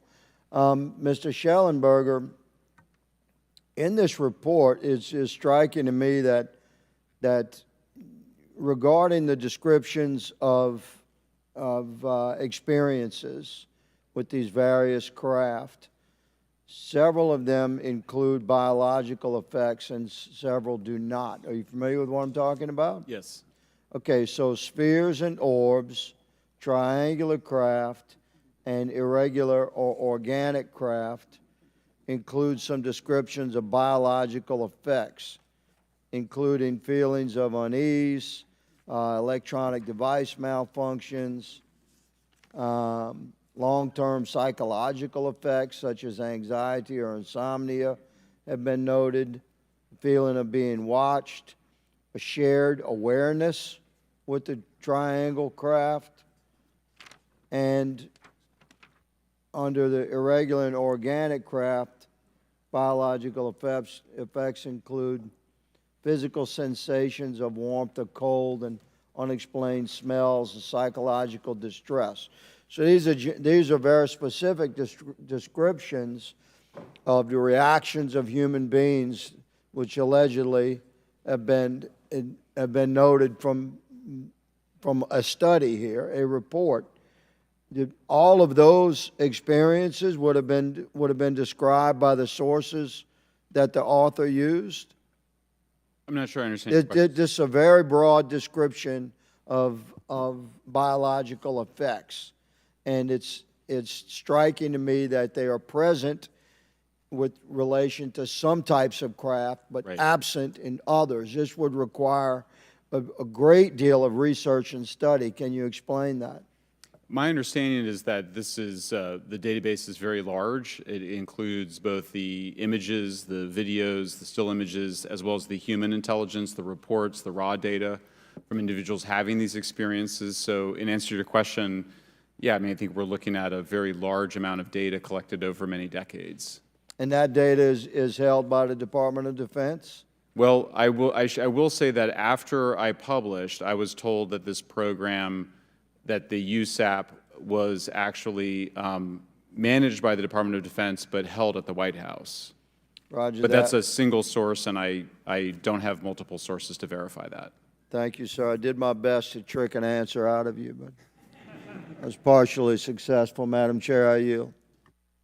[SPEAKER 10] Mr. Schellenberger, in this report, it's striking to me that regarding the descriptions of experiences with these various craft, several of them include biological effects and several do not. Are you familiar with what I'm talking about?
[SPEAKER 7] Yes.
[SPEAKER 10] Okay, so spheres and orbs, triangular craft, and irregular or organic craft includes some descriptions of biological effects, including feelings of unease, electronic device malfunctions, long-term psychological effects such as anxiety or insomnia have been noted, feeling of being watched, a shared awareness with the triangle craft, and under the irregular and organic craft, biological effects include physical sensations of warmth or cold and unexplained smells and psychological distress. So these are very specific descriptions of the reactions of human beings, which allegedly have been noted from a study here, a report. All of those experiences would have been described by the sources that the author used.
[SPEAKER 7] I'm not sure I understand your question.
[SPEAKER 10] This is a very broad description of biological effects, and it's striking to me that they are present with relation to some types of craft, but
[SPEAKER 7] Right.
[SPEAKER 10] absent in others. This would require a great deal of research and study. Can you explain that?
[SPEAKER 7] My understanding is that this is, the database is very large. It includes both the images, the videos, the still images, as well as the human intelligence, the reports, the raw data from individuals having these experiences. So in answer to your question, yeah, I mean, I think we're looking at a very large amount of data collected over many decades.
[SPEAKER 10] And that data is held by the Department of Defense?
[SPEAKER 7] Well, I will say that after I published, I was told that this program, that the USAP was actually managed by the Department of Defense, but held at the White House.
[SPEAKER 10] Roger
[SPEAKER 7] But
[SPEAKER 10] that.
[SPEAKER 7] that's a single source, and I don't have multiple sources to verify that.
[SPEAKER 10] Thank you, sir. I did my best to trick an answer out of you, but I was partially successful. Madam Chair, I yield.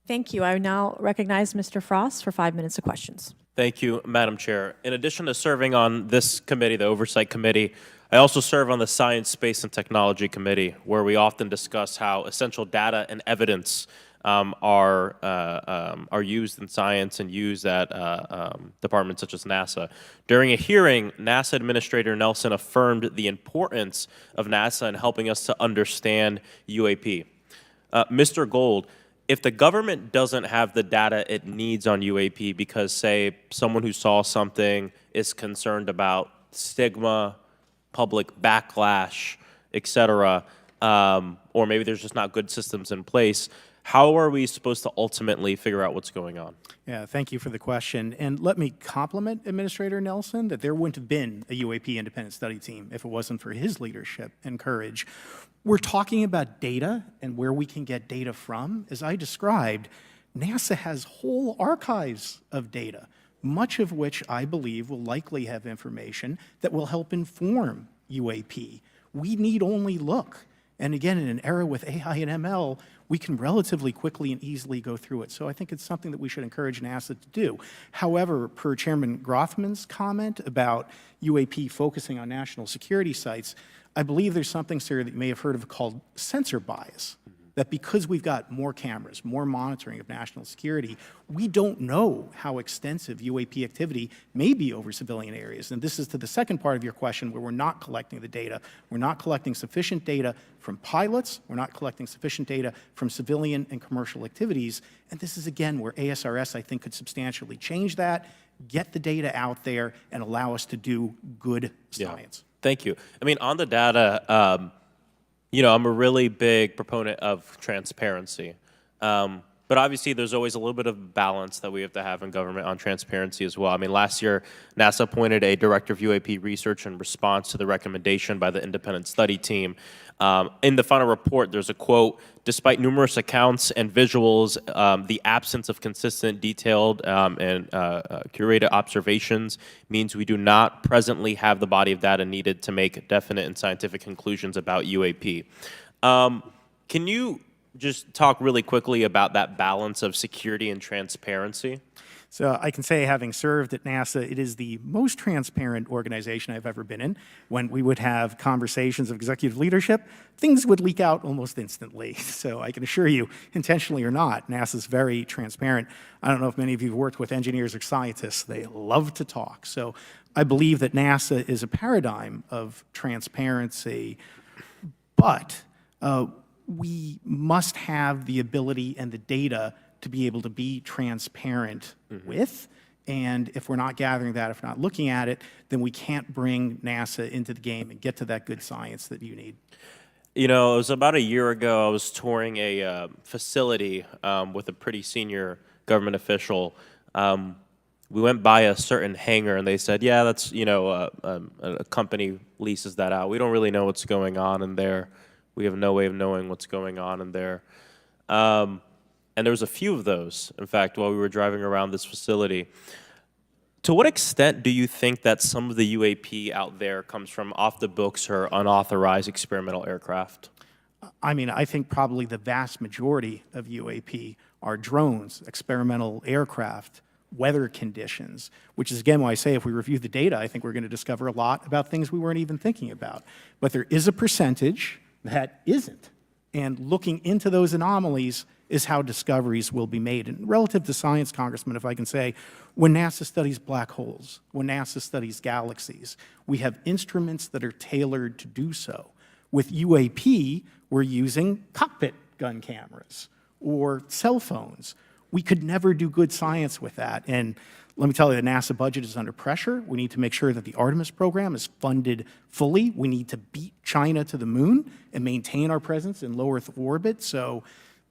[SPEAKER 1] Thank you. I now recognize Mr. Frost for 5 minutes of questions.
[SPEAKER 11] Thank you, Madam Chair. In addition to serving on this committee, the Oversight Committee, I also serve on the Science, Space, and Technology Committee, where we often discuss how essential data and evidence are used in science and used at departments such as NASA. During a hearing, NASA Administrator Nelson affirmed the importance of NASA in helping us to understand UAP. Mr. Gold, if the government doesn't have the data it needs on UAP because, say, someone who saw something is concerned about stigma, public backlash, et cetera, or maybe there's just not good systems in place, how are we supposed to ultimately figure out what's going on?
[SPEAKER 8] Yeah, thank you for the question. And let me compliment Administrator Nelson that there wouldn't have been a UAP independent study team if it wasn't for his leadership and courage. We're talking about data and where we can get data from. As I described, NASA has whole archives of data, much of which I believe will likely have information that will help inform UAP. We need only look. And again, in an era with AI and ML, we can relatively quickly and easily go through it. So I think it's something that we should encourage NASA to do. However, per Chairman Grothman's comment about UAP focusing on national security sites, I believe there's something, sir, that you may have heard of called sensor bias. That because we've got more cameras, more monitoring of national security, we don't know how extensive UAP activity may be over civilian areas. And this is to the second part of your question where we're not collecting the data. We're not collecting sufficient data from pilots. We're not collecting sufficient data from civilian and commercial activities. And this is, again, where ASRS, I think, could substantially change that, get the data out there, and allow us to do good science.
[SPEAKER 11] Yeah. Thank you. I mean, on the data, you know, I'm a really big proponent of transparency. But obviously, there's always a little bit of balance that we have to have in government on transparency as well. I mean, last year, NASA appointed a director of UAP research in response to the recommendation by the independent study team. In the final report, there's a quote, "Despite numerous accounts and visuals, the absence of consistent, detailed, and curated observations means we do not presently have the body of data needed to make definite and scientific conclusions about UAP." Can you just talk really quickly about that balance of security and transparency?
[SPEAKER 8] So I can say, having served at NASA, it is the most transparent organization I've ever been in. When we would have conversations of executive leadership, things would leak out almost instantly. So I can assure you, intentionally or not, NASA's very transparent. I don't know if many of you have worked with engineers or scientists. They love to talk. So I believe that NASA is a paradigm of transparency, but we must have the ability and the data to be able to be transparent with. And if we're not gathering that, if we're not looking at it, then we can't bring NASA into the game and get to that good science that you need.
[SPEAKER 11] You know, it was about a year ago, I was touring a facility with a pretty senior government official. We went by a certain hangar, and they said, yeah, that's, you know, a company leases that out. We don't really know what's going on in there. We have no way of knowing what's going on in there. And there was a few of those, in fact, while we were driving around this facility. To what extent do you think that some of the UAP out there comes from off the books or unauthorized experimental aircraft?
[SPEAKER 8] I mean, I think probably the vast majority of UAP are drones, experimental aircraft, weather conditions, which is, again, why I say if we review the data, I think we're going to discover a lot about things we weren't even thinking about. But there is a percentage that isn't. And looking into those anomalies is how discoveries will be made. And relative to science, Congressman, if I can say, when NASA studies black holes, when NASA studies galaxies, we have instruments that are tailored to do so. With UAP, we're using cockpit gun cameras or cell phones. We could never do good science with that. And let me tell you, the NASA budget is under pressure. We need to make sure that the Artemis program is funded fully. We need to beat China to the moon and maintain our presence in low Earth orbit. So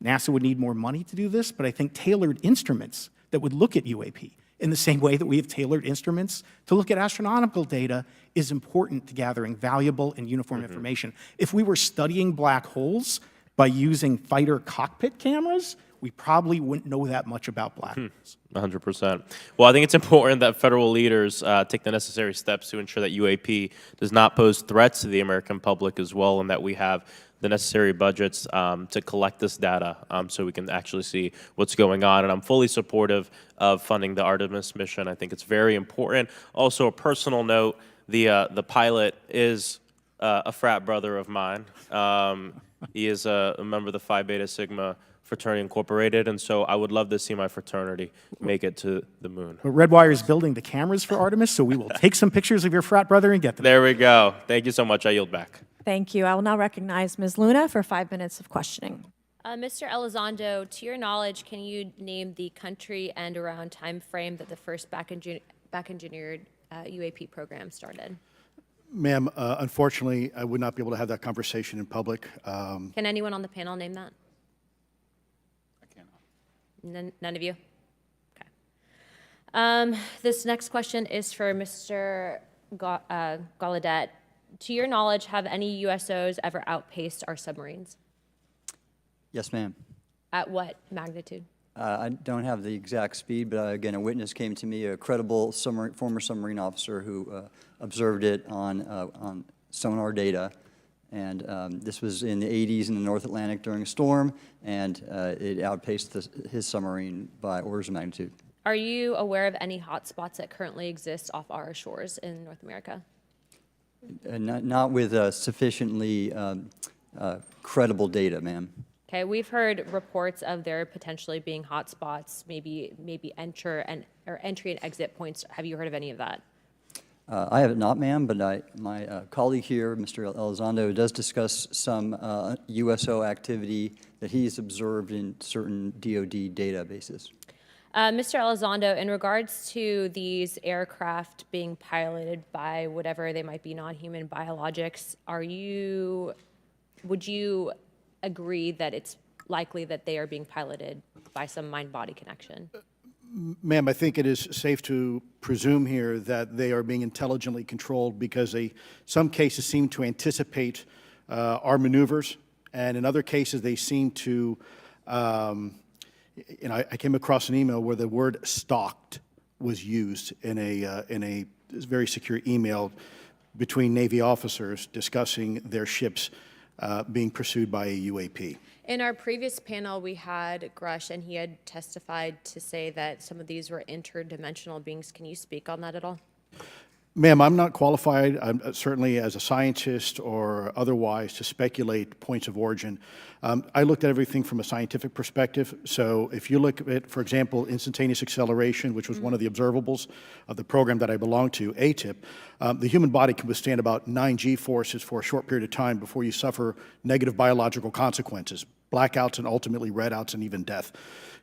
[SPEAKER 8] NASA would need more money to do this, but I think tailored instruments that would look at UAP in the same way that we have tailored instruments to look at astronomical data is important to gathering valuable and uniform information. If we were studying black holes by using fighter cockpit cameras, we probably wouldn't know that much about black holes.
[SPEAKER 11] 100%. Well, I think it's important that federal leaders take the necessary steps to ensure that UAP does not pose threats to the American public as well, and that we have the necessary budgets to collect this data so we can actually see what's going on. And I'm fully supportive of funding the Artemis mission. I think it's very important. Also, a personal note, the pilot is a frat brother of mine. He is a member of the Phi Beta Sigma Fraternity Incorporated, and so I would love to see my fraternity make it to the moon.
[SPEAKER 8] But Redwire is building the cameras for Artemis, so we will take some pictures of your frat brother and get them.
[SPEAKER 11] There we go. Thank you so much. I yield back.
[SPEAKER 1] Thank you. I will now recognize Ms. Luna for 5 minutes of questioning.
[SPEAKER 12] Mr. Elizondo, to your knowledge, can you name the country and around time frame that the first back-engineered UAP program started?
[SPEAKER 6] Ma'am, unfortunately, I would not be able to have that conversation in public.
[SPEAKER 12] Can anyone on the panel name that?
[SPEAKER 7] I cannot.
[SPEAKER 12] None of you? Okay. This next question is for Mr. Gallaudet. To your knowledge, have any USOs ever outpaced our submarines?
[SPEAKER 5] Yes, ma'am.
[SPEAKER 12] At what magnitude?
[SPEAKER 5] I don't have the exact speed, but again, a witness came to me, a credible former submarine officer who observed it on sonar data. And this was in the 80s in the North Atlantic during a storm, and it outpaced his submarine by orders of magnitude.
[SPEAKER 12] Are you aware of any hotspots that currently exist off our shores in North America?
[SPEAKER 5] Not with sufficiently credible data, ma'am.
[SPEAKER 12] Okay, we've heard reports of there potentially being hotspots, maybe entry and exit points. Have you heard of any of that?
[SPEAKER 5] I have not, ma'am, but my colleague here, Mr. Elizondo, does discuss some USO activity that he's observed in certain DoD databases.
[SPEAKER 12] Mr. Elizondo, in regards to these aircraft being piloted by whatever they might be, non-human biologics, would you agree that it's likely that they are being piloted by some mind-body connection?
[SPEAKER 6] Ma'am, I think it is safe to presume here that they are being intelligently controlled because some cases seem to anticipate our maneuvers, and in other cases they seem to, I came across an email where the word stalked was used in a very secure email between Navy officers discussing their ships being pursued by a UAP.
[SPEAKER 12] In our previous panel, we had Grush, and he had testified to say that some of these were interdimensional beings. Can you speak on that at all?
[SPEAKER 6] Ma'am, I'm not qualified, certainly as a scientist or otherwise, to speculate points of origin. I looked at everything from a scientific perspective. So if you look at, for example, instantaneous acceleration, which was one of the observables of the program that I belong to, ATIP, the human body can withstand about 9 G-forces for a short period of time before you suffer negative biological consequences, blackouts and ultimately redouts and even death.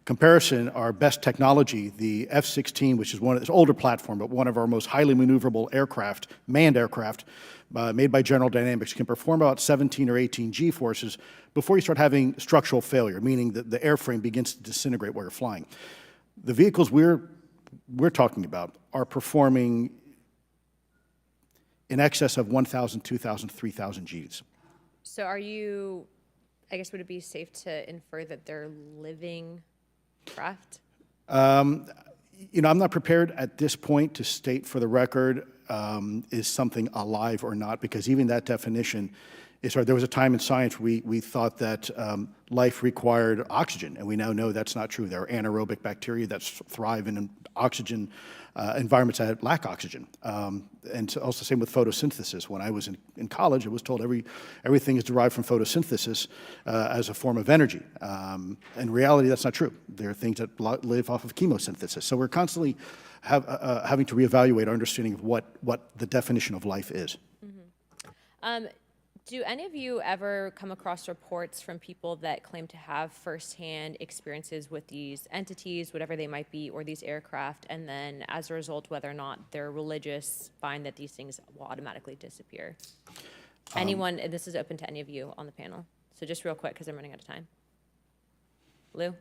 [SPEAKER 6] Comparison, our best technology, the F-16, which is it's an older platform, but one of our most highly maneuverable aircraft, manned aircraft, made by General Dynamics, can perform about 17 or 18 G-forces before you start having structural failure, meaning that the airframe begins to disintegrate while you're flying. The vehicles we're talking about are performing in excess of 1,000, 2,000, 3,000 Gs.
[SPEAKER 12] So are you, I guess, would it be safe to infer that they're living craft?
[SPEAKER 6] You know, I'm not prepared at this point to state for the record is something alive or not, because even that definition is hard. There was a time in science we thought that life required oxygen, and we now know that's not true. There are anaerobic bacteria that thrive in oxygen environments that lack oxygen. And so also same with photosynthesis. When I was in college, I was told everything is derived from photosynthesis as a form of energy. In reality, that's not true. There are things that live off of chemosynthesis. So we're constantly having to reevaluate our understanding of what the definition of life is.
[SPEAKER 12] Do any of you ever come across reports from people that claim to have firsthand experiences with these entities, whatever they might be, or these aircraft, and then as a result, whether or not they're religious, find that these things will automatically disappear? Anyone, and this is open to any of you on the panel. So just real quick, because I'm running out of time. Lou?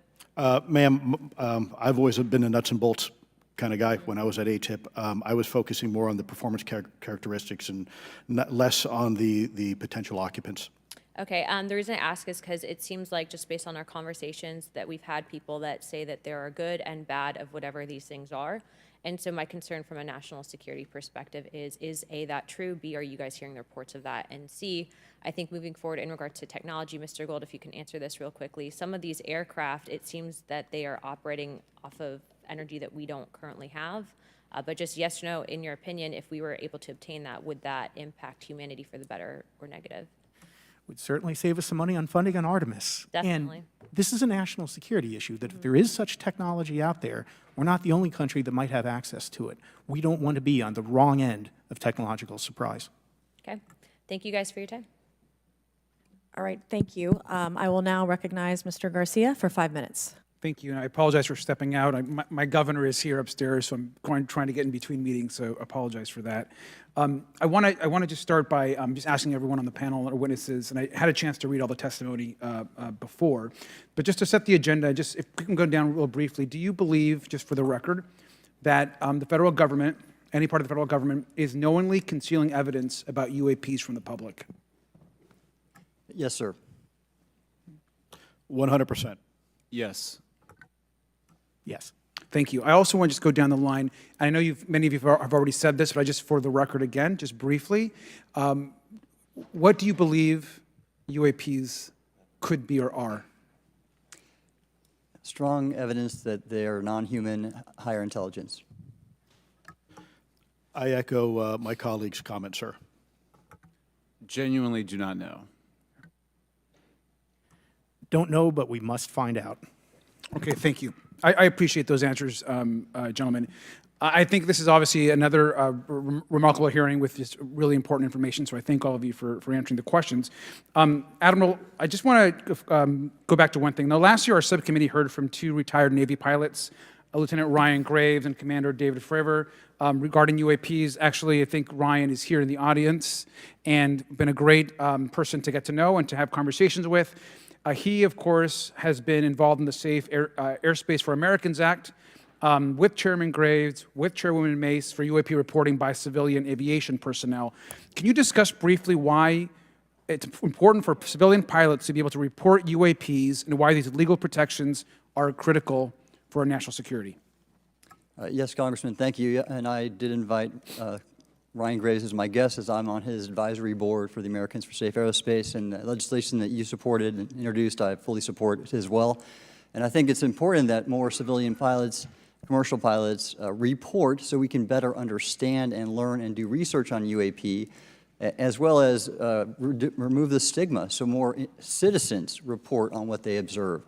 [SPEAKER 6] Ma'am, I've always been a nuts and bolts kind of guy. When I was at ATIP, I was focusing more on the performance characteristics and less on the potential occupants.
[SPEAKER 12] Okay, the reason I ask is because it seems like, just based on our conversations, that we've had people that say that there are good and bad of whatever these things are. And so my concern from a national security perspective is A, that true? B, are you guys hearing the reports of that? And C, I think moving forward in regards to technology, Mr. Gold, if you can answer this real quickly, some of these aircraft, it seems that they are operating off of energy that we don't currently have. But just yes or no, in your opinion, if we were able to obtain that, would that impact humanity for the better or negative?
[SPEAKER 8] Would certainly save us some money on funding on Artemis.
[SPEAKER 12] Definitely.
[SPEAKER 8] And this is a national security issue, that if there is such technology out there, we're not the only country that might have access to it. We don't want to be on the wrong end of technological surprise.
[SPEAKER 12] Okay, thank you guys for your time.
[SPEAKER 1] All right, thank you. I will now recognize Mr. Garcia for 5 minutes.
[SPEAKER 2] Thank you, and I apologize for stepping out. My governor is here upstairs, so I'm trying to get in between meetings, so apologize for that. I want to just start by just asking everyone on the panel or witnesses, and I had a chance to read all the testimony before, but just to set the agenda, just if we can go down real briefly, do you believe, just for the record, that the federal government, any part of the federal government, is knowingly concealing evidence about UAPs from the public?
[SPEAKER 5] Yes, sir.
[SPEAKER 6] 100%.
[SPEAKER 7] Yes.
[SPEAKER 8] Yes.
[SPEAKER 2] Thank you. I also want to just go down the line. I know many of you have already said this, but I just, for the record again, just briefly, what do you believe UAPs could be or are?
[SPEAKER 5] Strong evidence that they are non-human, higher intelligence.
[SPEAKER 6] I echo my colleague's comment, sir.
[SPEAKER 7] Genuinely do not know.
[SPEAKER 8] Don't know, but we must find out.
[SPEAKER 2] Okay, thank you. I appreciate those answers, gentlemen. I think this is obviously another remarkable hearing with just really important information, so I thank all of you for answering the questions. Admiral, I just want to go back to one thing. Now, last year, our subcommittee heard from 2 retired Navy pilots, Lieutenant Ryan Graves and Commander David Fravor, regarding UAPs. Actually, I think Ryan is here in the audience and been a great person to get to know and to have conversations with. He, of course, has been involved in the Safe Airspace for Americans Act with Chairman Graves, with Chairwoman Mace for UAP reporting by civilian aviation personnel. Can you discuss briefly why it's important for civilian pilots to be able to report UAPs and why these legal protections are critical for our national security?
[SPEAKER 5] Yes, Congressman, thank you. And I did invite Ryan Graves is my guest, as I'm on his advisory board for the Americans for Safe Aerospace, and the legislation that you supported and introduced, I fully support as well. And I think it's important that more civilian pilots, commercial pilots, report so we can better understand and learn and do research on UAP, as well as remove the stigma so more citizens report on what they observe.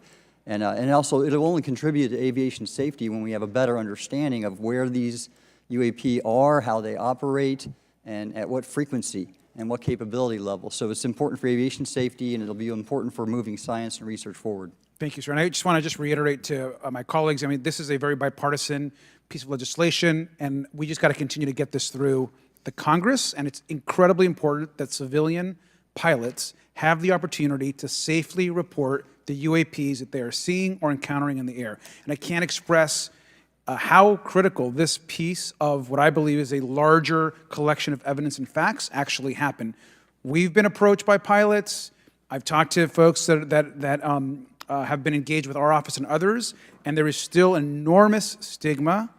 [SPEAKER 5] And also, it'll only contribute to aviation safety when we have a better understanding of where these UAP are, how they operate, and at what frequency and what capability level. So it's important for aviation safety, and it'll be important for moving science and research forward.
[SPEAKER 2] Thank you, sir. And I just want to reiterate to my colleagues, I mean, this is a very bipartisan piece of legislation, and we just got to continue to get this through the Congress, and it's incredibly important that civilian pilots have the opportunity to safely report the UAPs that they are seeing or encountering in the air. And I can't express how critical this piece of what I believe is a larger collection of evidence and facts actually happen. We've been approached by pilots. I've talked to folks that have been engaged with our office and others, and there is still enormous stigma.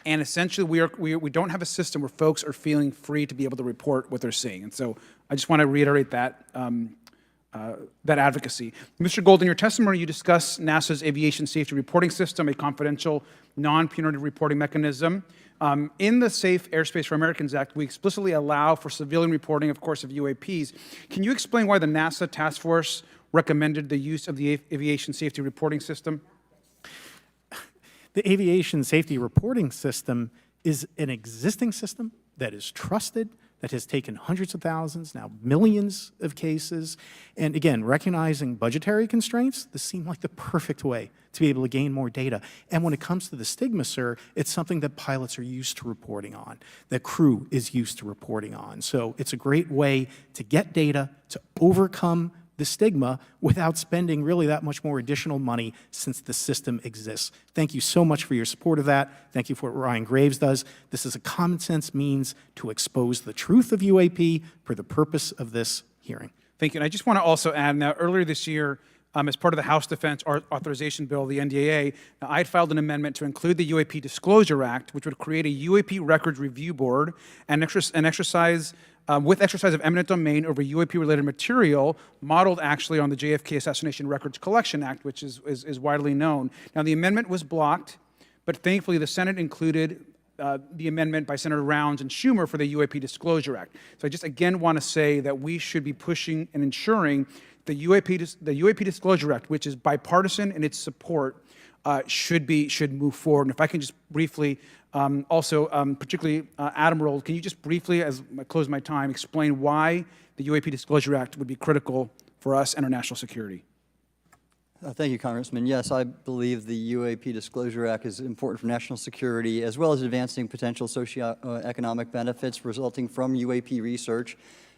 [SPEAKER 2] And essentially, we don't have a system where folks are feeling free to be able to report what they're seeing. And so I just want to reiterate that advocacy. Mr. Gold, in your testimony, you discussed NASA's Aviation Safety Reporting System, a confidential, non-punitive reporting mechanism. In the Safe Airspace for Americans Act, we explicitly allow for civilian reporting, of course, of UAPs. Can you explain why the NASA task force recommended the use of the Aviation Safety Reporting System?
[SPEAKER 8] The Aviation Safety Reporting System is an existing system that is trusted, that has taken hundreds of thousands, now millions of cases. And again, recognizing budgetary constraints, this seemed like the perfect way to be able to gain more data. And when it comes to the stigma, sir, it's something that pilots are used to reporting on, that crew is used to reporting on. So it's a great way to get data, to overcome the stigma without spending really that much more additional money since the system exists. Thank you so much for your support of that. Thank you for what Ryan Graves does. This is a common sense means to expose the truth of UAP for the purpose of this hearing.
[SPEAKER 2] Thank you. And I just want to also add, now earlier this year, as part of the House Defense Authorization Bill, the NDAA, I had filed an amendment to include the UAP Disclosure Act, which would create a UAP Records Review Board and exercise with exercise of eminent domain over UAP-related material, modeled actually on the JFK Assassination Records Collection Act, which is widely known. Now, the amendment was blocked, but thankfully the Senate included the amendment by Senator Rounds and Schumer for the UAP Disclosure Act. So I just again want to say that we should be pushing and ensuring the UAP Disclosure Act, which is bipartisan in its support, should move forward. And if I can just briefly, particularly Admiral, can you just briefly, as I close my time, explain why the UAP Disclosure Act would be critical for us and our national security?
[SPEAKER 5] Thank you, Congressman. Yes, I believe the UAP Disclosure Act is important for national security, as well as advancing potential socioeconomic benefits resulting from UAP research,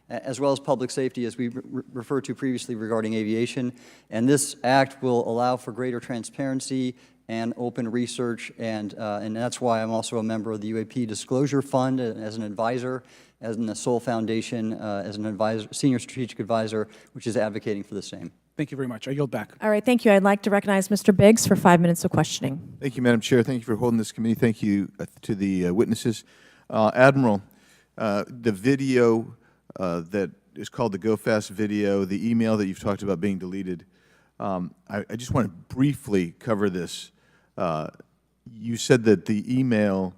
[SPEAKER 5] as well as public safety, as we referred to previously regarding aviation. And this act will allow for greater transparency and open research, and that's why I'm also a member of the UAP Disclosure Fund as an advisor, as in the Sol Foundation, as an advisor, senior strategic advisor, which is advocating for the same.
[SPEAKER 2] Thank you very much. I yield back.
[SPEAKER 1] All right, thank you. I'd like to recognize Mr. Biggs for 5 minutes of questioning.
[SPEAKER 13] Thank you, Madam Chair. Thank you for holding this committee. Thank you to the witnesses. Admiral, the video that is called the Go Fast video, the email that you've talked about being deleted, I just want to briefly cover this. You said that the email,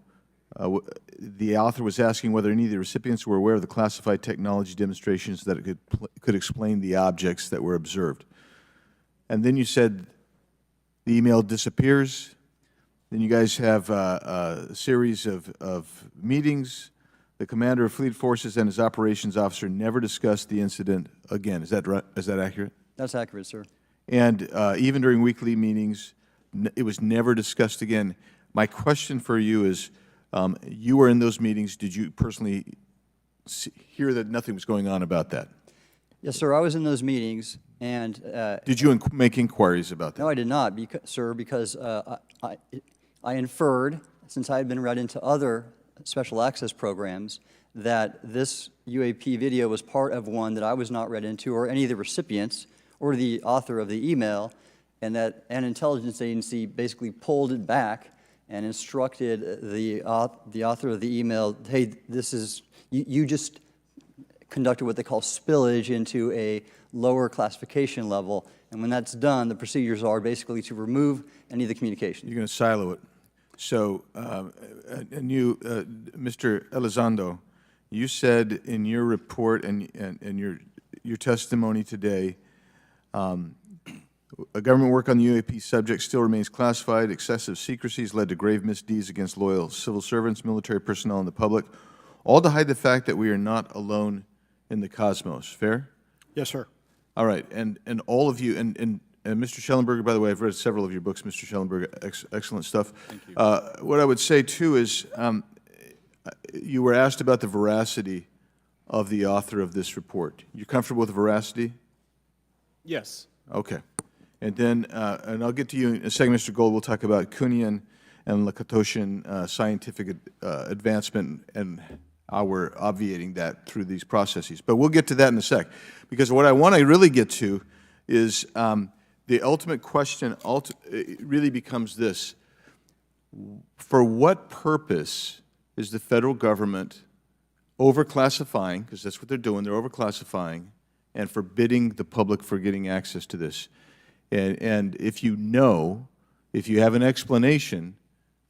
[SPEAKER 13] the author was asking whether any of the recipients were aware of the classified technology demonstrations that it could explain the objects that were observed. And then you said the email disappears. Then you guys have a series of meetings. The commander of fleet forces and his operations officer never discussed the incident again. Is that right? Is that accurate?
[SPEAKER 5] That's accurate, sir.
[SPEAKER 13] And even during weekly meetings, it was never discussed again. My question for you is, you were in those meetings. Did you personally hear that nothing was going on about that?
[SPEAKER 5] Yes, sir. I was in those meetings, and
[SPEAKER 13] did you make inquiries about that?
[SPEAKER 5] No, I did not, sir, because I inferred, since I had been read into other special access programs, that this UAP video was part of one that I was not read into, or any of the recipients, or the author of the email, and that an intelligence agency basically pulled it back and instructed the author of the email, hey, this is, you just conducted what they call spillage into a lower classification level. And when that's done, the procedures are basically to remove any of the communication.
[SPEAKER 13] You're going to silo it. So, and you, Mr. Elizondo, you said in your report and your testimony today, a government work on the UAP subject still remains classified. Excessive secrecies led to grave misdeeds against loyal civil servants, military personnel, and the public, all to hide the fact that we are not alone in the cosmos. Fair?
[SPEAKER 6] Yes, sir.
[SPEAKER 13] All right, and all of you, and Mr. Schellenberger, by the way, I've read several of your books, Mr. Schellenberger, excellent stuff. Thank you. What I would say, too, is you were asked about the veracity of the author of this report. You comfortable with the veracity?
[SPEAKER 7] Yes.
[SPEAKER 13] Okay. And then, and I'll get to you in a second, Mr. Gold. We'll talk about Kuhnian and Lakatoshian scientific advancement and how we're obviating that through these processes. But we'll get to that in a sec. Because what I want to really get to is the ultimate question really becomes this. For what purpose is the federal government overclassifying, because that's what they're doing, they're overclassifying, and forbidding the public for getting access to this? And if you know, if you have an explanation,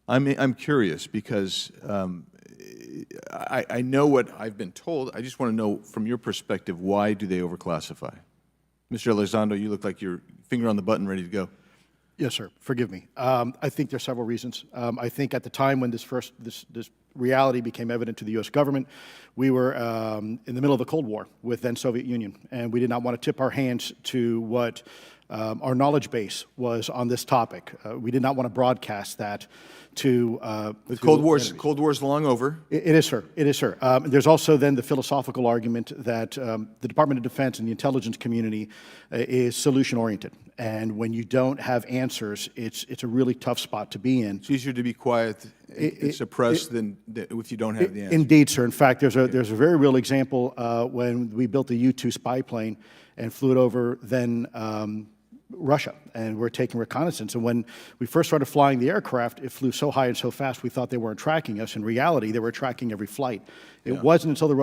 [SPEAKER 13] I'm curious because I know what I've been told. I just want to know from your perspective, why do they overclassify? Mr. Elizondo, you look like you're finger on the button, ready to go.
[SPEAKER 6] Yes, sir. Forgive me. I think there's several reasons. I think at the time when this reality became evident to the U.S. government, we were in the middle of the Cold War with then Soviet Union, and we did not want to tip our hands to what our knowledge base was on this topic. We did not want to broadcast that to
[SPEAKER 13] the Cold War's long over.
[SPEAKER 6] It is, sir. It is, sir. There's also then the philosophical argument that the Department of Defense and the intelligence community is solution-oriented. And when you don't have answers, it's a really tough spot to be in.
[SPEAKER 13] It's easier to be quiet and suppressed than if you don't have the answer.
[SPEAKER 6] Indeed, sir. In fact, there's a very real example when we built the U-2 spy plane and flew it over then Russia, and we're taking reconnaissance. And when we first started flying the aircraft, it flew so high and so fast we thought they weren't tracking us. In reality, they were tracking every flight. It wasn't until the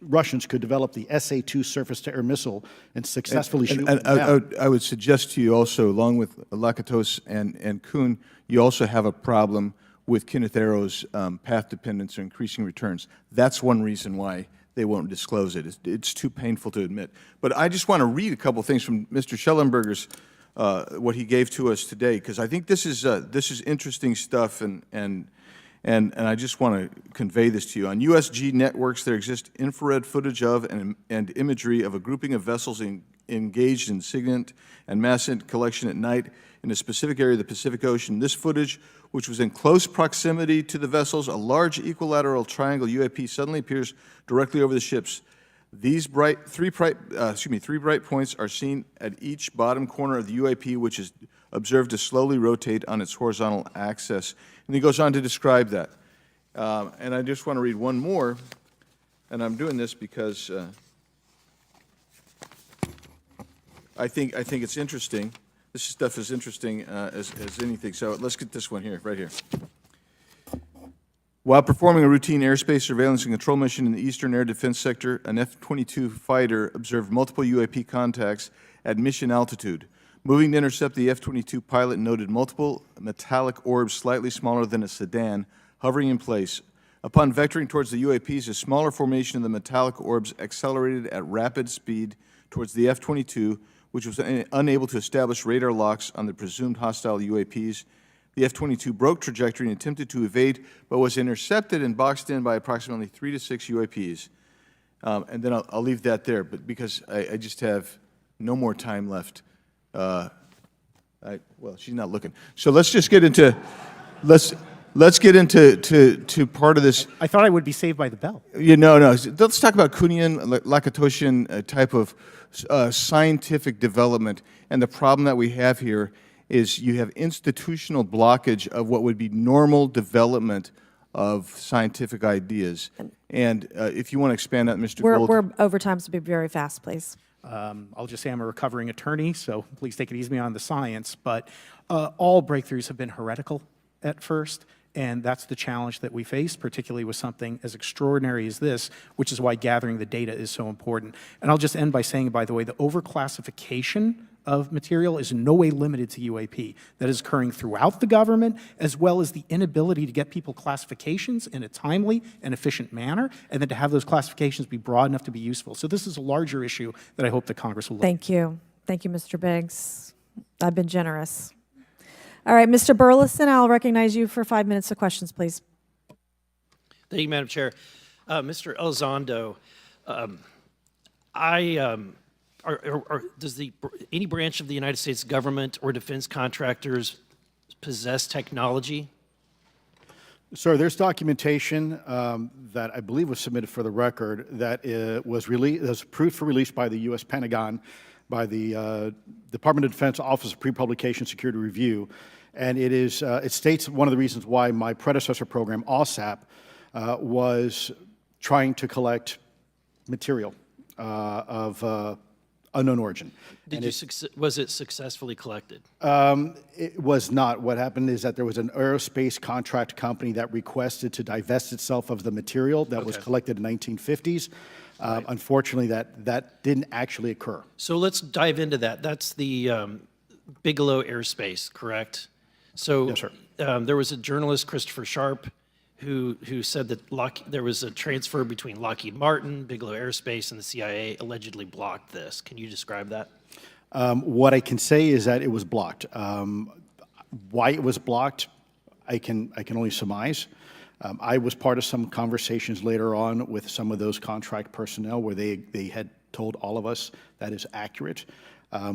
[SPEAKER 6] Russians could develop the SA-2 surface-to-air missile and successfully shoot them down.
[SPEAKER 13] I would suggest to you also, along with Lakatos and Kuhn, you also have a problem with Kenneth Arrow's path dependence or increasing returns. That's one reason why they won't disclose it. It's too painful to admit. But I just want to read a couple things from Mr. Schellenberger's what he gave to us today, because I think this is interesting stuff, and I just want to convey this to you. On USG networks, there exists infrared footage of and imagery of a grouping of vessels engaged in SIGINT and massent collection at night in a specific area of the Pacific Ocean. This footage, which was in close proximity to the vessels, a large equilateral triangle UAP suddenly appears directly over the ships. These three bright points are seen at each bottom corner of the UAP, which is observed to slowly rotate on its horizontal axis. And he goes on to describe that. And I just want to read one more, and I'm doing this because I think it's interesting. This stuff is interesting as anything. So let's get this one here, right here. While performing a routine airspace surveillance and control mission in the Eastern Air Defense Sector, an F-22 fighter observed multiple UAP contacts at mission altitude. Moving to intercept, the F-22 pilot noted multiple metallic orbs slightly smaller than a sedan hovering in place. Upon vectoring towards the UAPs, a smaller formation of the metallic orbs accelerated at rapid speed towards the F-22, which was unable to establish radar locks on the presumed hostile UAPs. The F-22 broke trajectory and attempted to evade, but was intercepted and boxed in by approximately 3 to 6 UAPs. And then I'll leave that there, but because I just have no more time left. Well, she's not looking. So let's just get into let's get into part of this.
[SPEAKER 8] I thought I would be saved by the bell.
[SPEAKER 13] No. Let's talk about Kuhnian, Lakatoshian type of scientific development, and the problem that we have here is you have institutional blockage of what would be normal development of scientific ideas. And if you want to expand that, Mr. Gold.
[SPEAKER 1] We're over time, so be very fast, please.
[SPEAKER 8] I'll just say I'm a recovering attorney, so please take it easy on the science. But all breakthroughs have been heretical at first, and that's the challenge that we face, particularly with something as extraordinary as this, which is why gathering the data is so important. And I'll just end by saying, by the way, the overclassification of material is in no way limited to UAP. That is occurring throughout the government, as well as the inability to get people classifications in a timely and efficient manner, and then to have those classifications be broad enough to be useful. So this is a larger issue that I hope that Congress will look at.
[SPEAKER 1] Thank you. Thank you, Mr. Biggs. I've been generous. All right, Mr. Burleson, I'll recognize you for 5 minutes of questions, please.
[SPEAKER 14] Thank you, Madam Chair. Mr. Elizondo, does any branch of the United States government or defense contractors possess technology?
[SPEAKER 6] Sir, there's documentation that I believe was submitted for the record that was approved for release by the U.S. Pentagon, by the Department of Defense Office of Pre-Publication Security Review, and it states one of the reasons why my predecessor program, OSAP, was trying to collect material of unknown origin.
[SPEAKER 14] Was it successfully collected?
[SPEAKER 6] It was not. What happened is that there was an aerospace contract company that requested to divest itself of the material that was collected in the 1950s. Unfortunately, that didn't actually occur.
[SPEAKER 14] So let's dive into that. That's the Bigelow Aerospace, correct? So
[SPEAKER 6] Yes, sir.
[SPEAKER 14] There was a journalist, Christopher Sharp, who said that there was a transfer between Lockheed Martin, Bigelow Aerospace, and the CIA allegedly blocked this. Can you describe that?
[SPEAKER 6] What I can say is that it was blocked. Why it was blocked, I can only surmise. I was part of some conversations later on with some of those contract personnel where they had told all of us that is accurate.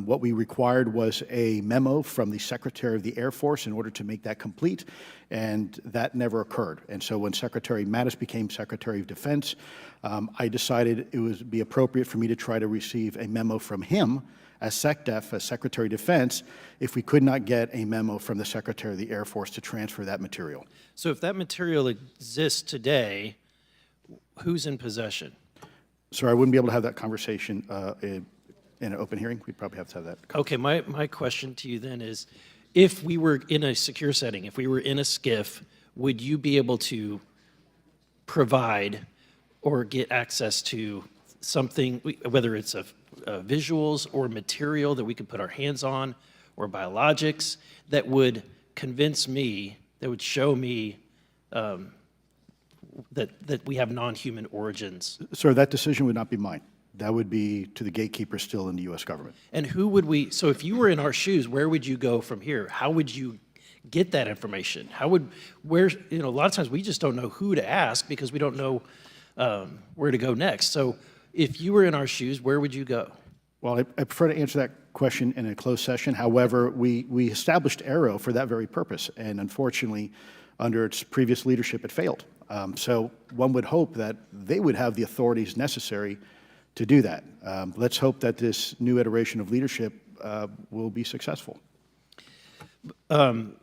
[SPEAKER 6] What we required was a memo from the Secretary of the Air Force in order to make that complete, and that never occurred. And so when Secretary Mattis became Secretary of Defense, I decided it would be appropriate for me to try to receive a memo from him as SecDef, as Secretary of Defense, if we could not get a memo from the Secretary of the Air Force to transfer that material.
[SPEAKER 14] So if that material exists today, who's in possession?
[SPEAKER 6] Sir, I wouldn't be able to have that conversation in an open hearing. We'd probably have to have that.
[SPEAKER 14] Okay, my question to you then is, if we were in a secure setting, if we were in a SCIF, would you be able to provide or get access to something, whether it's visuals or material that we could put our hands on, or biologics, that would convince me, that would show me that we have non-human origins?
[SPEAKER 6] Sir, that decision would not be mine. That would be to the gatekeeper still in the U.S. government.
[SPEAKER 14] And who would so if you were in our shoes, where would you go from here? How would you get that information? A lot of times we just don't know who to ask because we don't know where to go next. So if you were in our shoes, where would you go?
[SPEAKER 6] Well, I prefer to answer that question in a closed session. However, we established AARO for that very purpose, and unfortunately, under its previous leadership, it failed. So one would hope that they would have the authorities necessary to do that. Let's hope that this new iteration of leadership will be successful.
[SPEAKER 14] In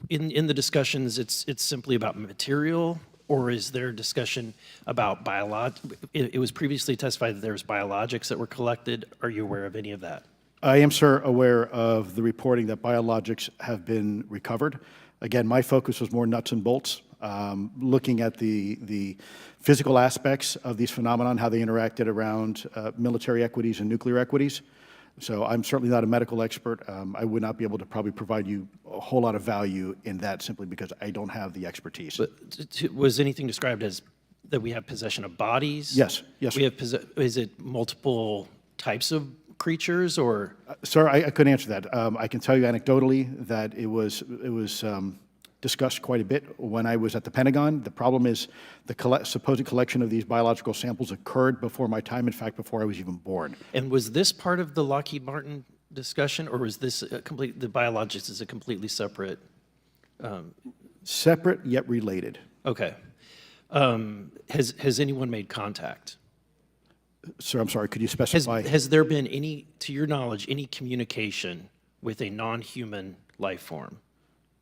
[SPEAKER 14] the discussions, it's simply about material, or is there discussion about it was previously testified that there was biologics that were collected. Are you aware of any of that?
[SPEAKER 6] I am, sir, aware of the reporting that biologics have been recovered. Again, my focus was more nuts and bolts, looking at the physical aspects of these phenomenon, how they interacted around military equities and nuclear equities. So I'm certainly not a medical expert. I would not be able to probably provide you a whole lot of value in that simply because I don't have the expertise.
[SPEAKER 14] But was anything described as that we have possession of bodies?
[SPEAKER 6] Yes, yes.
[SPEAKER 14] Is it multiple types of creatures, or?
[SPEAKER 6] Sir, I couldn't answer that. I can tell you anecdotally that it was discussed quite a bit when I was at the Pentagon. The problem is the supposed collection of these biological samples occurred before my time, in fact, before I was even born.
[SPEAKER 14] And was this part of the Lockheed Martin discussion, or was this the biologics is a completely separate?
[SPEAKER 6] Separate yet related.
[SPEAKER 14] Okay. Has anyone made contact?
[SPEAKER 6] Sir, I'm sorry, could you specify?
[SPEAKER 14] Has there been any, to your knowledge, any communication with a non-human life form?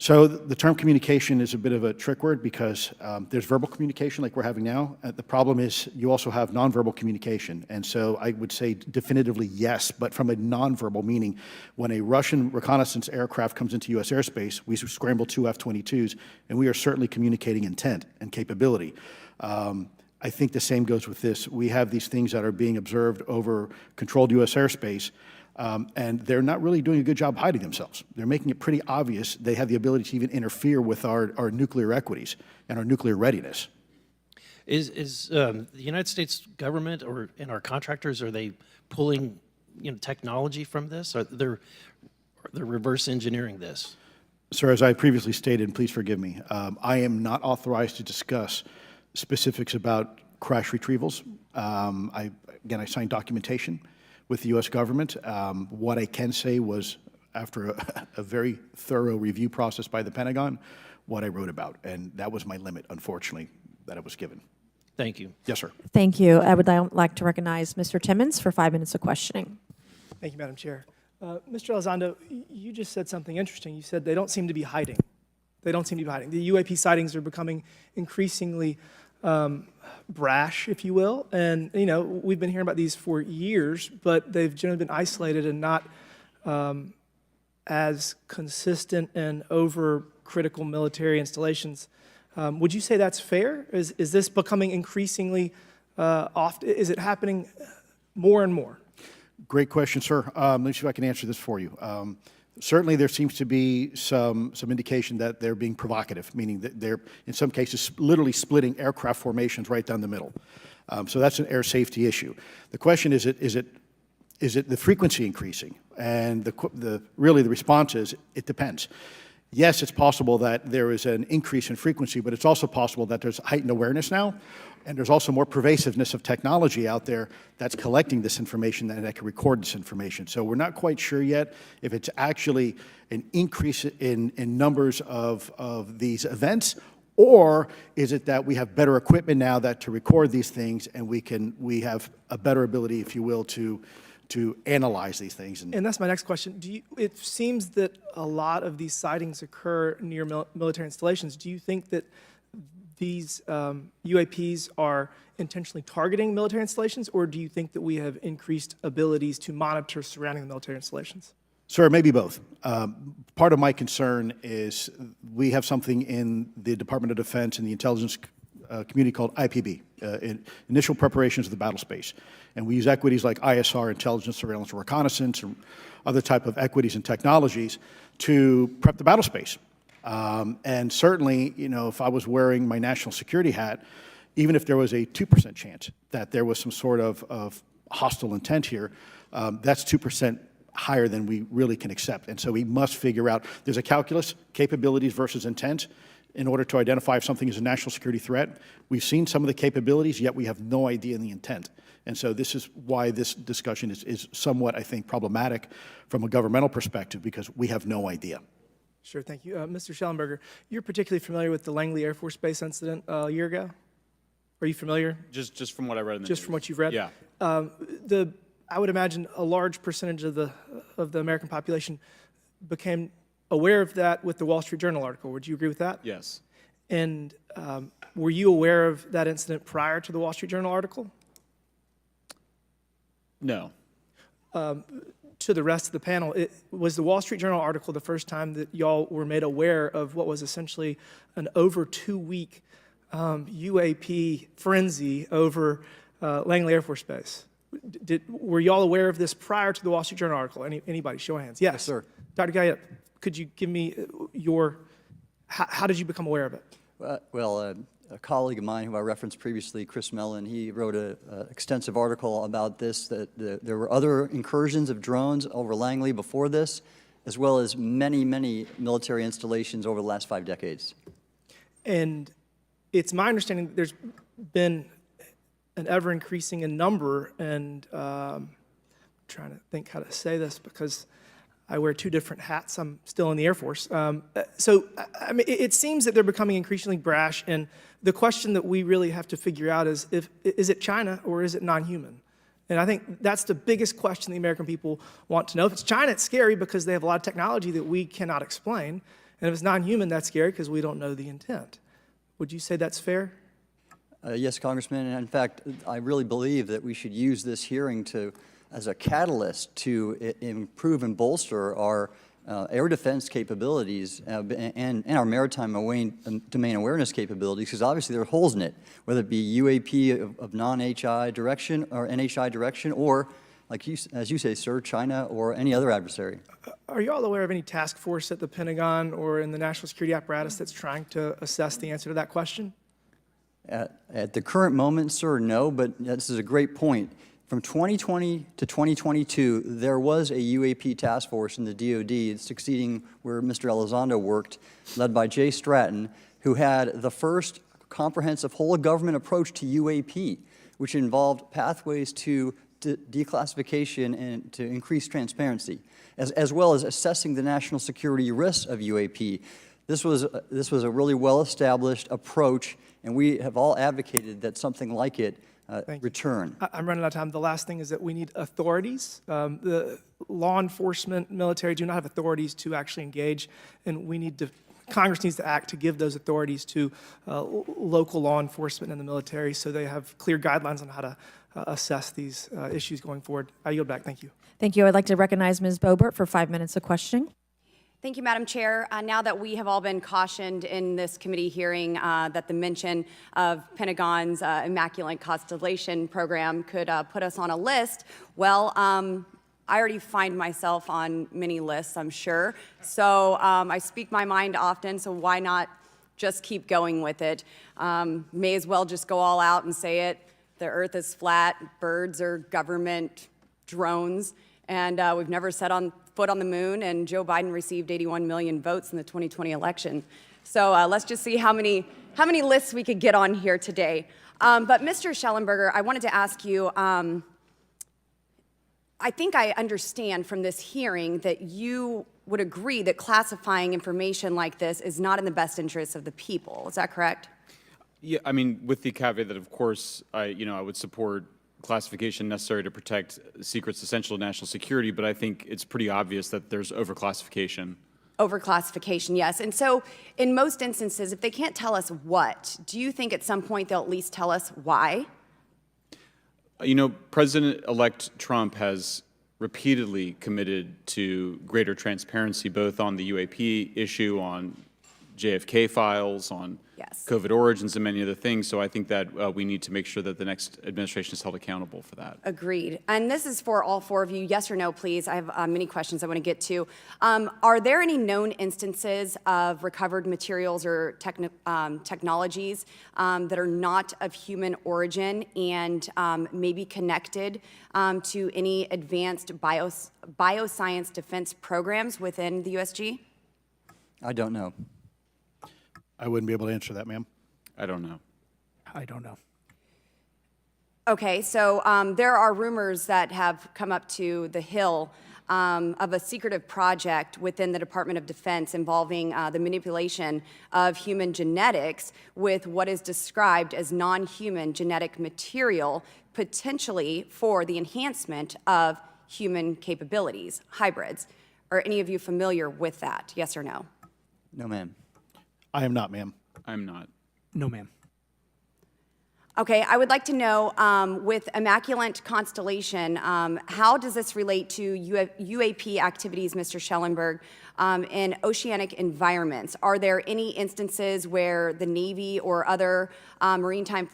[SPEAKER 6] So the term communication is a bit of a trick word because there's verbal communication like we're having now. The problem is you also have nonverbal communication. And so I would say definitively yes, but from a nonverbal meaning, when a Russian reconnaissance aircraft comes into U.S. airspace, we scramble 2 F-22s, and we are certainly communicating intent and capability. I think the same goes with this. We have these things that are being observed over controlled U.S. airspace, and they're not really doing a good job hiding themselves. They're making it pretty obvious they have the ability to even interfere with our nuclear equities and our nuclear readiness.
[SPEAKER 14] Is the United States government and our contractors, are they pulling technology from this? Are they're reverse engineering this?
[SPEAKER 6] Sir, as I previously stated, and please forgive me, I am not authorized to discuss specifics about crash retrievals. Again, I signed documentation with the U.S. government. What I can say was, after a very thorough review process by the Pentagon, what I wrote about, and that was my limit, unfortunately, that I was given.
[SPEAKER 14] Thank you.
[SPEAKER 6] Yes, sir.
[SPEAKER 1] Thank you. I would like to recognize Mr. Timmons for 5 minutes of questioning.
[SPEAKER 15] Thank you, Madam Chair. Mr. Elizondo, you just said something interesting. You said they don't seem to be hiding. They don't seem to be hiding. The UAP sightings are becoming increasingly brash, if you will. And, we've been hearing about these for years, but they've generally been isolated and not as consistent and over-critical military installations. Would you say that's fair? Is this becoming increasingly often? Is it happening more and more?
[SPEAKER 6] Great question, sir. Let me see if I can answer this for you. Certainly, there seems to be some indication that they're being provocative, meaning that they're, in some cases, literally splitting aircraft formations right down the middle. So that's an air safety issue. The question is it the frequency increasing? And really the response is it depends. Yes, it's possible that there is an increase in frequency, but it's also possible that there's heightened awareness now, and there's also more pervasiveness of technology out there that's collecting this information and that can record this information. So we're not quite sure yet if it's actually an increase in numbers of these events, or is it that we have better equipment now to record these things, and we have a better ability, if you will, to analyze these things.
[SPEAKER 15] And that's my next question. It seems that a lot of these sightings occur near military installations. Do you think that these UAPs are intentionally targeting military installations, or do you think that we have increased abilities to monitor surrounding the military installations?
[SPEAKER 6] Sir, maybe both. Part of my concern is we have something in the Department of Defense and the intelligence community called IPB, Initial Preparations of the Battle Space. And we use equities like ISR, intelligence, surveillance, and reconnaissance, and other type of equities and technologies to prep the battle space. And certainly, if I was wearing my national security hat, even if there was a 2% chance that there was some sort of hostile intent here, that's 2% higher than we really can accept. And so we must figure out, there's a calculus, capabilities versus intent, in order to identify if something is a national security threat. We've seen some of the capabilities, yet we have no idea in the intent. And so this is why this discussion is somewhat, I think, problematic from a governmental perspective, because we have no idea.
[SPEAKER 15] Sure, thank you. Mr. Schellenberger, you're particularly familiar with the Langley Air Force Base incident a year ago? Are you familiar?
[SPEAKER 7] Just from what I read in the
[SPEAKER 15] Just
[SPEAKER 7] news.
[SPEAKER 15] from what you've read?
[SPEAKER 7] Yeah.
[SPEAKER 15] I would imagine a large percentage of the American population became aware of that with the Wall Street Journal article. Would you agree with that?
[SPEAKER 7] Yes.
[SPEAKER 15] And were you aware of that incident prior to the Wall Street Journal article?
[SPEAKER 7] No.
[SPEAKER 15] To the rest of the panel, was the Wall Street Journal article the first time that y'all were made aware of what was essentially an over 2-week UAP frenzy over Langley Air Force Base? Were y'all aware of this prior to the Wall Street Journal article? Anybody? Show of hands. Yes,
[SPEAKER 5] sir.
[SPEAKER 15] Dr. Guyette, could you give me how did you become aware of it?
[SPEAKER 5] Well, a colleague of mine who I referenced previously, Chris Mellon, he wrote an extensive article about this, that there were other incursions of drones over Langley before this, as well as many, many military installations over the last 5 decades.
[SPEAKER 15] And it's my understanding that there's been an ever-increasing in number, and I'm trying to think how to say this because I wear 2 different hats. I'm still in the Air Force. So, I mean, it seems that they're becoming increasingly brash, and the question that we really have to figure out is it China or is it non-human? And I think that's the biggest question the American people want to know. If it's China, it's scary because they have a lot of technology that we cannot explain. And if it's non-human, that's scary because we don't know the intent. Would you say that's fair?
[SPEAKER 5] Yes, Congressman, and in fact, I really believe that we should use this hearing as a catalyst to improve and bolster our air defense capabilities and our maritime domain awareness capabilities, because obviously there are holes in it, whether it be UAP of non-HI direction or NHI direction, or, like as you say, sir, China or any other adversary.
[SPEAKER 15] Are you all aware of any task force at the Pentagon or in the national security apparatus that's trying to assess the answer to that question?
[SPEAKER 5] At the current moment, sir, no, but this is a great point. From 2020 to 2022, there was a UAP task force in the DoD succeeding where Mr. Elizondo worked, led by Jay Stratton, who had the first comprehensive whole-of-government approach to UAP, which involved pathways to declassification and to increase transparency, as well as assessing the national security risks of UAP. This was a really well-established approach, and we have all advocated that something like it return.
[SPEAKER 15] I'm running out of time. The last thing is that we need authorities. The law enforcement, military do not have authorities to actually engage, and Congress needs to act to give those authorities to local law enforcement and the military so they have clear guidelines on how to assess these issues going forward. I yield back. Thank you.
[SPEAKER 1] Thank you. I'd like to recognize Ms. Boebert for 5 minutes of questioning.
[SPEAKER 16] Thank you, Madam Chair. Now that we have all been cautioned in this committee hearing that the mention of Pentagon's Immaculate Constellation program could put us on a list, well, I already find myself on many lists, I'm sure. So I speak my mind often, so why not just keep going with it? May as well just go all out and say it. The earth is flat, birds are government drones, and we've never set foot on the moon, and Joe Biden received 81 million votes in the 2020 election. So let's just see how many lists we could get on here today. But Mr. Schellenberger, I wanted to ask you, I think I understand from this hearing that you would agree that classifying information like this is not in the best interest of the people. Is that correct?
[SPEAKER 7] Yeah, I mean, with the caveat that, of course, I would support classification necessary to protect secrets essential to national security, but I think it's pretty obvious that there's overclassification.
[SPEAKER 16] Overclassification, yes. And so in most instances, if they can't tell us what, do you think at some point they'll at least tell us why?
[SPEAKER 7] President-elect Trump has repeatedly committed to greater transparency, both on the UAP issue, on JFK files, on COVID origins, and many other things. So I think that we need to make sure that the next administration is held accountable for that.
[SPEAKER 16] Agreed. And this is for all four of you. Yes or no, please. I have many questions I want to get to. Are there any known instances of recovered materials or technologies that are not of human origin and maybe connected to any advanced bioscience defense programs within the USG?
[SPEAKER 5] I don't know.
[SPEAKER 6] I wouldn't be able to answer that, ma'am.
[SPEAKER 7] I don't know.
[SPEAKER 8] I don't know.
[SPEAKER 16] Okay, so there are rumors that have come up to the Hill of a secretive project within the Department of Defense involving the manipulation of human genetics with what is described as non-human genetic material, potentially for the enhancement of human capabilities, hybrids. Are any of you familiar with that, yes or no?
[SPEAKER 5] No, ma'am.
[SPEAKER 6] I am not, ma'am.
[SPEAKER 7] I'm not.
[SPEAKER 8] No, ma'am.
[SPEAKER 16] Okay, I would like to know, with Immaculate Constellation, how does this relate to UAP activities, Mr. Schellenberg, in oceanic environments? Are there any instances where the Navy or other maritime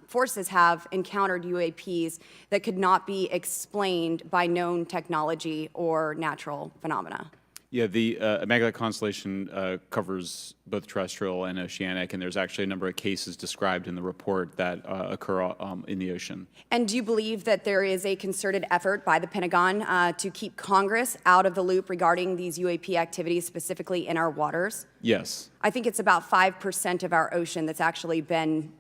[SPEAKER 16] forces have encountered UAPs that could not be explained by known technology or natural phenomena?
[SPEAKER 7] Yeah, the Immaculate Constellation covers both terrestrial and oceanic, and there's actually a number of cases described in the report that occur in the ocean.
[SPEAKER 16] And do you believe that there is a concerted effort by the Pentagon to keep Congress out of the loop regarding these UAP activities, specifically in our waters?
[SPEAKER 7] Yes.
[SPEAKER 16] I think it's about 5% of our ocean that's actually been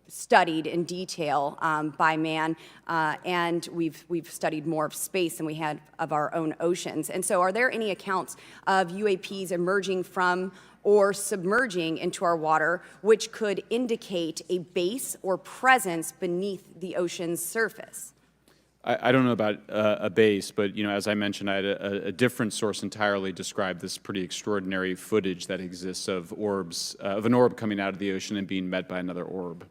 [SPEAKER 16] studied in detail by man, and we've studied more of space than we had of our own oceans. And so are there any accounts of UAPs emerging from or submerging into our water which could indicate a base or presence beneath the ocean's surface?
[SPEAKER 7] I don't know about a base, but as I mentioned, I had a different source entirely describe this pretty extraordinary footage that exists of orbs, of an orb coming out of the ocean and being met by another orb.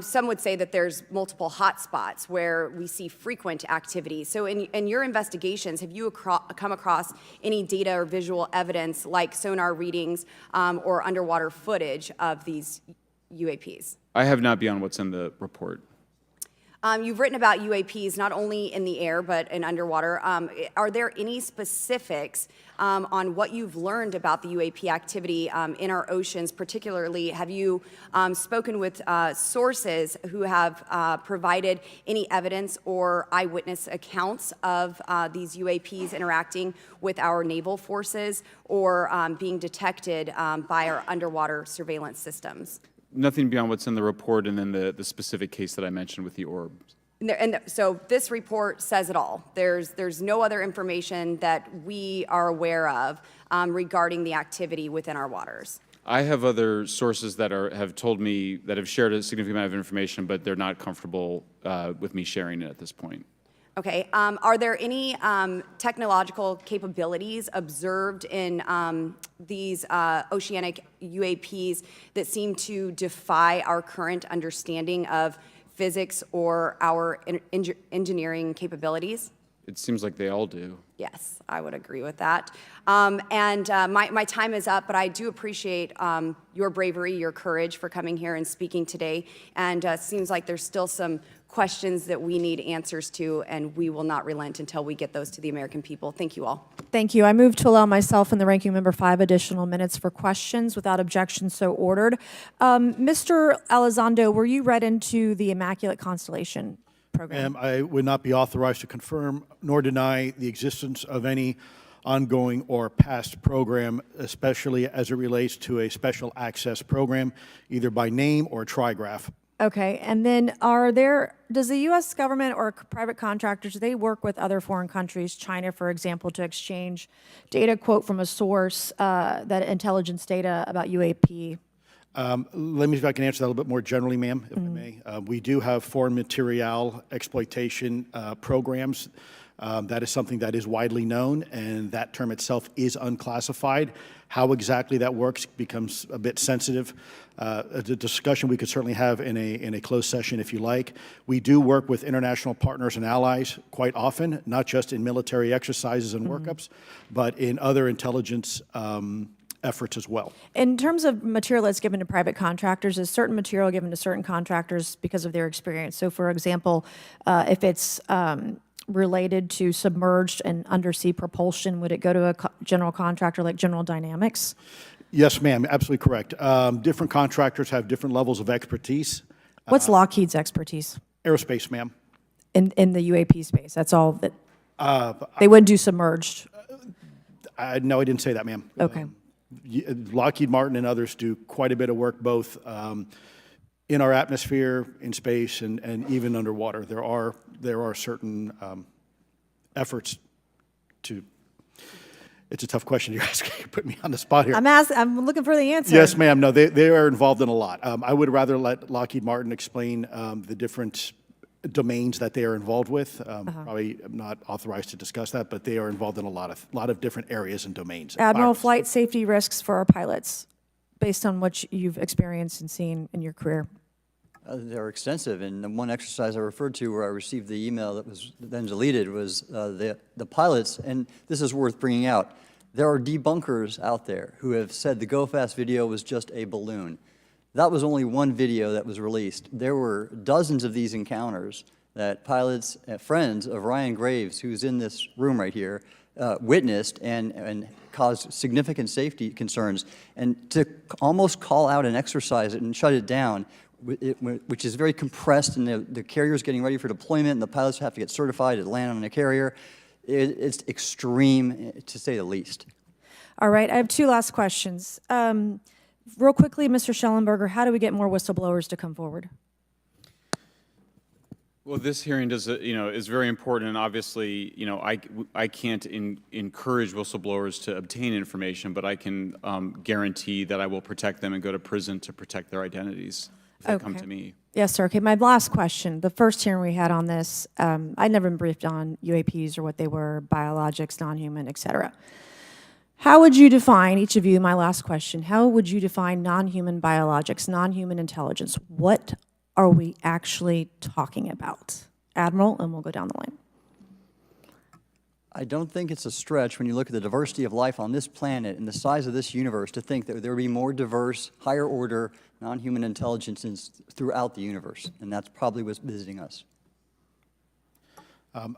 [SPEAKER 16] Some would say that there's multiple hotspots where we see frequent activity. So in your investigations, have you come across any data or visual evidence like sonar readings or underwater footage of these UAPs?
[SPEAKER 7] I have not beyond what's in the report.
[SPEAKER 16] You've written about UAPs not only in the air but in underwater. Are there any specifics on what you've learned about the UAP activity in our oceans? Particularly, have you spoken with sources who have provided any evidence or eyewitness accounts of these UAPs interacting with our naval forces or being detected by our underwater surveillance systems?
[SPEAKER 7] Nothing beyond what's in the report and then the specific case that I mentioned with the orbs.
[SPEAKER 16] So this report says it all. There's no other information that we are aware of regarding the activity within our waters.
[SPEAKER 7] I have other sources that have told me that have shared a significant amount of information, but they're not comfortable with me sharing it at this point.
[SPEAKER 16] Okay. Are there any technological capabilities observed in these oceanic UAPs that seem to defy our current understanding of physics or our engineering capabilities?
[SPEAKER 7] It seems like they all do.
[SPEAKER 16] Yes, I would agree with that. My time is up, but I do appreciate your bravery, your courage for coming here and speaking today. And it seems like there's still some questions that we need answers to, and we will not relent until we get those to the American people. Thank you all.
[SPEAKER 1] Thank you. I move to allow myself and the ranking member 5 additional minutes for questions without objection, so ordered. Mr. Elizondo, were you read into the Immaculate Constellation program?
[SPEAKER 6] Ma'am, I would not be authorized to confirm nor deny the existence of any ongoing or past program, especially as it relates to a special access program, either by name or trigraph.
[SPEAKER 1] Okay, and then does the U.S. government or private contractors, do they work with other foreign countries, China, for example, to exchange data, quote from a source, that intelligence data about UAP?
[SPEAKER 6] Let me see if I can answer that a little bit more generally, ma'am, if I may. We do have foreign material exploitation programs. That is something that is widely known, and that term itself is unclassified. How exactly that works becomes a bit sensitive. A discussion we could certainly have in a closed session if you like. We do work with international partners and allies quite often, not just in military exercises and workups, but in other intelligence efforts as well.
[SPEAKER 1] In terms of material that's given to private contractors, is certain material given to certain contractors because of their experience? So, for example, if it's related to submerged and undersea propulsion, would it go to a general contractor like General Dynamics?
[SPEAKER 6] Yes, ma'am, absolutely correct. Different contractors have different levels of expertise.
[SPEAKER 1] What's Lockheed's expertise?
[SPEAKER 6] Aerospace, ma'am.
[SPEAKER 1] In the UAP space, that's all that, they wouldn't do submerged?
[SPEAKER 6] No, I didn't say that, ma'am.
[SPEAKER 1] Okay.
[SPEAKER 6] Lockheed Martin and others do quite a bit of work both in our atmosphere, in space, and even underwater. There are certain efforts to. It's a tough question you're asking. You put me on the spot here.
[SPEAKER 1] I'm looking for the answer.
[SPEAKER 6] Yes, ma'am. No, they are involved in a lot. I would rather let Lockheed Martin explain the different domains that they are involved with. Probably am not authorized to discuss that, but they are involved in a lot of different areas and domains.
[SPEAKER 1] Admiral, flight safety risks for our pilots, based on what you've experienced and seen in your career.
[SPEAKER 5] They're extensive, and the one exercise I referred to where I received the email that was then deleted was the pilots, and this is worth bringing out. There are debunkers out there who have said the Go Fast video was just a balloon. That was only one video that was released. There were dozens of these encounters that pilots, friends of Ryan Graves, who's in this room right here, witnessed and caused significant safety concerns. And to almost call out an exercise and shut it down, which is very compressed, and the carrier's getting ready for deployment, and the pilots have to get certified to land on a carrier. It's extreme, to say the least.
[SPEAKER 1] All right, I have two last questions. Real quickly, Mr. Schellenberger, how do we get more whistleblowers to come forward?
[SPEAKER 7] Well, this hearing is very important, and obviously, I can't encourage whistleblowers to obtain information, but I can guarantee that I will protect them and go to prison to protect their identities. they come
[SPEAKER 1] Okay.
[SPEAKER 7] to me.
[SPEAKER 1] Yes, sir. Okay, my last question. The first hearing we had on this, I'd never been briefed on UAPs or what they were, biologics, non-human, et cetera. How would you define, each of you, my last question, how would you define non-human biologics, non-human intelligence? What are we actually talking about? Admiral, and we'll go down the line.
[SPEAKER 5] I don't think it's a stretch when you look at the diversity of life on this planet and the size of this universe to think that there would be more diverse, higher order, non-human intelligences throughout the universe, and that's probably what's visiting us.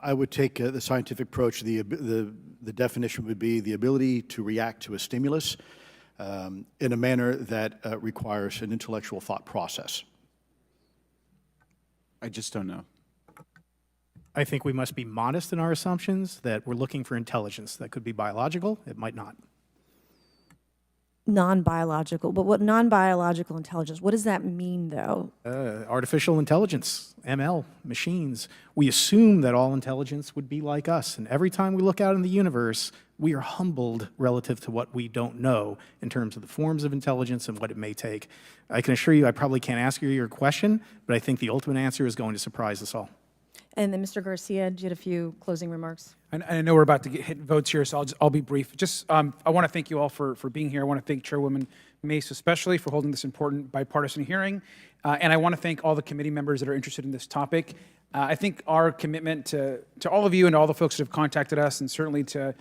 [SPEAKER 6] I would take the scientific approach. The definition would be the ability to react to a stimulus in a manner that requires an intellectual thought process.
[SPEAKER 7] I just don't know.
[SPEAKER 8] I think we must be modest in our assumptions that we're looking for intelligence. That could be biological, it might not.
[SPEAKER 1] Non-biological, but what non-biological intelligence, what does that mean, though?
[SPEAKER 8] Artificial intelligence, ML, machines. We assume that all intelligence would be like us, and every time we look out in the universe, we are humbled relative to what we don't know in terms of the forms of intelligence and what it may take. I can assure you I probably can't ask you your question, but I think the ultimate answer is going to surprise us all.
[SPEAKER 1] And then Mr. Garcia, you had a few closing remarks.
[SPEAKER 2] And I know we're about to hit votes here, so I'll be brief. Just, I want to thank you all for being here. I want to thank Chairwoman Mace especially for holding this important bipartisan hearing. And I want to thank all the committee members that are interested in this topic. I think our commitment to all of you and all the folks that have contacted us, and certainly to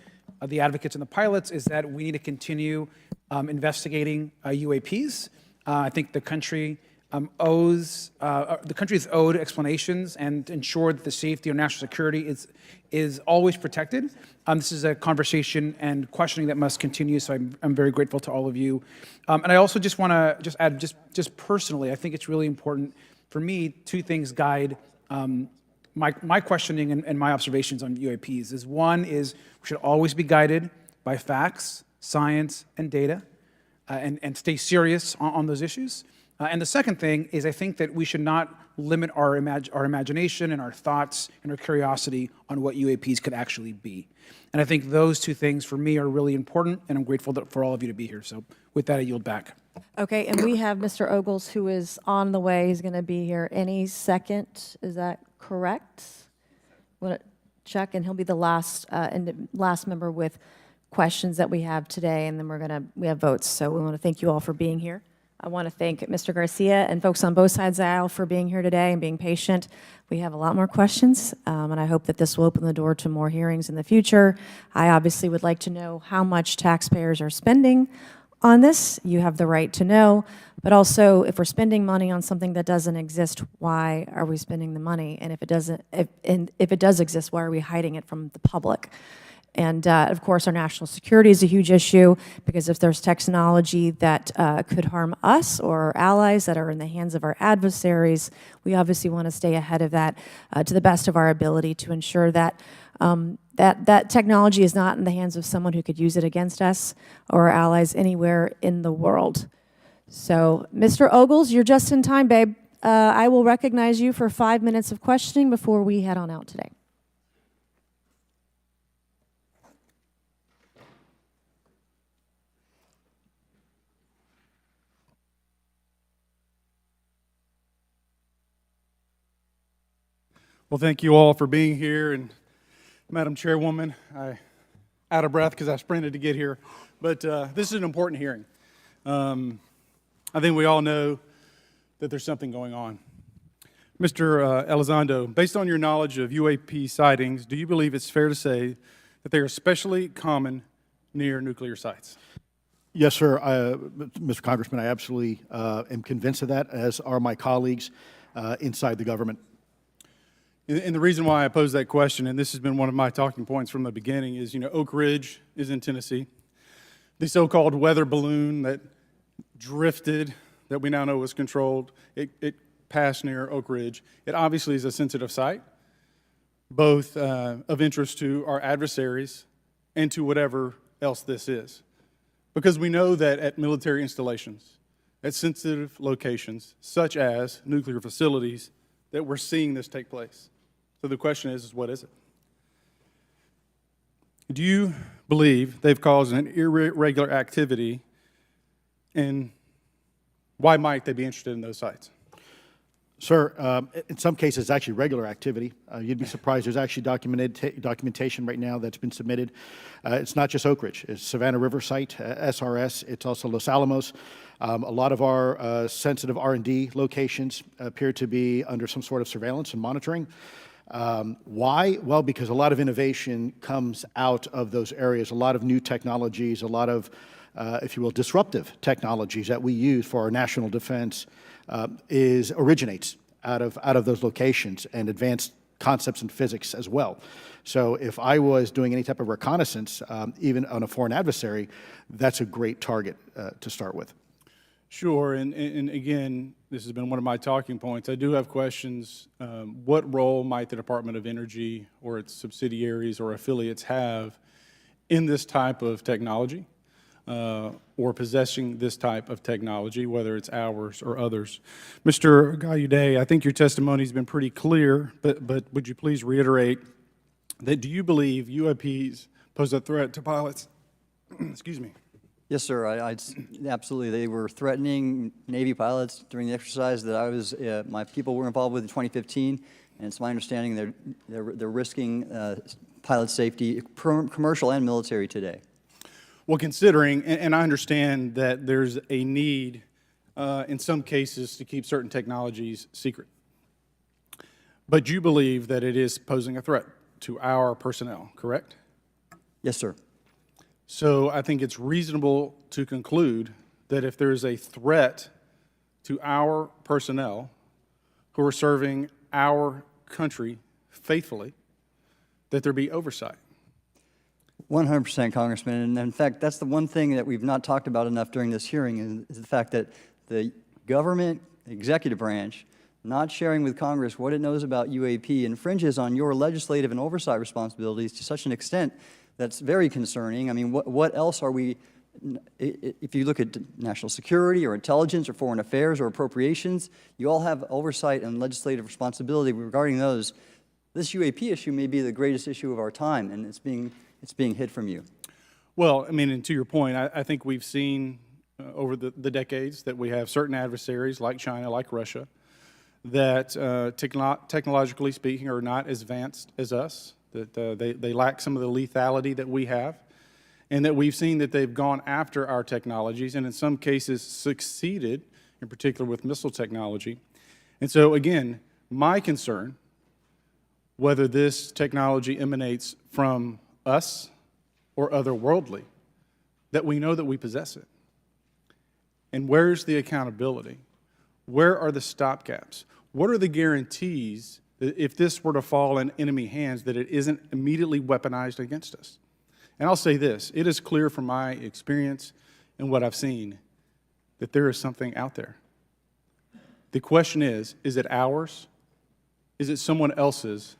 [SPEAKER 2] the advocates and the pilots, is that we need to continue investigating UAPs. I think the country the country's owed explanations and ensure that the safety of national security is always protected. This is a conversation and questioning that must continue, so I'm very grateful to all of you. And I also just want to add, just personally, I think it's really important for me, two things guide my questioning and my observations on UAPs. One is we should always be guided by facts, science, and data, and stay serious on those issues. And the second thing is I think that we should not limit our imagination and our thoughts and our curiosity on what UAPs could actually be. And I think those two things for me are really important, and I'm grateful for all of you to be here. So with that, I yield back.
[SPEAKER 1] Okay, and we have Mr. Ogles, who is on the way. He's going to be here any second. Is that correct? Want to check, and he'll be the last member with questions that we have today, and then we have votes. So we want to thank you all for being here. I want to thank Mr. Garcia and folks on both sides of the aisle for being here today and being patient. We have a lot more questions, and I hope that this will open the door to more hearings in the future. I obviously would like to know how much taxpayers are spending on this. You have the right to know, but also if we're spending money on something that doesn't exist, why are we spending the money? And if it does exist, why are we hiding it from the public? And of course, our national security is a huge issue, because if there's technology that could harm us or our allies that are in the hands of our adversaries, we obviously want to stay ahead of that to the best of our ability to ensure that that technology is not in the hands of someone who could use it against us or our allies anywhere in the world. So, Mr. Ogles, you're just in time, babe. I will recognize you for 5 minutes of questioning before we head on out today.
[SPEAKER 17] Well, thank you all for being here, and Madam Chairwoman, I'm out of breath because I sprinted to get here, but this is an important hearing. I think we all know that there's something going on. Mr. Elizondo, based on your knowledge of UAP sightings, do you believe it's fair to say that they are especially common near nuclear sites?
[SPEAKER 6] Yes, sir. Mr. Congressman, I absolutely am convinced of that, as are my colleagues inside the government.
[SPEAKER 17] And the reason why I pose that question, and this has been one of my talking points from the beginning, is, Oak Ridge is in Tennessee. The so-called weather balloon that drifted, that we now know was controlled, it passed near Oak Ridge. It obviously is a sensitive site, both of interest to our adversaries and to whatever else this is. Because we know that at military installations, at sensitive locations, such as nuclear facilities, that we're seeing this take place. So the question is what is it? Do you believe they've caused an irregular activity, and why might they be interested in those sites?
[SPEAKER 6] Sir, in some cases, it's actually regular activity. You'd be surprised. There's actually documentation right now that's been submitted. It's not just Oak Ridge. It's Savannah River Site, SRS. It's also Los Alamos. A lot of our sensitive R&D locations appear to be under some sort of surveillance and monitoring. Why? Well, because a lot of innovation comes out of those areas, a lot of new technologies, a lot of, if you will, disruptive technologies that we use for our national defense originates out of those locations, and advanced concepts in physics as well. So if I was doing any type of reconnaissance, even on a foreign adversary, that's a great target to start with.
[SPEAKER 17] Sure, and again, this has been one of my talking points. I do have questions. What role might the Department of Energy or its subsidiaries or affiliates have in this type of technology, or possessing this type of technology, whether it's ours or others? Mr. Gallaudet, I think your testimony has been pretty clear, but would you please reiterate that do you believe UAPs pose a threat to pilots? Excuse me.
[SPEAKER 5] Yes, sir. Absolutely. They were threatening Navy pilots during the exercise that I was, my people were involved with in 2015, and it's my understanding they're risking pilot safety, commercial and military today.
[SPEAKER 17] Well, considering, and I understand that there's a need in some cases to keep certain technologies secret, but you believe that it is posing a threat to our personnel, correct?
[SPEAKER 5] Yes, sir.
[SPEAKER 17] So I think it's reasonable to conclude that if there's a threat to our personnel who are serving our country faithfully, that there be oversight.
[SPEAKER 5] 100%, Congressman. And in fact, that's the one thing that we've not talked about enough during this hearing is the fact that the government executive branch not sharing with Congress what it knows about UAP infringes on your legislative and oversight responsibilities to such an extent that's very concerning. I mean, what else are we, if you look at national security or intelligence or foreign affairs or appropriations, you all have oversight and legislative responsibility regarding those. This UAP issue may be the greatest issue of our time, and it's being hid from you.
[SPEAKER 17] Well, I mean, and to your point, I think we've seen over the decades that we have certain adversaries like China, like Russia, that technologically speaking are not as advanced as us, that they lack some of the lethality that we have, and that we've seen that they've gone after our technologies and in some cases succeeded, in particular with missile technology. And so again, my concern, whether this technology emanates from us or otherworldly, that we know that we possess it. And where's the accountability? Where are the stopgaps? What are the guarantees that if this were to fall in enemy hands, that it isn't immediately weaponized against us? And I'll say this, it is clear from my experience and what I've seen that there is something out there. The question is it ours? Is it someone else's?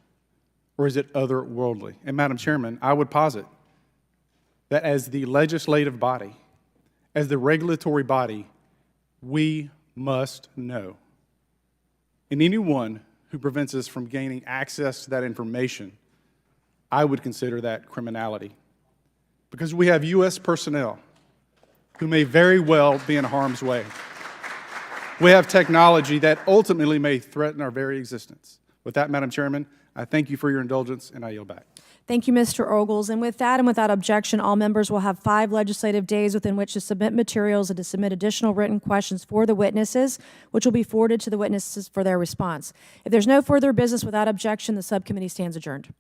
[SPEAKER 17] Or is it otherworldly? And Madam Chairman, I would posit that as the legislative body, as the regulatory body, we must know. And anyone who prevents us from gaining access to that information, I would consider that criminality. Because we have U.S. personnel who may very well be in harm's way. We have technology that ultimately may threaten our very existence. With that, Madam Chairman, I thank you for your indulgence, and I yield back.
[SPEAKER 1] Thank you, Mr. Ogles. And with that and without objection, all members will have 5 legislative days within which to submit materials and to submit additional written questions for the witnesses, which will be forwarded to the witnesses for their response. If there's no further business without objection, the subcommittee stands adjourned.